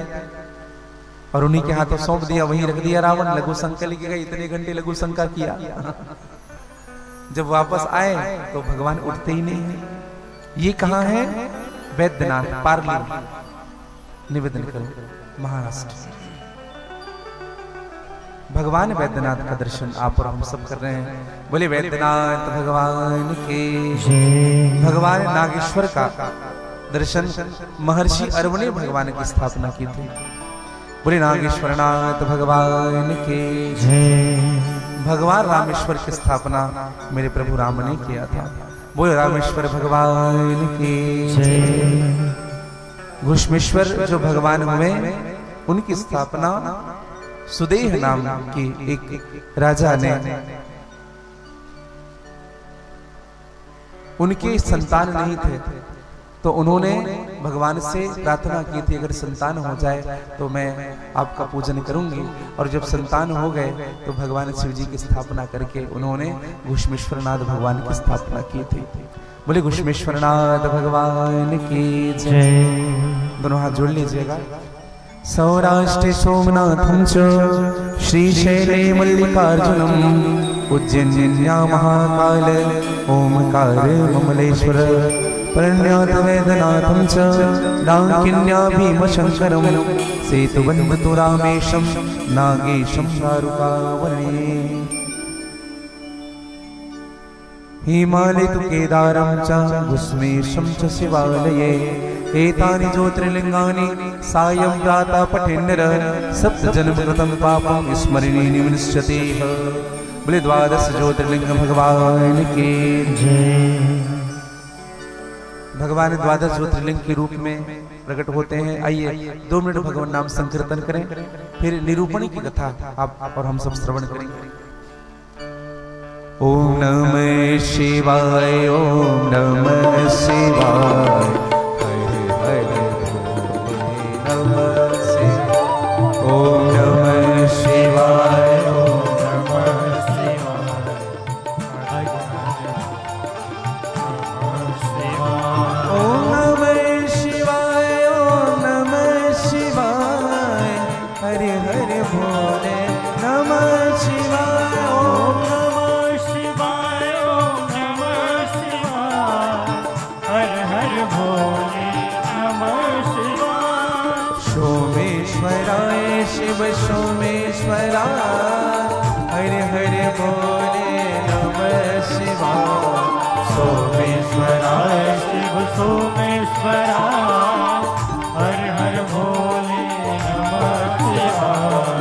और उन्हीं के हाथों सौंप दिया, वहीं रख दिया रावण। लघु शंका लेके गए, इतने घंटे लघु शंका किया। जब वापस आए तो भगवान उठते ही नहीं है। ये कहाँ है? वैद्यनाथ, पार्ली, निवेदन करो, महाराष्ट्र। भगवान वैद्यनाथ का दर्शन आप और हम सब कर रहे हैं। बोले वैद्यनाथ भगवान के जय। भगवान नागेश्वर का दर्शन महर्षि अरव ने भगवान की स्थापना की थी। बोले नागेश्वरनाथ भगवान के जय। भगवान रामेश्वर की स्थापना मेरे प्रभु राम ने किया था। बोले रामेश्वर भगवान के जय। घुष्मेश्वर जो भगवान हुए, उनकी स्थापना सुदेह नाम की एक राजा ने, उनके संतान नहीं थे तो उन्होंने भगवान से प्रार्थना की थी, अगर संतान हो जाए तो मैं आपका पूजन करूंगी। और जब संतान हो गए तो भगवान शिव जी की स्थापना करके उन्होंने घुष्मेश्वरनाथ भगवान की स्थापना की थी। बोले घुष्मेश्वरनाथ भगवान की जय। दोनों हाथ जोड़ लीजिएगा। सौराष्ट्रे सोमनाथं च श्रीशैले मल्लिकार्जुनम् उज्जैन्यां महाकाल ओमकार ममलेश्वर परण्यात वैद्यनाथं च डाकिन्या भीमशंकरं सेतुबन्धु रामेशं नागेशं दारुकावने हिमालय तु केदारं च घुष्मेशं च शिवालये एतानि ज्योतिर्लिंगानि सायं प्रातः पठेन्नरः सप्तजन्म कृतं पापं स्मरणीनि विनश्यति। बोले द्वादश ज्योतिर्लिंग भगवान के जय। भगवान द्वादश ज्योतिर्लिंग के रूप में प्रकट होते हैं। आइए 2 मिनट भगवान नाम संकीर्तन करें, फिर निरूपण की कथा आप और हम सब श्रवण करेंगे। ओम नमः शिवाय, ओम नमः शिवाय, नमः शिवाय। ओम नमः शिवाय। ओम नमः शिवाय। ओम नमः शिवाय। ओम नमः शिवाय। हरे हरे भोले नमः शिवाय। ओम नमः शिवाय। ओम नमः शिवाय। हर हर भोले नमः शिवाय। सोमेश्वराय शिव सोमेश्वराय। हरे हरे भोले नमः शिवाय। सोमेश्वराय शिव सोमेश्वराय। हर हर भोले नमः शिवाय।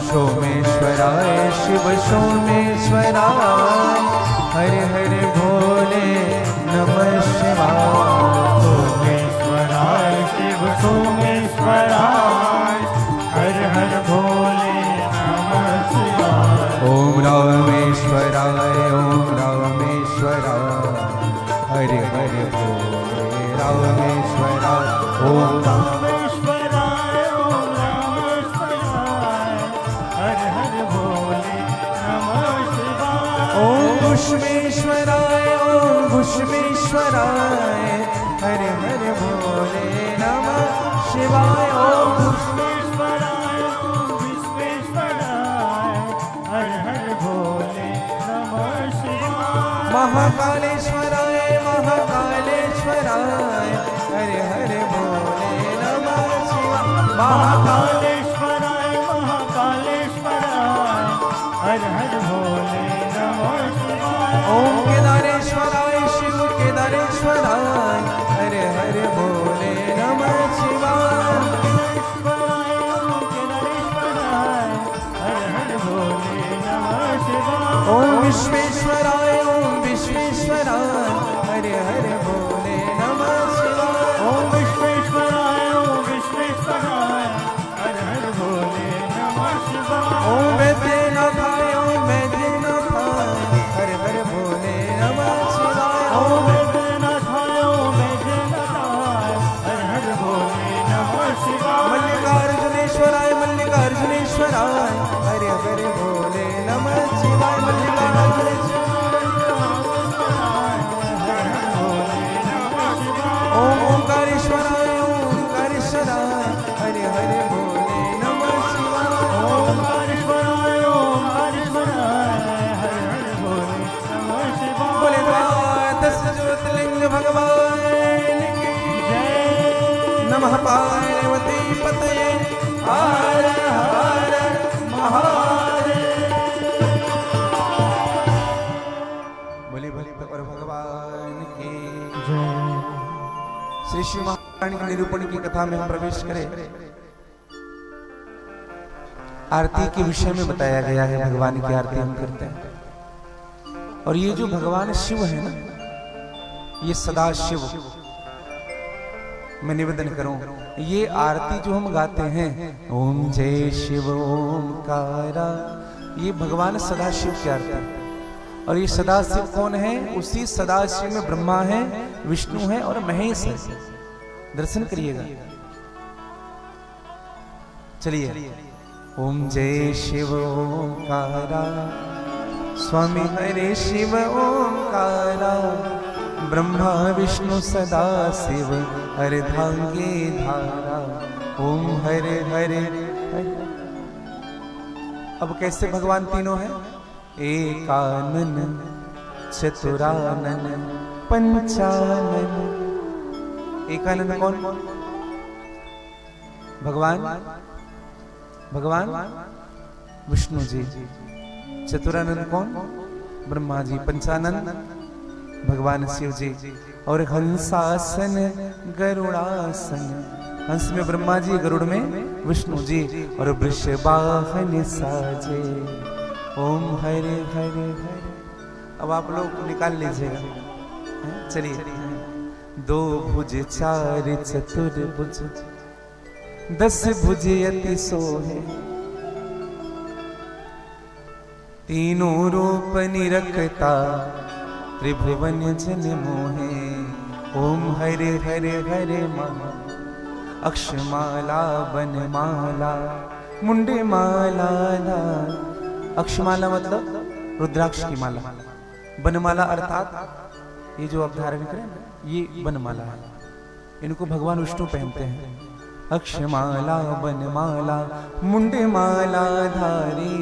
सोमेश्वराय शिव सोमेश्वराय। हरे हरे भोले नमः शिवाय। सोमेश्वराय शिव सोमेश्वराय। हर हर भोले नमः शिवाय। ओम रामेश्वराय। ओम रामेश्वराय। हरे हरे भोले रामेश्वराय। ओम रामेश्वराय। ओम रामेश्वराय। हर हर भोले नमः शिवाय। ओम भुष्मेश्वराय। ओम भुष्मेश्वराय। हरे हरे भोले नमः शिवाय। ओम विश्वेश्वराय। ओम विश्वेश्वराय। हर हर भोले नमः शिवाय। महाकालेश्वराय। महाकालेश्वराय। हरे हरे भोले नमः शिवाय। महाकालेश्वराय। महाकालेश्वराय। हर हर भोले नमः शिवाय। ओम केदारेश्वराय शिव केदारेश्वराय। हरे हरे भोले नमः शिवाय। केदारेश्वराय। ओम केदारेश्वराय। हर हर भोले नमः शिवाय। ओम विश्वेश्वराय। ओम विश्वेश्वराय। हरे हरे भोले नमः शिवाय। ओम विश्वेश्वराय। ओम विश्वेश्वराय। हर हर भोले नमः शिवाय। ओम वैद्यनाथाय। ओम वैद्यनाथाय। हरे हरे भोले नमः शिवाय। ओम वैद्यनाथाय। ओम वैद्यनाथाय। हर हर भोले नमः शिवाय। मल्लिकार्जुनेश्वराय। मल्लिकार्जुनेश्वराय। हरे हरे भोले नमः शिवाय। मल्लिकार्जुनेश्वराय। ओम ओंकारेश्वराय। ओंकारेश्वराय। हरे हरे भोले नमः शिवाय। ओंकारेश्वराय। ओंकारेश्वराय। हर हर भोले नमः शिवाय। बोले द्वादश ज्योतिर्लिंग भगवान की जय। नमः पार्वती पतये हर हर महादेव। बोले भक्त और भगवान की जय। श्री शिव महारानी के निरूपण की कथा में हम प्रवेश करें। आरती के विषय में बताया गया है। भगवान की आरती हम करते हैं। और ये जो भगवान शिव है ना, ये सदा शिव, मैं निवेदन करूं, ये आरती जो हम गाते हैं, ओम जय शिव ओमकारा, ये भगवान सदाशिव की आरती है। और ये सदाशिव कौन है? उसी सदाशिव में ब्रह्मा है, विष्णु है और महेश है। दर्शन करिएगा। चलिए। ओम जय शिव ओमकारा, स्वामी हरे शिव ओमकारा, ब्रह्मा विष्णु सदा शिव अर्धांगे धारा। ओम हरे हरे हरे। अब कैसे भगवान तीनों हैं? एकानन चतुरानन पंचानन। एकानन कौन? भगवान भगवान विष्णु जी। चतुरानन कौन? ब्रह्मा जी। पंचानन भगवान शिव जी। और हंसासन गरुड़ासन, हंस में ब्रह्मा जी, गरुड़ में विष्णु जी। और वृषभाहन साजे। ओम हरे हरे हरे। अब आप लोग निकाल लीजिएगा। चलिए। दो भुज चार चतुर्भुज, 10 भुज अति सोहे, तीनों रूप निरखता त्रिभुवन जन मोहे। ओम हरे हरे हरे महा। अक्षमाला बनमाला मुंडे माला धार। अक्षमाला मतलब रुद्राक्ष की माला, बनमाला अर्थात ये जो आप धारण करें ये बनमाला है, इनको भगवान विष्णु पहनते हैं। अक्षमाला बनमाला मुंडे माला धारी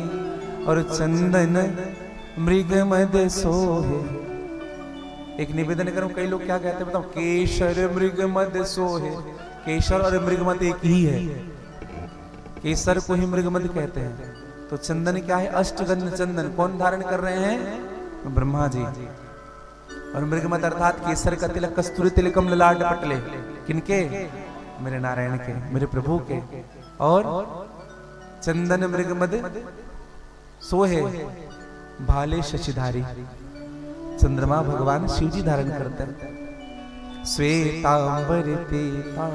और चंदन मृग मद सोहे। एक निवेदन करूं, कई लोग क्या कहते हैं बताओ, केशर मृग मद सोहे। केशर और मृग मद एक ही है, केसर को ही मृग मद कहते हैं। तो चंदन क्या है? अष्टगंध चंदन कौन धारण कर रहे हैं? ब्रह्मा जी। और मृगमद अर्थात केसर का तिलक, कस्तूरी तिलकम ललाट पटले, किनके? मेरे नारायण के, मेरे प्रभु के। और चंदन मृगमद सोहे भाले शशिधारी, चंद्रमा भगवान शिव जी धारण करते हैं। श्वेतांबर पीता,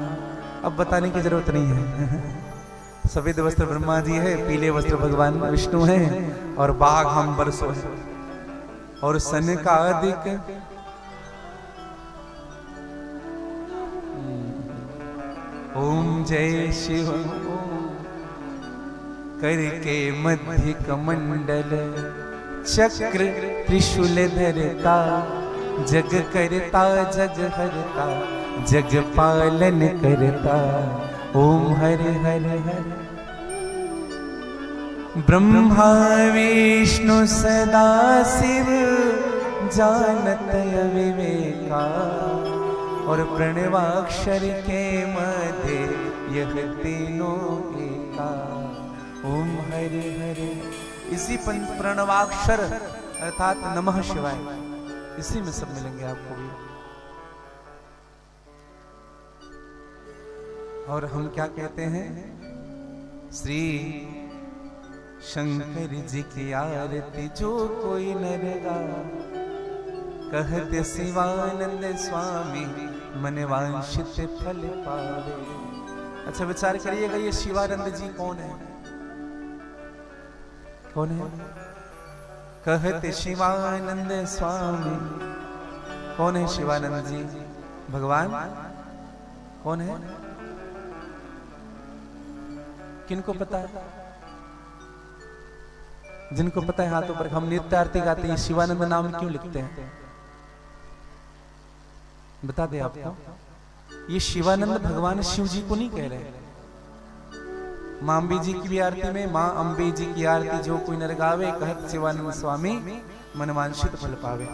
अब बताने की जरूरत नहीं है। सफेद वस्त्र ब्रह्मा जी है, पीले वस्त्र भगवान विष्णु हैं, और बाघ हम बरसो है। और सनकादिक ओम जय शिव करके मध्य कमंडल, चक्र त्रिशूल धरता, जग करता जग हरता, जग पालन करता। ओम हरे हरे हरे। ब्रह्मा विष्णु सदा शिव जानत अविवेका, और प्रणवाक्षर के मध्य यह तीनों एका। ओम हरे हरे। इसी प्रणवाक्षर अर्थात नमः शिवाय, इसी में सब मिलेंगे आपको भी। और हम क्या कहते हैं? श्री शंकर जी की आरती जो कोई नर गाए, कहते शिवानंद स्वामी मन वांछित फल पावे। अच्छा विचार करिएगा, ये शिवानंद जी कौन है? कौन है? कहते शिवानंद स्वामी, कौन है शिवानंद जी? भगवान कौन है? किनको पता है? जिनको पता है हाथों पर। हम नित्य आरती गाते हैं, शिवानंद नाम क्यों लिखते हैं? बता दे आपको। ये शिवानंद भगवान शिव जी को नहीं कह रहे। मां अम्बे जी की भी आरती में, मां अम्बे जी की आरती जो कोई नर गावे, कहत शिवानंद स्वामी मन वांछित फल पावे।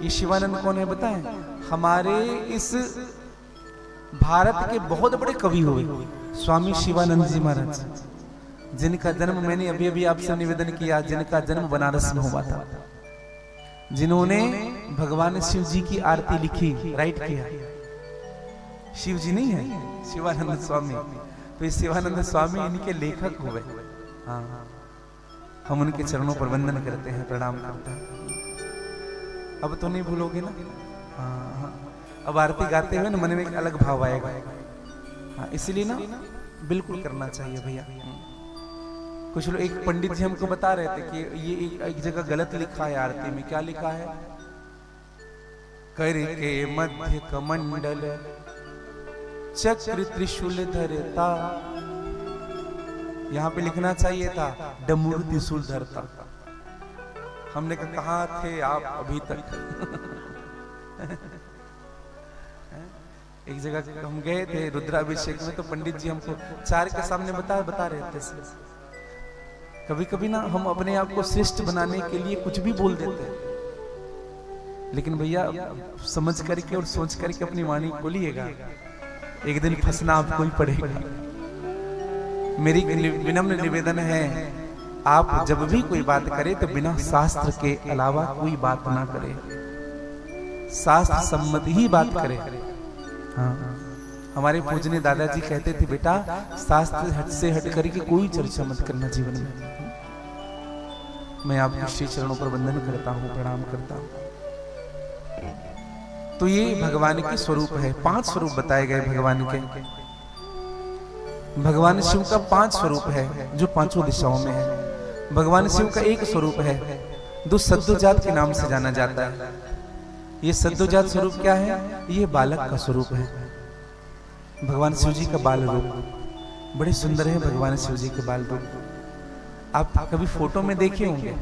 ये शिवानंद कौन है बताएं? हमारे इस भारत के बहुत बड़े कवि हुए स्वामी शिवानंद जी महाराज, जिनका जन्म मैंने अभी अभी आपसे निवेदन किया, जिनका जन्म बनारस में हुआ था, जिन्होंने भगवान शिव जी की आरती लिखी, राइट किया। शिव जी नहीं है, शिवानंद स्वामी। तो ये शिवानंद स्वामी इनके लेखक हुए। हाँ, हम उनके चरणों पर वंदन करते हैं, प्रणाम करते हैं। अब तो नहीं भूलोगे ना? हाँ, अब आरती गाते हुए ना मन में एक अलग भाव आएगा। हाँ, इसलिए ना बिल्कुल करना चाहिए भैया। कुछ लोग, एक पंडित जी हमको बता रहे थे कि ये एक जगह गलत लिखा है आरती में। क्या लिखा है? करके मध्य कमंडल, चक्र त्रिशूल धरता। यहां पे लिखना चाहिए था डमरू त्रिशूल धरता। हमने कहा थे आप अभी तक? एक जगह हम गए थे रुद्राभिषेक में, तो पंडित जी हमको चार के सामने बता रहे थे। कभी कभी ना हम अपने आप को श्रेष्ठ बनाने के लिए कुछ भी बोल देते हैं, लेकिन भैया समझ करके और सोच करके अपनी वाणी खोलिएगा, एक दिन फंसना आपको ही पड़ेगा। मेरी विनम्र निवेदन है, आप जब भी कोई बात करें तो बिना शास्त्र के अलावा कोई बात ना करें, शास्त्र सम्मत ही बात करें। हाँ, हमारे पूजनीय दादाजी कहते थे, बेटा शास्त्र हट से हट करके कोई चर्चा मत करना जीवन में। मैं आपके श्री चरणों पर वंदन करता हूँ, प्रणाम करता हूँ। तो ये भगवान के स्वरूप है। 5 स्वरूप बताए गए भगवान के। भगवान शिव का 5 स्वरूप है जो 5 दिशाओं में है। भगवान शिव का एक स्वरूप है जो सद्योजात के नाम से जाना जाता है। ये सद्योजात स्वरूप क्या है? ये बालक का स्वरूप है। भगवान शिव जी का बाल रूप बड़े सुंदर है। भगवान शिव जी के बाल रूप आप कभी फोटो में देखे होंगे,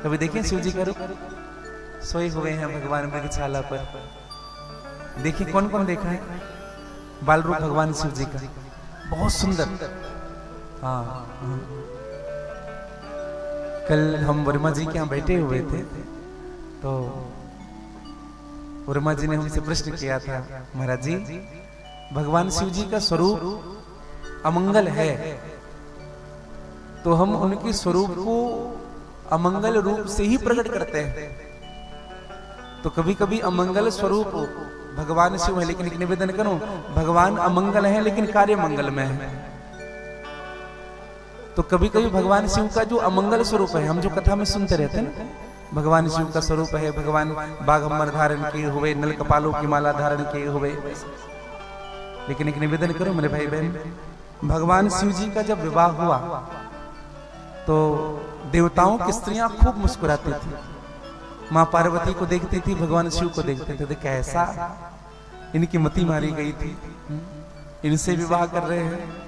कभी देखें शिव जी का रूप? सोए हुए हैं भगवान मृगछाला पर। देखिए कौन कौन देखा है बाल रूप भगवान शिव जी का? बहुत सुंदर। हाँ, कल हम वर्मा जी के यहाँ बैठे हुए थे तो वर्मा जी ने हमसे प्रश्न किया था, महाराज जी भगवान शिव जी का स्वरूप अमंगल है तो हम उनके स्वरूप को अमंगल रूप से ही प्रकट करते हैं। तो कभी कभी अमंगल स्वरूप भगवान शिव है, लेकिन एक निवेदन करूं, भगवान अमंगल है लेकिन कार्य मंगल में है। तो कभी कभी भगवान शिव का जो अमंगल स्वरूप है, हम जो कथा में सुनते रहते हैं ना, भगवान शिव का स्वरूप है भगवान बाघम्बर धारण किए हुए, नल कपालों की माला धारण किए हुए। लेकिन एक निवेदन करूं मेरे भाई बहन, भगवान शिव जी का जब विवाह हुआ तो देवताओं की स्त्रियां खूब मुस्कुराती थी। माँ पार्वती को देखती थी, भगवान शिव को देखते थे, तो कैसा इनकी मति मारी गई थी, इनसे विवाह कर रहे हैं।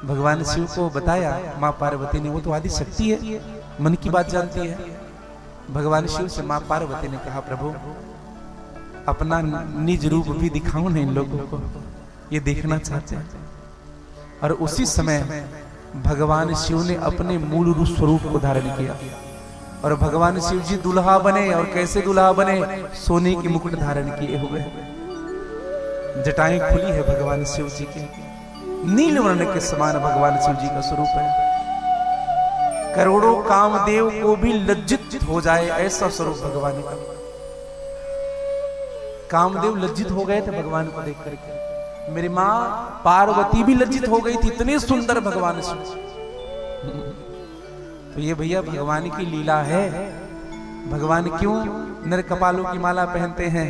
भगवान शिव को बताया माँ पार्वती ने, वो तो आदि शक्ति है, मन की बात जानती है। भगवान शिव से माँ पार्वती ने कहा, प्रभु अपना निज रूप भी दिखाओ ना इन लोगों को, ये देखना चाहते हैं। और उसी समय भगवान शिव ने अपने मूल रूप स्वरूप को धारण किया और भगवान शिव जी दुल्हा बने। और कैसे दुल्हा बने? सोने की मुकुट धारण किए हुए, जटाएं खुली है भगवान शिव जी की, नील वर्ण के समान भगवान शिव जी का स्वरूप है। करोड़ों कामदेव को भी लज्जित हो जाए ऐसा स्वरूप भगवान का। कामदेव लज्जित हो गए थे भगवान को देख करके। मेरी माँ पार्वती भी लज्जित हो गई थी, इतने सुंदर भगवान शिव। तो ये भैया भगवान की लीला है। भगवान क्यों नर कपालों की माला पहनते हैं?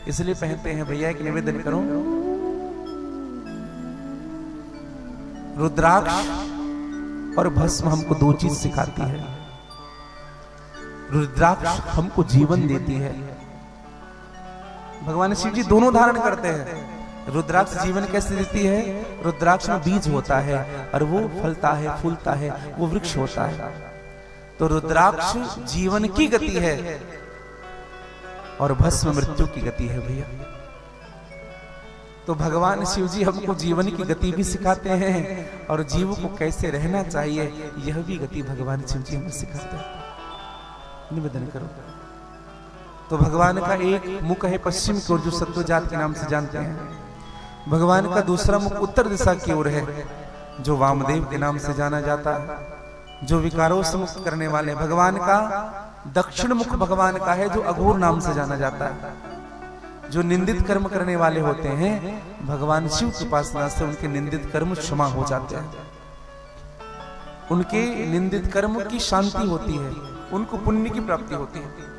इसलिए पहनते हैं भैया, एक निवेदन करूं, रुद्राक्ष और भस्म हमको दो चीज सिखाती है। रुद्राक्ष हमको जीवन देती है। भगवान शिव जी दोनों धारण करते हैं। रुद्राक्ष जीवन कैसे देती है? रुद्राक्ष में बीज होता है और वो फलता है, फूलता है, वो वृक्ष होता है। तो रुद्राक्ष जीवन की गति है और भस्म मृत्यु की गति है भैया। तो भगवान शिव जी हमको जीवन की गति भी सिखाते हैं और जीव को कैसे रहना चाहिए यह भी गति भगवान शिव जी हमें सिखाते हैं। निवेदन करो। तो भगवान का एक मुख है पश्चिम की ओर, जो सत्वजात के नाम से जानते हैं। भगवान का दूसरा मुख उत्तर दिशा की ओर है, जो वामदेव के नाम से जाना जाता है, जो विकारों से मुक्त करने वाले। भगवान का दक्षिण मुख भगवान का है, जो अघोर नाम से जाना जाता है। जो निंदित कर्म करने वाले होते हैं, भगवान शिव की उपासना से उनके निंदित कर्म क्षमा हो जाते हैं। उनके निंदित कर्म की शांति होती है, उनको पुण्य की प्राप्ति होती है।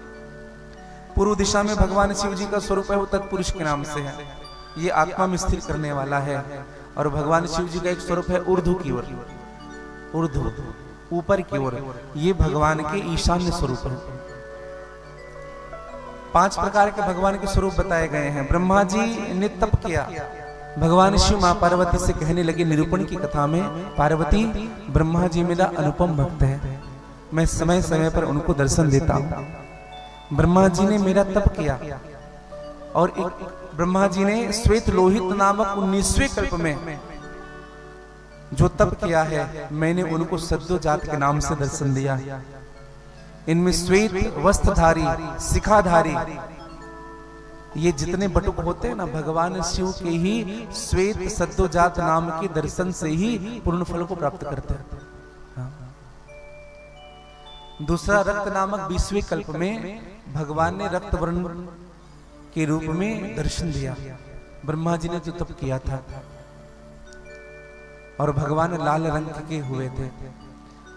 पूर्व दिशा में भगवान शिव जी का स्वरूप है, वो तत्पुरुष के नाम से है। ये आत्मा में स्थिर करने वाला है। और भगवान शिव जी का एक स्वरूप है ऊर्ध्व की ओर, ऊर्ध्व ऊपर की ओर। ये भगवान के ईशान्य स्वरूप है। 5 प्रकार के भगवान के स्वरूप बताए गए हैं। ब्रह्मा जी ने तप किया। भगवान शिव मां पार्वती से कहने लगे निरूपण की कथा में, पार्वती ब्रह्मा जी मेरा अनुपम भक्त है, मैं समय समय पर उनको दर्शन देता हूं। ब्रह्मा जी ने मेरा तप किया और एक ब्रह्मा जी ने श्वेत लोहित नामक 19वें कल्प में जो तप किया है, मैंने उनको सद्योजात के नाम से दर्शन दिया। इनमें श्वेत वस्त्रधारी, शिखाधारी, ये जितने बटुक होते हैं ना, भगवान शिव के ही श्वेत सद्योजात नाम के दर्शन से ही पूर्ण फल को प्राप्त करते हैं। दूसरा रक्त नामक 20वें कल्प में भगवान ने रक्त वर्ण के रूप में दर्शन दिया। ब्रह्मा जी ने जो तप किया था, और भगवान लाल रंग के हुए थे,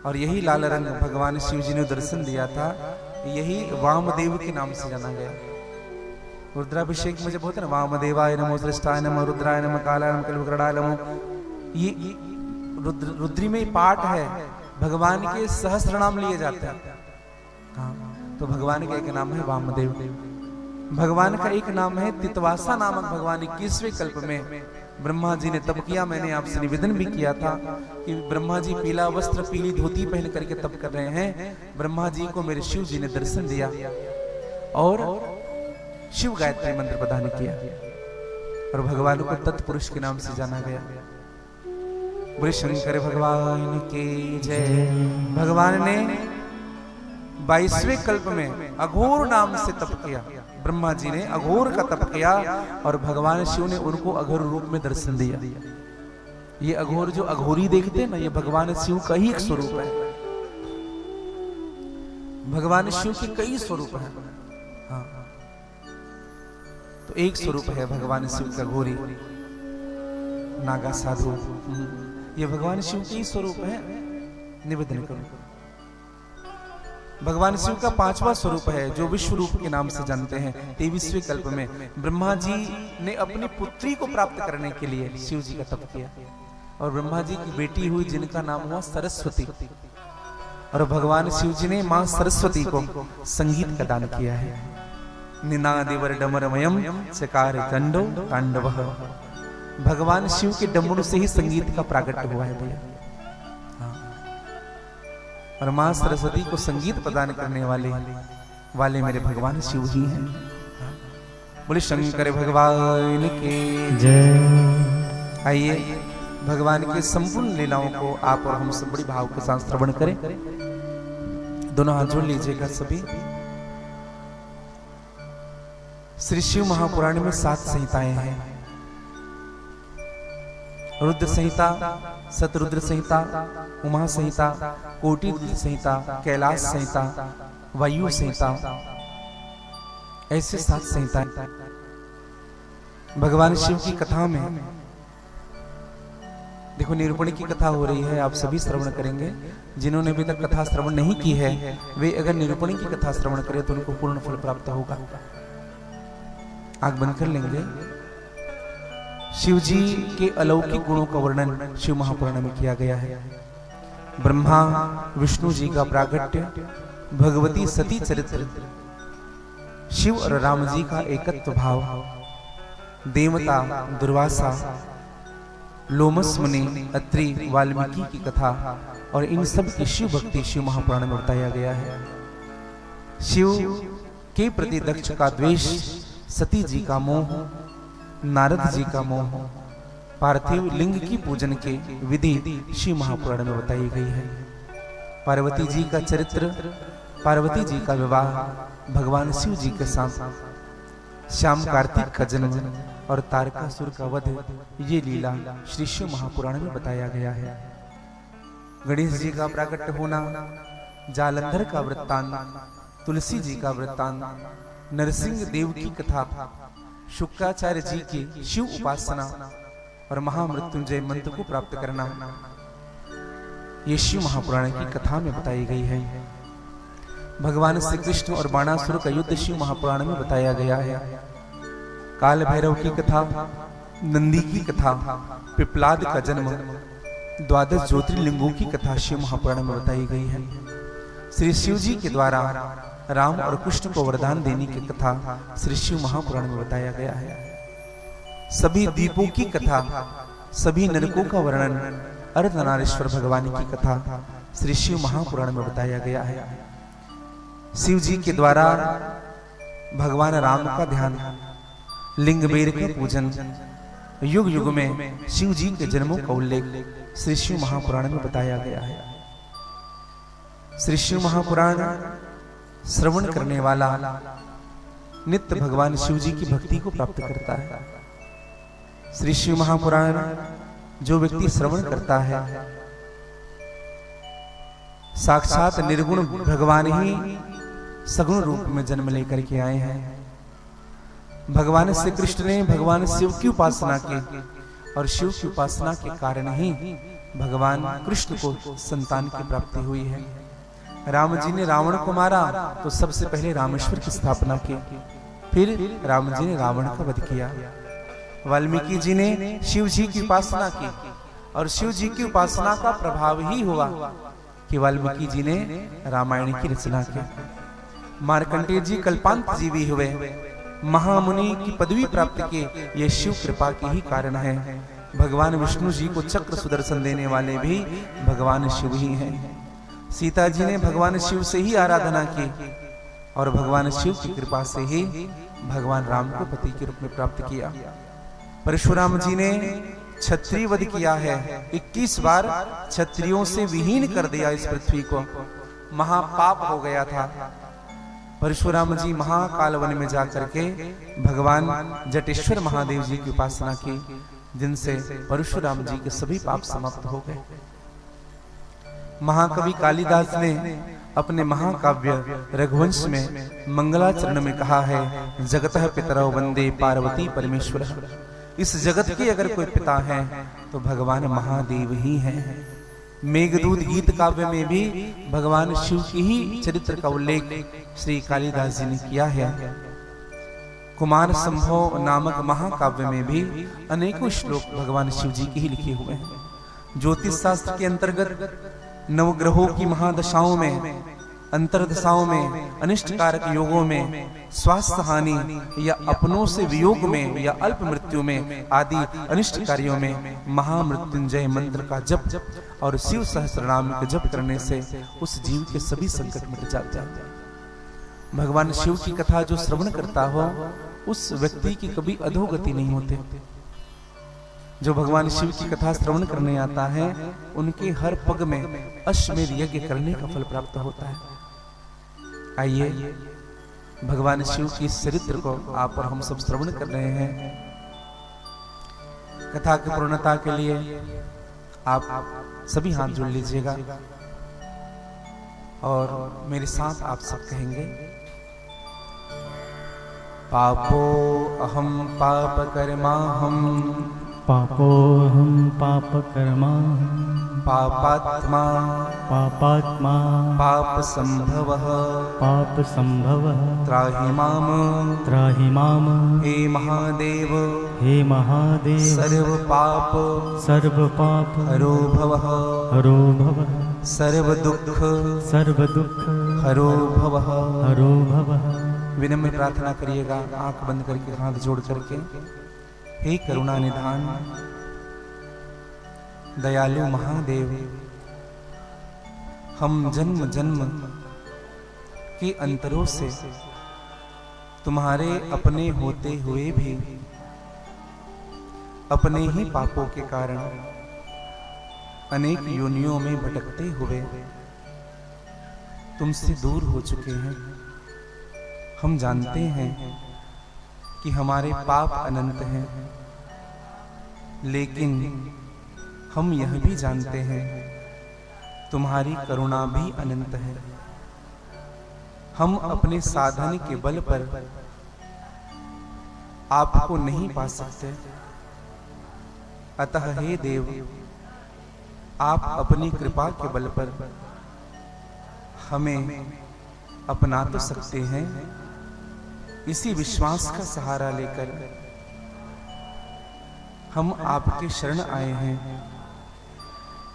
और यही लाल रंग भगवान शिव जी ने दर्शन दिया था, यही वामदेव के नाम से जाना गया। रुद्राभिषेक में जब होता है ना, वामदेवाय नमो, श्रेष्ठाय नमो, रुद्राय नमो, कालाय नमो, कल्पकरणाय नमो, ये रुद्री में पाठ है। भगवान के सहस्त्र नाम लिए जाते हैं। हाँ, तो भगवान का एक नाम है वामदेव। भगवान का एक नाम है तितवासा नामक भगवान 21वें कल्प में ब्रह्मा जी ने तप किया। मैंने आपसे निवेदन भी किया था कि ब्रह्मा जी पीला वस्त्र पीली धोती पहन करके तप कर रहे हैं। ब्रह्मा जी को मेरे शिव जी ने दर्शन दिया और शिव गायत्री मंत्र प्रदान किया और भगवान को तत्पुरुष के नाम से जाना गया। बोले शंकर भगवान की जय। भगवान ने 22वें कल्प में अघोर नाम से तप किया। ब्रह्मा जी ने अघोर का तप किया और भगवान शिव ने उनको अघोर रूप में दर्शन दिया। ये अघोर जो अघोरी देखते हैं ना, ये भगवान शिव का ही एक स्वरूप है। भगवान शिव के कई स्वरूप हैं। हाँ, तो एक स्वरूप है भगवान शिव का घोरी नागा साधु। ये भगवान शिव के ही स्वरूप है। निवेदन करो। भगवान शिव का 5वां स्वरूप है जो विश्व रूप के नाम से जानते हैं। 23वें कल्प में ब्रह्मा जी ने अपनी पुत्री को प्राप्त करने के लिए शिव जी का तप किया और ब्रह्मा जी की बेटी हुई जिनका नाम हुआ सरस्वती। और भगवान शिव जी ने मां सरस्वती को संगीत का दान किया है। निनादिवर डमरमयम चकार कंडो तांडवः। भगवान शिव के डमरू से ही संगीत का प्रागट्य हुआ है भैया। और मां सरस्वती को संगीत प्रदान करने वाले मेरे भगवान शिव ही हैं। बोले शंकर भगवान की जय। आइए भगवान के संपूर्ण लीलाओं को आप और हम सब बड़ी भाव के साथ श्रवण करें। दोनों हाथ जोड़ लीजिएगा सभी। श्री शिव महापुराण में 7 संहिताएं हैं। रुद्र संहिता, सतरुद्र संहिता, उमा संहिता, कोटि रुद्र संहिता, कैलाश संहिता, वायु संहिता, ऐसे 7 संहिताएं भगवान शिव की कथा में। देखो निरूपण की कथा हो रही है, आप सभी श्रवण करेंगे। जिन्होंने अभी तक कथा श्रवण नहीं की है वे अगर निरूपण की कथा श्रवण करें तो उनको पूर्ण फल प्राप्त होगा। आंख बंद कर लेंगे। शिव जी के अलौकिक गुणों का वर्णन शिव महापुराण में किया गया है। ब्रह्मा विष्णु जी का प्रागट्य, भगवती सती चरित्र, शिव और राम जी का एकत्व भाव, देवता दुर्वासा, लोमस मुनि, अत्रि, वाल्मीकि की कथा और इन सब की शिव भक्ति शिव महापुराण में बताया गया है। शिव के प्रति दक्ष का द्वेष, सती जी का मोह, नारद जी का मोह, पार्थिव लिंग की पूजन के विधि शिव महापुराण में बताई गई है। पार्वती जी का चरित्र, पार्वती जी का विवाह भगवान शिव जी के साथ, श्याम कार्तिक का जन्म और तारकासुर का वध, ये लीला श्री शिव महापुराण में बताया गया है। गणेश जी का प्राकट्य होना, जालंधर का वृत्तांत, तुलसी जी का वृत्तांत, नरसिंह देव की कथा, शुक्राचार्य जी की शिव उपासना और महामृत्युंजय मंत्र को प्राप्त करना, ये शिव महापुराण की कथा में बताई गई है। भगवान श्री कृष्ण और बाणासुर का युद्ध शिव महापुराण में बताया गया है। काल भैरव की कथा, नंदी की कथा, पिपलाद का जन्म, 12 ज्योतिर्लिंगों की कथा शिव महापुराण में बताई गई है। श्री शिव जी के द्वारा राम और कृष्ण को वरदान देने की कथा श्री शिव महापुराण में बताया गया है। सभी दीपों की कथा, सभी नरकों का वर्णन, अर्धनारीश्वर भगवान की कथा श्री शिव महापुराण में बताया गया है। शिव जी के द्वारा भगवान राम का ध्यान, लिंग बेर का पूजन, युग युग में शिव जी के जन्मों का उल्लेख श्री शिव महापुराण में बताया गया है। श्री शिव महापुराण श्रवण करने वाला नित्य भगवान शिव जी की भक्ति को प्राप्त करता है। श्री शिव महापुराण जो व्यक्ति श्रवण करता है, साक्षात निर्गुण भगवान ही सगुण रूप में जन्म लेकर के आए हैं। भगवान श्री कृष्ण ने भगवान शिव की उपासना की और शिव की उपासना के कारण ही भगवान कृष्ण को संतान की प्राप्ति हुई है। राम जी ने रावण को मारा तो सबसे पहले रामेश्वर की स्थापना की, फिर राम जी ने रावण का वध किया। वाल्मीकि जी ने शिव जी की उपासना की और शिव जी की उपासना का प्रभाव ही हुआ कि वाल्मीकि जी ने रामायण की रचना की। मार्कंडेय जी कल्पांत जीवी हुए महामुनि की पदवी प्राप्त किए, ये शिव कृपा के ही कारण है। भगवान विष्णु जी को चक्र सुदर्शन देने वाले भी भगवान शिव ही हैं। सीता जी ने भगवान शिव से ही आराधना की और भगवान शिव की कृपा से ही भगवान राम को पति के रूप में प्राप्त किया। परशुराम जी ने क्षत्रिय वध किया है, 21 बार क्षत्रियों से विहीन कर दिया इस पृथ्वी को, महापाप हो गया था। परशुराम जी महाकाल वन में जाकर के भगवान जटेश्वर महादेव जी की उपासना की, जिनसे परशुराम जी के सभी पाप समाप्त हो गए। महाकवि कालिदास ने अपने महाकाव्य रघुवंश में मंगलाचरण में कहा है, जगतः पितरौ वंदे पार्वती परमेश्वर। इस जगत के अगर कोई पिता है तो भगवान महादेव ही हैं। मेघदूत गीत काव्य में भी भगवान शिव की ही चरित्र का उल्लेख श्री कालिदास जी ने किया है। कुमार संभव नामक महाकाव्य में भी अनेकों श्लोक भगवान शिव जी के ही लिखे हुए हैं। ज्योतिष शास्त्र के अंतर्गत नवग्रहों की महादशाओं में, अंतरदशाओं में, अनिष्ट कारक योगों में, स्वास्थ्य हानि या अपनों से वियोग में या अल्प मृत्यु में आदि अनिष्ट कार्यों में महामृत्युंजय मंत्र का जप और शिव सहस्रनाम के जप करने से उस जीव के सभी संकट मिट जाते हैं। भगवान शिव की कथा जो श्रवण करता हो उस व्यक्ति की कभी अधोगति नहीं होती। जो भगवान शिव की कथा श्रवण करने आता है उनके हर पग में अश्वमेध यज्ञ करने का फल प्राप्त होता है। आइए भगवान शिव की इस चरित्र को आप और हम सब श्रवण कर रहे हैं। कथा की पूर्णता के लिए आप सभी हाथ जोड़ लीजिएगा और मेरे साथ आप सब कहेंगे, पापो अहम पाप कर्मा हम, पापोऽहं पापकर्मा, पापात्मा पापात्मा, पाप संभवः, पाप संभवः, त्राहि माम, त्राहि माम, हे महादेव, हे महादेव, सर्व पाप सर्व पाप हरो भवः, हरो भवः, सर्व दुख सर्व दुख हरो भवः। हरो भवः। विनम्र प्रार्थना करिएगा, आंख बंद करके हाथ जोड़ करके। हे करुणा निधान दयालु महादेव, हम जन्म जन्म के अंतरों से तुम्हारे अपने होते हुए भी अपने ही पापों के कारण अनेक योनियों में भटकते हुए तुमसे दूर हो चुके हैं। हम जानते हैं कि हमारे पाप अनंत हैं, लेकिन हम यह भी जानते हैं तुम्हारी करुणा भी अनंत है। हम अपने साधन के बल पर आपको नहीं पा सकते, अतः हे देव, आप अपनी कृपा के बल पर हमें अपना तो सकते हैं। इसी विश्वास का सहारा लेकर हम आपके शरण आए हैं।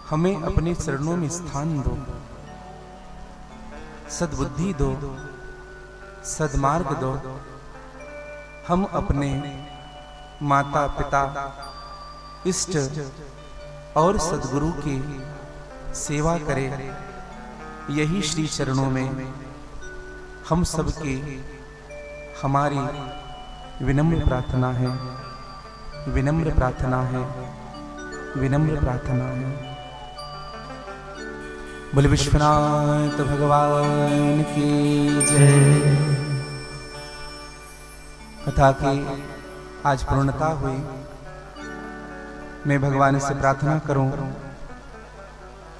हमें अपने चरणों में स्थान दो, सद्बुद्धि दो, सद्मार्ग दो। हम अपने माता पिता, इष्ट और सद्गुरु की सेवा करें, यही श्री चरणों में हम सबकी हमारी विनम्र प्रार्थना है, विनम्र प्रार्थना है, विनम्र प्रार्थना है। बोले विश्वनाथ भगवान की जय। कथा की आज पूर्णता हुई। मैं भगवान से प्रार्थना करूं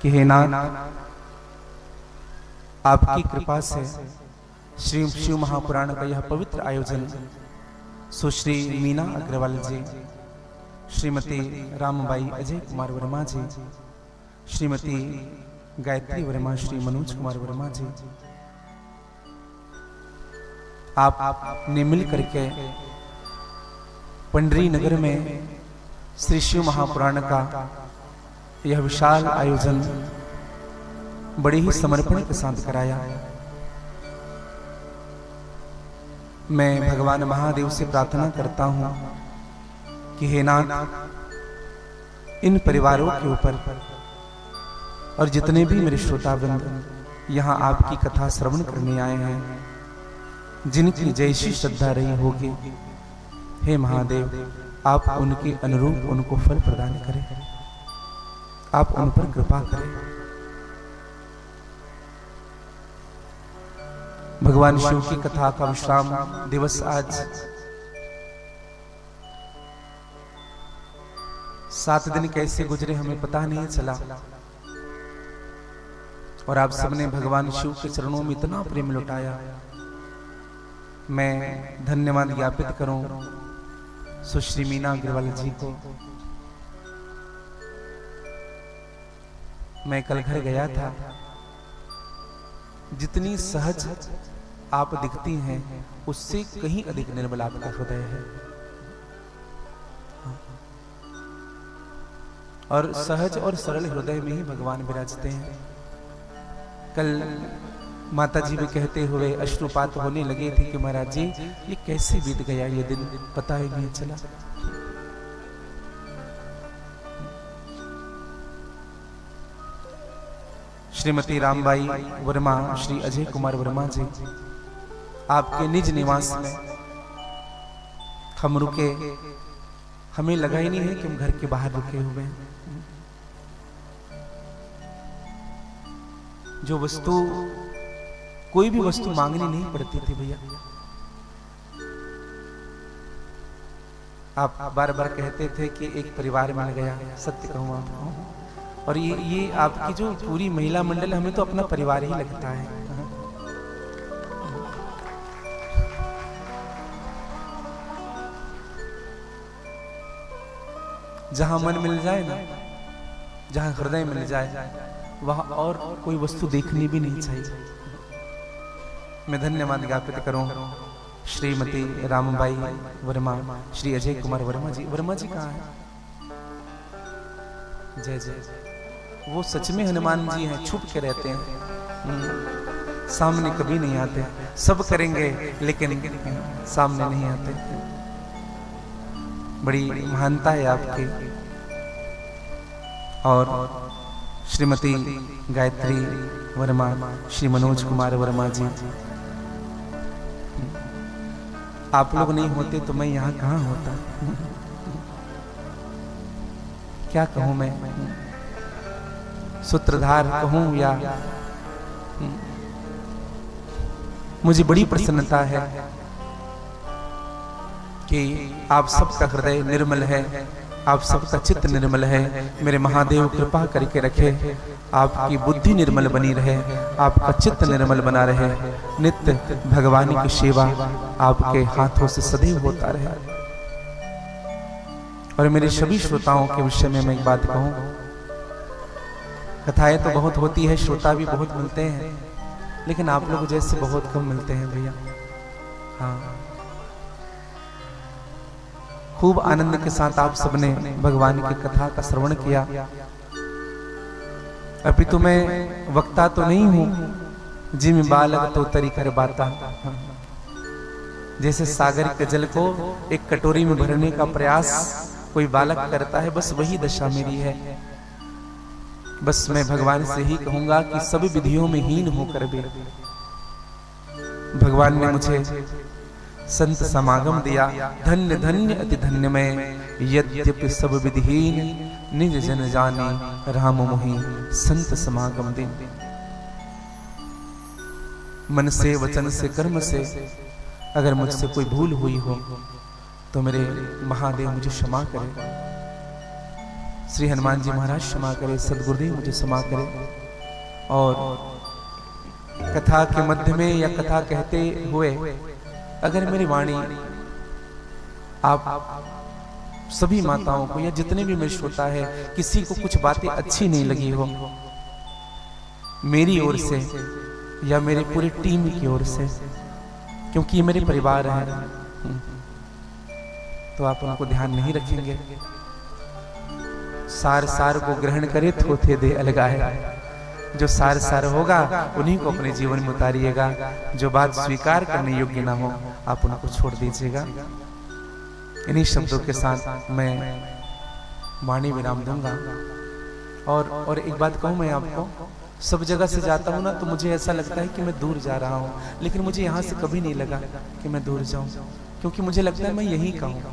कि हे नाथ, आपकी कृपा से श्री शिव महापुराण का यह पवित्र आयोजन सुश्री मीना अग्रवाल जी, श्रीमती रामबाई अजय कुमार वर्मा जी, श्रीमती गायत्री वर्मा, श्री मनोज कुमार वर्मा जी, आपने मिल करके पंडरी नगर में श्री शिव महापुराण का यह विशाल आयोजन बड़े ही समर्पण के साथ कराया। मैं भगवान महादेव से प्रार्थना करता हूं कि हे नाथ, इन परिवारों के ऊपर और जितने भी मेरे श्रोतावृंद यहाँ आपकी कथा श्रवण करने आए हैं, जिनकी जैसी श्रद्धा रही होगी, हे महादेव, आप उनके अनुरूप उनको फल प्रदान करें, आप उन पर कृपा करें। भगवान शिव की कथा का विश्राम दिवस आज 7 दिन कैसे गुजरे हमें पता नहीं चला, और आप सबने भगवान शिव के चरणों में इतना प्रेम लुटाया। मैं धन्यवाद ज्ञापित करूं सुश्री मीना अग्रवाल जी को। मैं कल घर गया था, जितनी सहज आप दिखती हैं उससे कहीं अधिक निर्मल आपका हृदय है, और सहज और सरल हृदय में ही भगवान विराजते हैं। कल माता जी भी कहते हुए अश्रुपात होने लगे थे कि महाराज जी, ये कैसे बीत गया ये दिन, पता ही नहीं चला। श्रीमती रामबाई वर्मा, श्री अजय कुमार वर्मा जी, आपके निज निवास में हम रुके, हमें लगा ही नहीं है कि हम घर के बाहर रुके हुए हैं। जो वस्तु, कोई भी वस्तु मांगनी नहीं पड़ती थी भैया। आप बार बार कहते थे कि एक परिवार मिल गया, सत्य कहूँ आपको, और ये आपकी जो पूरी महिला मंडल, हमें तो अपना परिवार ही लगता है। जहां मन मिल जाए ना, जहां हृदय मिल जाए, वहां और कोई वस्तु देखनी भी नहीं चाहिए। मैं धन्यवाद ज्ञापित करूं श्रीमती रामबाई वर्मा, श्री अजय कुमार वर्मा जी। वर्मा जी कहाँ हैं? जय जय। वो सच में हनुमान जी हैं, छुप के रहते हैं, सामने कभी नहीं आते। सब करेंगे लेकिन सामने नहीं आते। बड़ी महानता है आपकी। और श्रीमती गायत्री वर्मा, श्री मनोज कुमार वर्मा जी, आप लोग नहीं होते तो मैं यहाँ कहाँ होता। क्या कहूँ मैं, सूत्रधार कहूँ या, मुझे बड़ी प्रसन्नता है कि आप सबका हृदय निर्मल है, आप सबका चित्त निर्मल है। मेरे महादेव कृपा करके रखे, आपकी बुद्धि निर्मल बनी रहे, आपका चित्त निर्मल बना रहे, नित्य भगवान की सेवा आपके हाथों से सदैव होता रहे। और मेरे सभी श्रोताओं के विषय में मैं एक बात कहूं, कथाएं तो बहुत होती है, श्रोता भी बहुत मिलते हैं, लेकिन आप लोग जैसे बहुत कम मिलते हैं भैया। हाँ, खूब आनंद के साथ आप सबने भगवान की कथा का श्रवण किया। अभी तो मैं वक्ता तो नहीं हूं, जिम बालक तो तरी कर बाता। जैसे सागर के जल को एक कटोरी में भरने का प्रयास कोई बालक करता है, बस वही दशा मेरी है। बस मैं भगवान से ही कहूंगा कि सभी विधियों में हीन होकर भी भगवान ने मुझे संत समागम दिया। धन्य धन्य अति धन्य में, यद्यपि सब विधिहीन, निज जन जानी राम मोहि संत समागम दिन। मन से, वचन से, कर्म से अगर मुझसे कोई भूल हुई हो तो मेरे महादेव मुझे क्षमा करे, श्री हनुमान जी महाराज क्षमा करे, सदगुरुदेव मुझे क्षमा करे। और कथा के मध्य में या कथा कहते हुए अगर मेरी वाणी आप सभी माताओं को या जितने भी मेरे श्रोता है, किसी को कुछ बातें अच्छी नहीं लगी हो मेरी ओर से या मेरे पूरी टीम की ओर से, क्योंकि ये मेरे परिवार है, तो आप उनको ध्यान नहीं जो सार सार होगा उन्हीं को अपने जीवन में उतारिएगा। जो बात स्वीकार करने योग्य ना हो आप उनको छोड़ दीजिएगा। इन्हीं शब्दों के साथ मैं वाणी विराम दूंगा। और एक बात कहूँ मैं आपको, सब जगह से जाता हूँ ना तो मुझे ऐसा लगता है कि मैं दूर जा रहा हूँ, लेकिन मुझे यहाँ से कभी नहीं लगा कि मैं दूर जाऊँ, क्योंकि मुझे लगता है मैं यहीं का हूँ।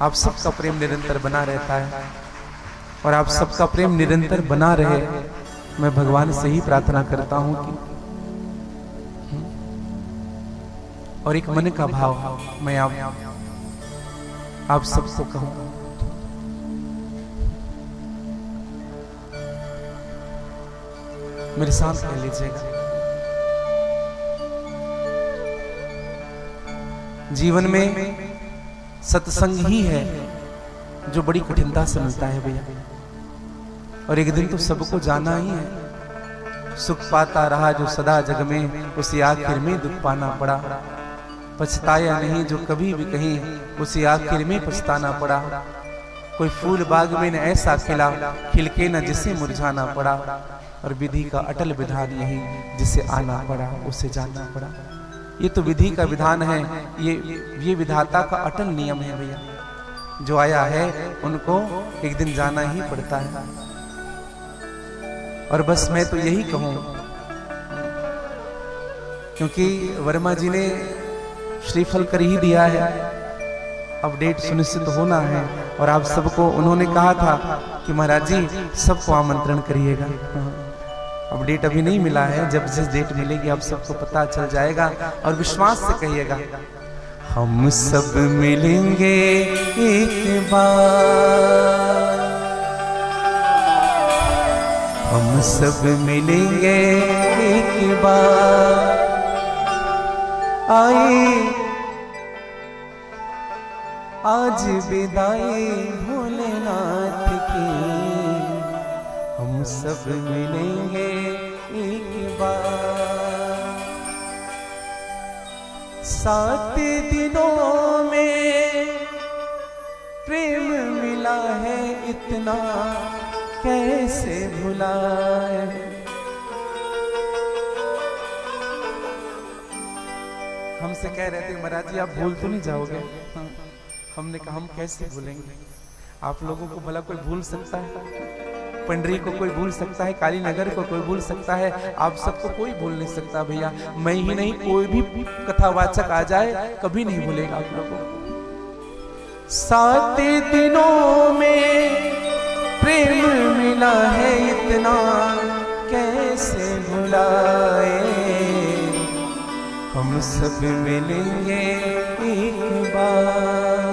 आप सबका प्रेम निरंतर बना रहता है और आप सबका प्रेम निरंतर बना रहे, मैं भगवान से ही प्रार्थना करता हूँ कि और एक मन का भाव मैं आप सबको कहूँ, मेरे साथ कह लीजिएगा। जीवन में सत्संग ही है जो बड़ी कठिनता से मिलता है भैया, और एक दिन तो सबको जाना ही है। सुख पाता रहा जो सदा जग में, उसी आखिर में दुख पाना पड़ा। पछताया नहीं जो कभी भी कहीं, उसी आखिर में पछताना पड़ा। कोई फूल बाग में न ऐसा खिला, खिलके न जिसे मुरझाना पड़ा। और विधि का अटल विधान यही, जिसे आना पड़ा उसे जाना पड़ा। ये तो विधि का विधान है, ये विधाता का अटल नियम है भैया। जो आया है उनको एक दिन जाना ही पड़ता है। और बस मैं तो यही कहूं, क्योंकि वर्मा जी ने श्रीफल कर ही दिया है, अब डेट सुनिश्चित होना है। और आप सबको उन्होंने कहा था कि महाराज जी सबको आमंत्रण करिएगा। अब डेट अभी नहीं मिला है, जब जिस डेट मिलेगी आप सबको पता चल जाएगा। और विश्वास से कहिएगा, हम सब मिलेंगे एक बार, हम सब मिलेंगे एक बार। आए आज विदाई भोलेनाथ की, हम सब मिलेंगे एक बार। 7 दिनों में प्रेम मिला है इतना, कैसे भुलाए। हमसे कह रहे थे महाराज जी आप भूल तो नहीं जाओगे? हमने कहा हम कैसे भूलेंगे, आप लोगों को भला कोई भूल सकता है? पंडरी को कोई भूल सकता है, काली नगर को कोई भूल सकता है, आप सबको कोई भूल नहीं सकता भैया। मैं ही नहीं, कोई भी कथावाचक आ जाए कभी नहीं भूलेगा आप लोगों को। 7 दिनों में प्रेम मिला है इतना, कैसे भुलाए। हम सब मिलेंगे एक बार,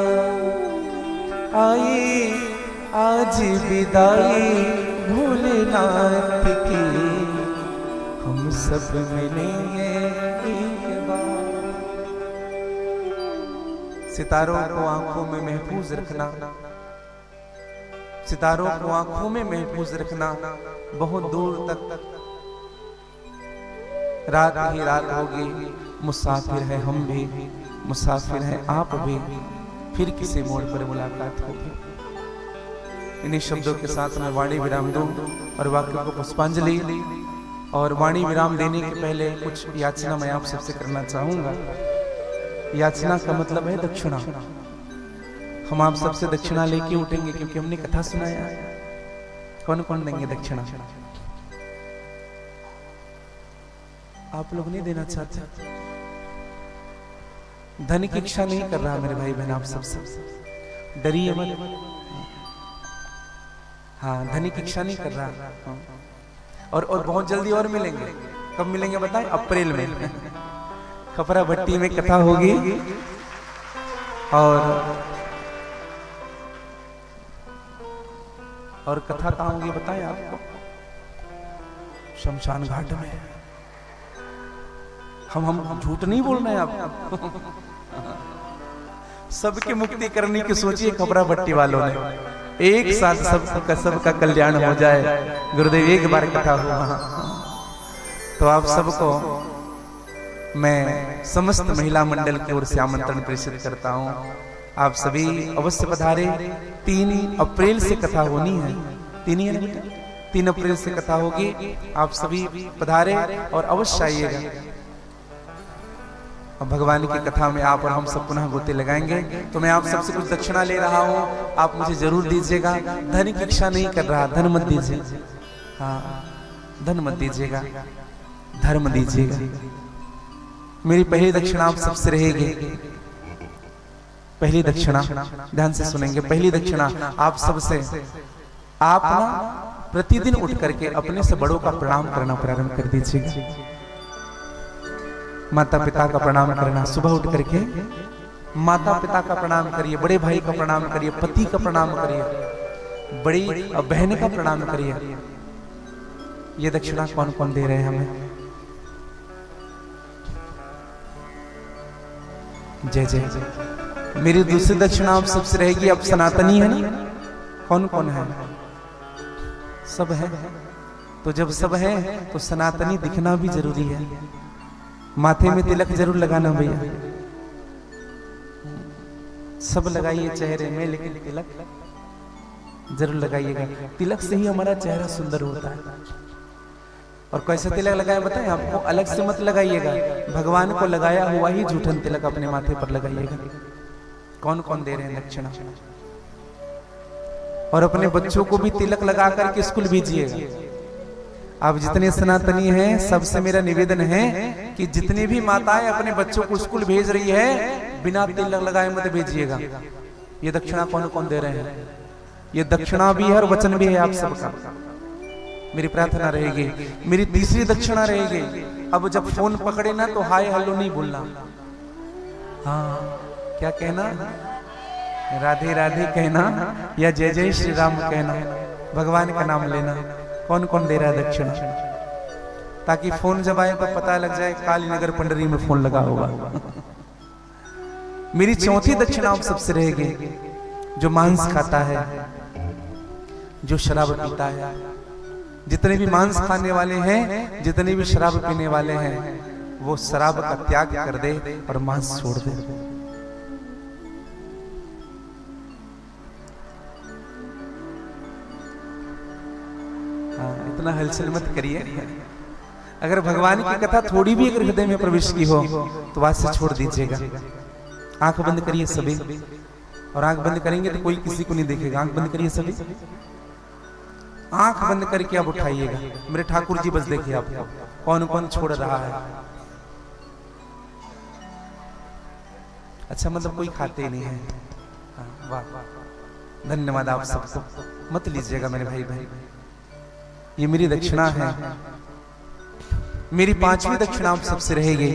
आई आज विदाई भोलेनाथ की, हम सब मिलेंगे एक बार। सितारों को आंखों में महफूज रखना, सितारों को आंखों में महफूज रखना। बहुत दूर तक रात ही रात होगी, मुसाफिर है हम भी, मुसाफिर है आप भी, फिर किसी मोड़ पर मुलाकात होगी। इन्हीं शब्दों के साथ मैं वाणी विराम दूं और वाक्य को पुष्पांजलि। और वाणी विराम देने के पहले कुछ याचना मैं आप सबसे करना चाहूंगा। याचना का मतलब है दक्षिणा। हम आप सबसे दक्षिणा लेके उठेंगे, क्योंकि हमने कथा सुनाया। कौन कौन देंगे दक्षिणा? आप लोग नहीं देना चाहते? धन की इच्छा नहीं कर रहा मेरे भाई बहन, आप सबसे डरिए मत। हाँ, धन की इच्छा नहीं कर रहा। और बहुत जल्दी और मिलेंगे। कब मिलेंगे बताएं? अप्रैल में खपरा भट्टी में कथा होगी। और कथा कहाँ होगी बताएं आपको? शमशान घाट में। हम झूठ नहीं बोल रहे हैं आपको। सबकी मुक्ति करने की सोचिए खपरा भट्टी वालों ने। एक साथ सबका कल्याण हो जाए। गुरुदेव एक बार कथा हुआ तो आप सबको मैं समस्त महिला मंडल की ओर से आमंत्रण प्रेषित करता हूँ। आप सभी अवश्य पधारे। 3 अप्रैल से कथा होनी है। 3 3 अप्रैल से कथा होगी, आप सभी पधारे और अवश्य आइएगा। भगवान की कथा में आप और हम सब पुनः गोते लगाएंगे। तो मैं आप सबसे कुछ दक्षिणा ले रहा हूँ, आप मुझे जरूर दीजिएगा। धन की इच्छा नहीं कर रहा, धन मत दीजिए, हाँ धन मत दीजिएगा, धर्म दीजिएगा। मेरी पहली दक्षिणा आप सबसे रहेगी। पहली दक्षिणा ध्यान से सुनेंगे। पहली दक्षिणा आप सबसे, आप ना प्रतिदिन उठ करके अपने से बड़ों का प्रणाम करना प्रारंभ कर दीजिएगा। माता पिता का प्रणाम करना, सुबह उठ करके माता पिता का प्रणाम करिए, बड़े भाई का प्रणाम करिए, पति का प्रणाम करिए, बड़ी बहन का प्रणाम करिए। ये दक्षिणा कौन कौन दे रहे हैं हमें? जय जय जय। मेरी दूसरी दक्षिणा आप सबसे रहेगी। अब सनातनी है ना, कौन कौन है? सब है। तो जब सब है तो सनातनी दिखना भी जरूरी है। माथे में तिलक जरूर लगाना भैया, सब लगाइए चेहरे में, लेकिन तिलक जरूर लगाइएगा। तिलक से ही हमारा चेहरा सुंदर होता है। और कैसे तिलक लगाए बताएं आपको? अलग से मत लगाइएगा, भगवान को लगाया हुआ ही जूठन तिलक अपने माथे पर लगाइएगा। कौन कौन दे रहे हैं दक्षिणा? और अपने बच्चों को भी तिलक लगा करके स्कूल भेजिएगा। आप जितने सनातनी हैं सबसे मेरा निवेदन है कि जितने भी माताएं अपने बच्चों को स्कूल भेज रही है, बिना तिलक लगाए मत भेजिएगा। ये दक्षिणा कौन कौन दे रहे हैं? ये दक्षिणा भी है और वचन भी है आप सबका। मेरी प्रार्थना रहेगी। मेरी तीसरी दक्षिणा रहेगी, अब जब फोन पकड़े ना तो हाय हेलो नहीं बोलना। हाँ, क्या कहना? राधे राधे कहना या जय जय श्री राम कहना, भगवान का नाम लेना। कौन कौन दे रहा है दक्षिणा? ताकि फोन जब आए तो पता लग जाए कालीनगर पंडरी में फोन लगा होगा। मेरी चौथी दक्षिणा आप सबसे रहेगी। जो मांस खाता है, जो शराब पीता है, जितने भी मांस खाने वाले हैं, जितने भी शराब पीने वाले हैं, वो शराब का त्याग कर दे और मांस छोड़ दे। इतना हलचल मत करिए। अगर भगवान की कथा थोड़ी भी अगर हृदय में प्रवेश की हो तो बात से छोड़ दीजिएगा। आंख बंद करिए सभी, और आंख बंद करेंगे तो कोई किसी को नहीं देखेगा। आंख बंद करिए सभी, आंख बंद करके आप उठाइएगा। मेरे ठाकुर जी बस देखिए आपको कौन कौन छोड़ रहा है। अच्छा, मतलब कोई खाते ही नहीं है। वाह, धन्यवाद आप सबको। मत लीजिएगा मेरे भाई भाई, ये मेरी दक्षिणा है। मेरी पांचवी दक्षिणा आप सबसे रहेगी।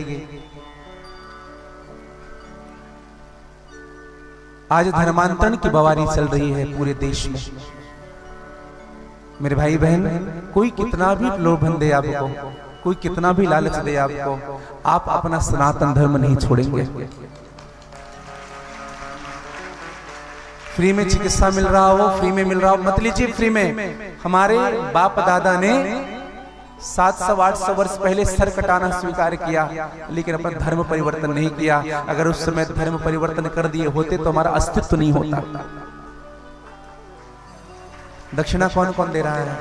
आज धर्मांतरण की बवारी चल रही है पूरे देश में। मेरे भाई बहन, कोई कितना भी प्रलोभन दे आपको, कोई कितना भी लालच दे आपको, आप अपना सनातन धर्म नहीं छोड़ेंगे। फ्री में चिकित्सा मिल रहा हो, फ्री में मिल रहा हो, मत लीजिए फ्री में। हमारे बाप दादा ने 700-800 वर्ष पहले सर कटाना स्वीकार किया, लेकिन अपना धर्म परिवर्तन नहीं किया। अगर उस समय धर्म परिवर्तन कर दिए होते तो हमारा अस्तित्व नहीं होता। दक्षिणा कौन कौन दे रहा है?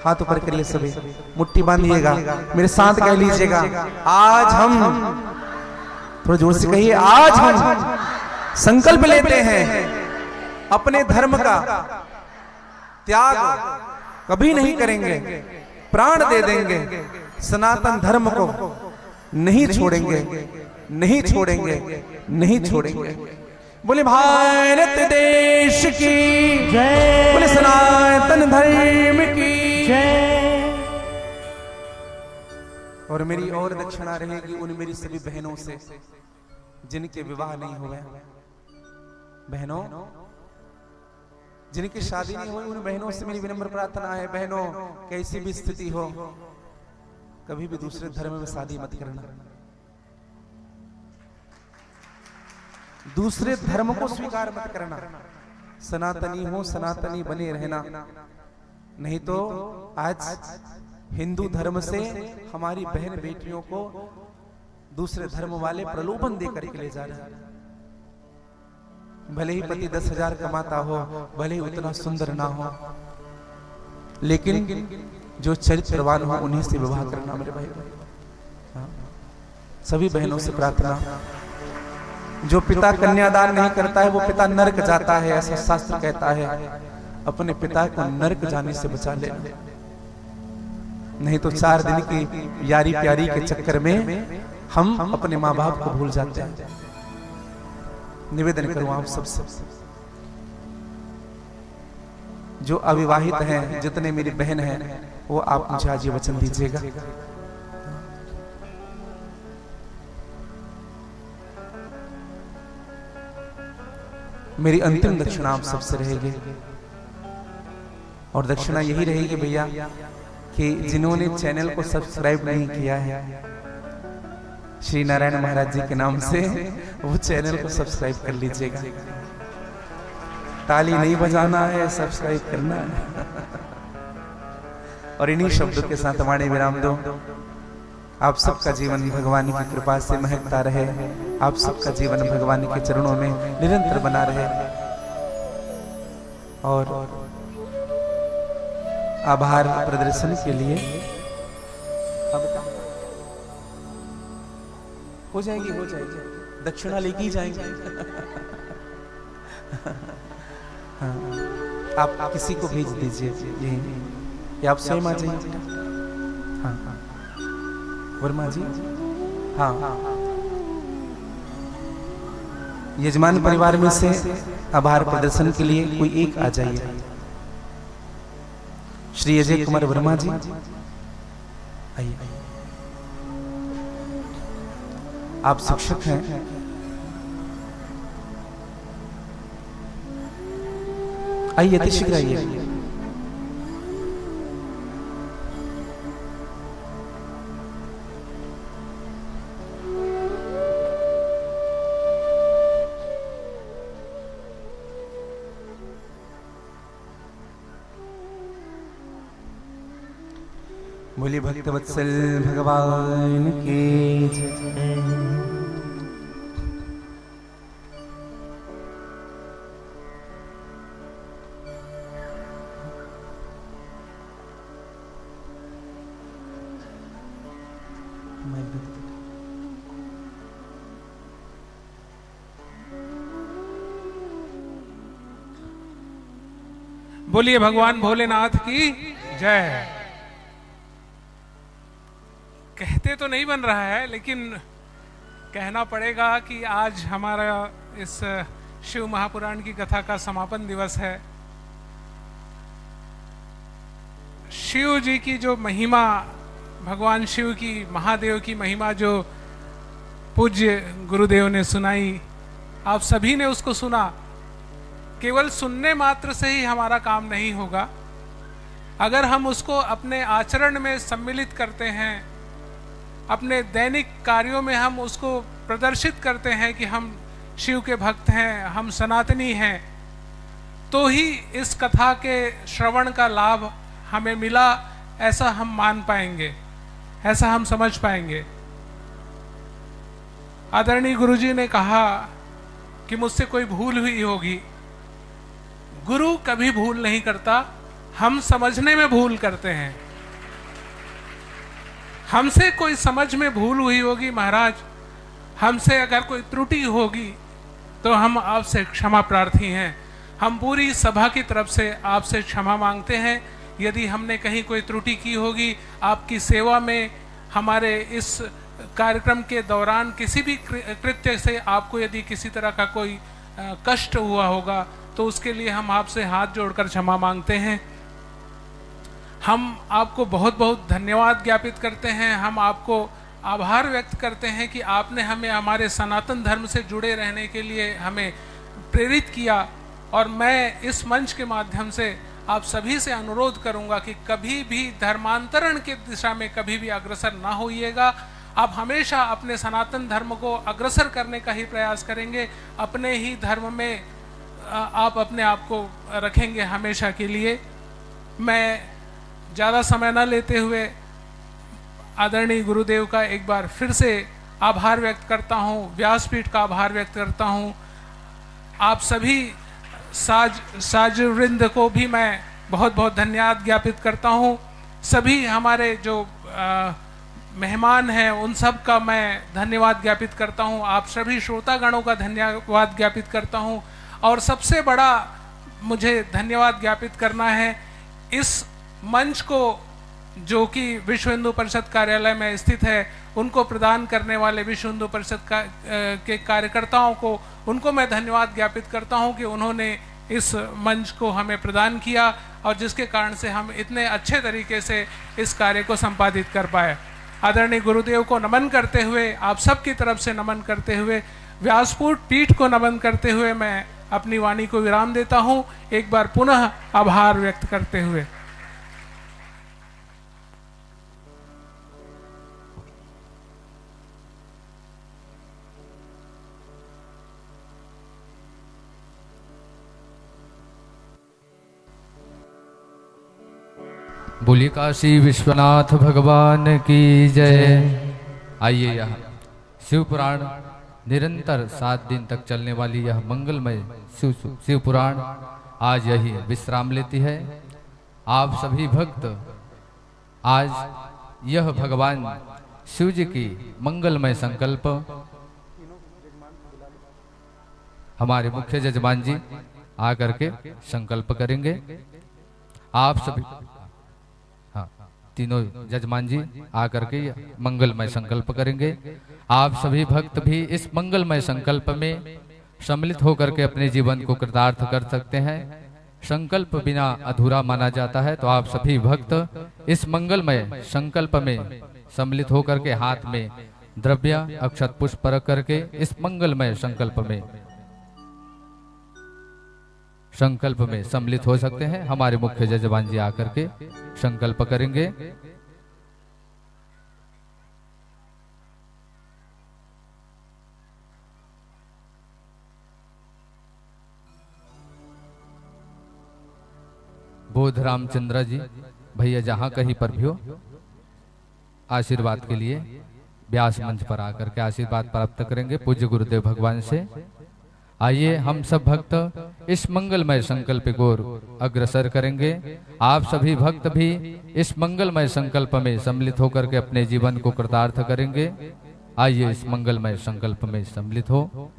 हाथ ऊपर करिए सभी, मुट्ठी बांधिएगा, मेरे साथ कह लीजिएगा। आज हम, थोड़ा जोर से कहिए, आज हम संकल्प लेते हैं अपने धर्म का त्याग कभी नहीं करेंगे, प्राण दे देंगे, सनातन धर्म को नहीं छोड़ेंगे, नहीं छोड़ेंगे, नहीं छोड़ेंगे। बोले भारत देश की जय, बोले सनातन धर्म की जय। और मेरी और दक्षिणा रहेगी उन मेरी सभी बहनों से जिनके विवाह नहीं हुए। बहनों, जिनकी शादी नहीं हुई, उन बहनों से मेरी विनम्र प्रार्थना है, बहनों कैसी भी स्थिति हो, कभी भी दूसरे धर्म में शादी मत करना। दूसरे धर्म को स्वीकार मत करना। सनातनी हो, सनातनी बने रहना। नहीं तो आज हिंदू धर्म से हमारी बहन बेटियों को दूसरे धर्म वाले प्रलोभन देकर के ले जा रहे हैं। भले ही पति 10,000 कमाता हो, भले ही उतना सुंदर ना हो, लेकिन जो चरित्रवान हो उन्हीं से विवाह करना मेरे भाई। सभी बहनों से प्रार्थना, जो पिता कन्यादान नहीं करता है वो पिता नरक जाता है, ऐसा शास्त्र कहता है। अपने पिता को नरक जाने से बचा ले, नहीं तो 4 दिन की यारी प्यारी के चक्कर में हम अपने माँ बाप को भूल जाते हैं। निवेदन करूं आप सबसे, जो अविवाहित हैं, जितने मेरी बहन हैं, वो आप मुझे आज ये वचन दीजिएगा। मेरी अंतिम दक्षिणा आप सबसे रहेगी, और दक्षिणा यही रहेगी भैया कि जिन्होंने चैनल को सब्सक्राइब नहीं किया है श्री नारायण महाराज जी के नाम से, वो चैनल को सब्सक्राइब कर लीजिएगा। ताली नहीं बजाना है, सब्सक्राइब करना है। और इन्हीं शब्दों के साथ हमारे विराम दो। आप सबका जीवन भगवान की कृपा से महकता रहे, आप सबका जीवन भगवान के चरणों में निरंतर बना रहे। और आभार प्रदर्शन के लिए हो जाएगी दक्षिणा लेके ही जाएंगे। हाँ, आप किसी को भेज दीजिए यही, या आप स्वयं आ जाइए। हाँ वर्मा जी, हाँ यजमान परिवार में से आभार प्रदर्शन के लिए कोई एक आ जाइए। श्री अजय कुमार वर्मा जी आइए। आप शिक्षक हैं, आइए अति शीघ्र आइए। बोलिए भक्तवत्सल भगवान की जय। बोलिए भगवान भोलेनाथ की जय। कहते तो नहीं बन रहा है, लेकिन कहना पड़ेगा कि आज हमारा इस शिव महापुराण की कथा का समापन दिवस है। शिव जी की जो महिमा, भगवान शिव की, महादेव की महिमा जो पूज्य गुरुदेव ने सुनाई, आप सभी ने उसको सुना। केवल सुनने मात्र से ही हमारा काम नहीं होगा, अगर हम उसको अपने आचरण में सम्मिलित करते हैं, अपने दैनिक कार्यों में हम उसको प्रदर्शित करते हैं कि हम शिव के भक्त हैं, हम सनातनी हैं, तो ही इस कथा के श्रवण का लाभ हमें मिला, ऐसा हम मान पाएंगे, ऐसा हम समझ पाएंगे। आदरणीय गुरुजी ने कहा कि मुझसे कोई भूल हुई होगी। गुरु कभी भूल नहीं करता, हम समझने में भूल करते हैं। हमसे कोई समझ में भूल हुई होगी महाराज, हमसे अगर कोई त्रुटि होगी तो हम आपसे क्षमा प्रार्थी हैं। हम पूरी सभा की तरफ से आपसे क्षमा मांगते हैं। यदि हमने कहीं कोई त्रुटि की होगी, आपकी सेवा में, हमारे इस कार्यक्रम के दौरान किसी भी कृत्य से आपको यदि किसी तरह का कोई कष्ट हुआ होगा, तो उसके लिए हम आपसे हाथ जोड़कर क्षमा मांगते हैं। हम आपको बहुत बहुत धन्यवाद ज्ञापित करते हैं। हम आपको आभार व्यक्त करते हैं कि आपने हमें हमारे सनातन धर्म से जुड़े रहने के लिए हमें प्रेरित किया। और मैं इस मंच के माध्यम से आप सभी से अनुरोध करूंगा कि कभी भी धर्मांतरण की दिशा में कभी भी अग्रसर ना होइएगा। आप हमेशा अपने सनातन धर्म को अग्रसर करने का ही प्रयास करेंगे। अपने ही धर्म में आप अपने आप को रखेंगे हमेशा के लिए। मैं ज़्यादा समय न लेते हुए आदरणीय गुरुदेव का एक बार फिर से आभार व्यक्त करता हूँ, व्यासपीठ का आभार व्यक्त करता हूँ। आप सभी साज वृंद को भी मैं बहुत बहुत धन्यवाद ज्ञापित करता हूँ। सभी हमारे जो मेहमान हैं उन सब का मैं धन्यवाद ज्ञापित करता हूँ। आप सभी श्रोतागणों का धन्यवाद ज्ञापित करता हूँ। और सबसे बड़ा मुझे धन्यवाद ज्ञापित करना है इस मंच को, जो कि विश्व हिंदू परिषद कार्यालय में स्थित है, उनको प्रदान करने वाले विश्व हिंदू परिषद के कार्यकर्ताओं को, उनको मैं धन्यवाद ज्ञापित करता हूं कि उन्होंने इस मंच को हमें प्रदान किया और जिसके कारण से हम इतने अच्छे तरीके से इस कार्य को संपादित कर पाए। आदरणीय गुरुदेव को नमन करते हुए, आप सबकी तरफ से नमन करते हुए, व्यासपीठ पीठ को नमन करते हुए मैं अपनी वाणी को विराम देता हूं, एक बार पुनः आभार व्यक्त करते हुए। बोलिए काशी विश्वनाथ भगवान की जय। आइए यह शिव पुराण निरंतर 7 दिन तक चलने वाली यह मंगलमय शिव पुराण आज यही विश्राम लेती है। आप सभी भक्त आज यह भगवान शिव जी की मंगलमय संकल्प हमारे मुख्य जजमान जी आकर के संकल्प करेंगे। आप सभी तीनों जजमान जी आकर के मंगलमय संकल्प करेंगे। आप सभी भक्त भी इस मंगलमय संकल्प में सम्मिलित होकर के अपने जीवन को कृतार्थ कर सकते हैं। संकल्प बिना अधूरा माना जाता है, तो आप सभी भक्त इस मंगलमय संकल्प में सम्मिलित होकर के हाथ में द्रव्य अक्षत पुष्प रख करके इस मंगलमय संकल्प में सम्मिलित हो सकते हैं। हमारे मुख्य जजमान जी आकर के संकल्प करेंगे। बोध रामचंद्र जी भैया जहां कहीं पर भी हो, आशीर्वाद के लिए व्यास मंच पर आकर के आशीर्वाद प्राप्त करेंगे पूज्य गुरुदेव भगवान से। आइए हम सब भक्त इस मंगलमय संकल्प को अग्रसर करेंगे। आप सभी भक्त भी इस मंगलमय संकल्प में सम्मिलित होकर के अपने जीवन को कृतार्थ करेंगे। आइए इस मंगलमय संकल्प में सम्मिलित हो।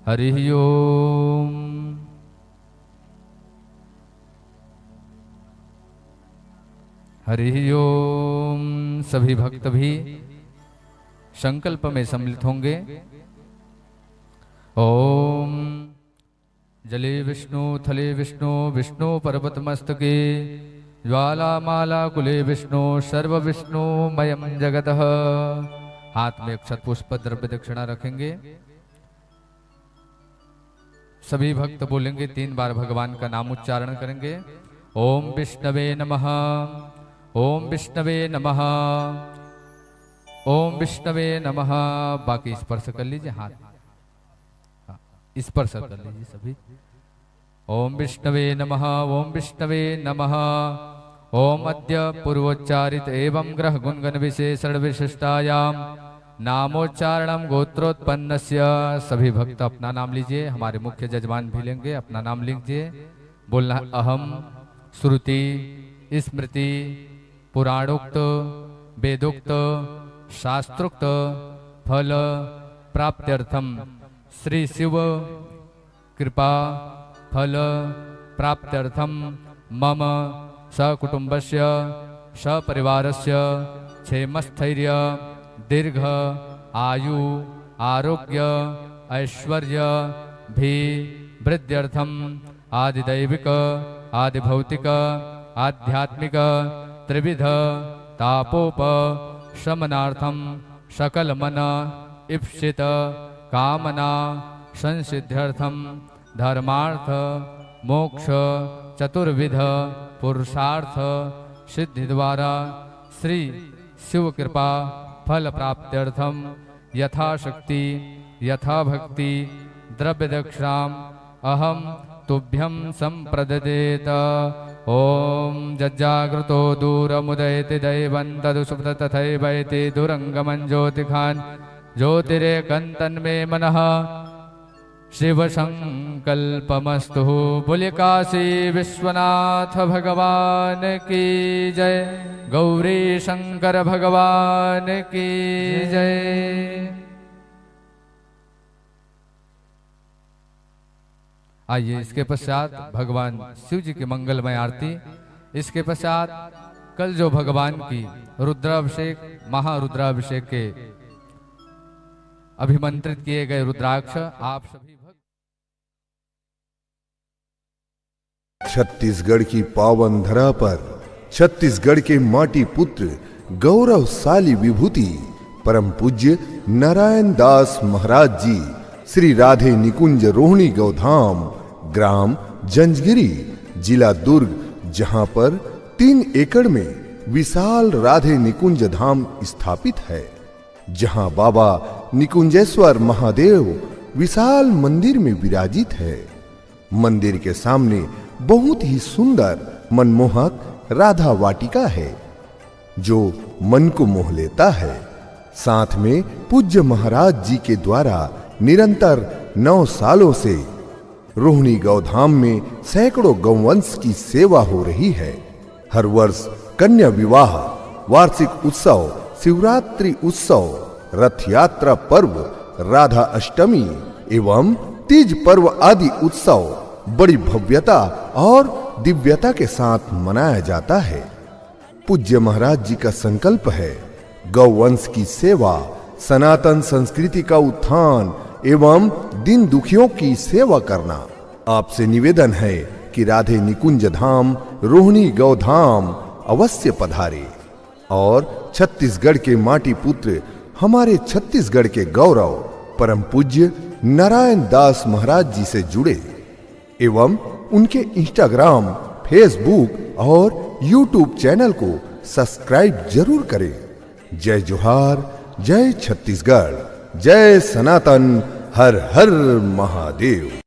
हरि ओम। हरि ओम। सभी भक्त भी संकल्प में सम्मिलित होंगे। ओम जले विष्णु थले विष्णु विष्णु पर्वत मस्तके ज्वाला माला कुले विष्णु सर्व विष्णु मयम जगतः। हाथ में अक्षत पुष्प द्रव्य दक्षिणा रखेंगे। सभी भक्त बोलेंगे 3 बार भगवान का नाम उच्चारण करेंगे। ओम विष्णवे नमः, ओम विष्णवे नमः, ओम विष्णवे नमः। बाकी स्पर्श कर लीजिए, हाथ स्पर्श कर लीजिए सभी। ओम विष्णवे नमः, ओम विष्णवे नमः। ओम अद्य पूर्वोच्चारित एवं ग्रह गुणगण विशेषण विशिष्टायाम नामोच्चारणम गोत्रोत्पन्नस्य। सभी भक्त अपना नाम लीजिए। हमारे मुख्य जजमान भी लेंगे, अपना नाम लीजिए। बोलना अहम श्रुति स्मृति पुराणोक्त वेदोक्त शास्त्रोक्त फल प्राप्त्यर्थम श्री शिव कृपा फल प्राप्त्यर्थम मम सकुटुंबस्य सपरिवारस्य क्षेमस्थैर्य दीर्घ आयु आरोग्य ऐश्वर्य भी वृद्ध्यर्थम आदिदैविक आदिभौतिक आध्यात्मिक त्रिविध तापोप शमनार्थम सकल मन इप्सित कामना संसिद्ध्यर्थम धर्मार्थ मोक्ष चतुर्विध पुरुषार्थ सिद्धि द्वारा श्री शिव कृपा फल प्राप्त्यर्थम यथाशक्ति यथा भक्ति द्रव्य दक्षिणाम अहम तुभ्यं संप्रददेत। ओम जज्जागृतो दूरमुदयति दैवं तदुसुप्त तथैवैति दुरंगमं ज्योतिखान् ज्योतिरेकं तन्मे मनः शिव संकल्पमस्तु। बोले काशी विश्वनाथ भगवान की जय। गौरी शंकर भगवान की जय। आइए इसके पश्चात भगवान शिव जी की मंगलमय आरती। इसके पश्चात कल जो भगवान की रुद्राभिषेक महारुद्राभिषेक के अभिमंत्रित किए गए रुद्राक्ष आप सभी छत्तीसगढ़ की पावन धरा पर छत्तीसगढ़ के माटी पुत्र गौरवशाली विभूति परम पूज्य नारायण दास महाराज जी श्री राधे निकुंज रोहिणी गौधाम ग्राम जंजगिरी जिला दुर्ग, जहां पर 3 एकड़ में विशाल राधे निकुंज धाम स्थापित है, जहां बाबा निकुंजेश्वर महादेव विशाल मंदिर में विराजित है। मंदिर के सामने बहुत ही सुंदर मनमोहक राधा वाटिका है जो मन को मोह लेता है। साथ में पूज्य महाराज जी के द्वारा निरंतर 9 सालों से रोहिणी गौधाम में सैकड़ों गौवंश की सेवा हो रही है। हर वर्ष कन्या विवाह, वार्षिक उत्सव, शिवरात्रि उत्सव, रथ यात्रा पर्व, राधा अष्टमी एवं तीज पर्व आदि उत्सव बड़ी भव्यता और दिव्यता के साथ मनाया जाता है। पूज्य महाराज जी का संकल्प है गौवंश की सेवा, सनातन संस्कृति का उत्थान एवं दीन दुखियों की सेवा करना। आपसे निवेदन है कि राधे निकुंज धाम रोहिणी गौधाम अवश्य पधारे और छत्तीसगढ़ के माटी पुत्र हमारे छत्तीसगढ़ के गौरव परम पूज्य नारायण दास महाराज जी से जुड़े एवं उनके इंस्टाग्राम, फेसबुक और यूट्यूब चैनल को सब्सक्राइब जरूर करें। जय जोहार, जय छत्तीसगढ़, जय सनातन, हर हर महादेव।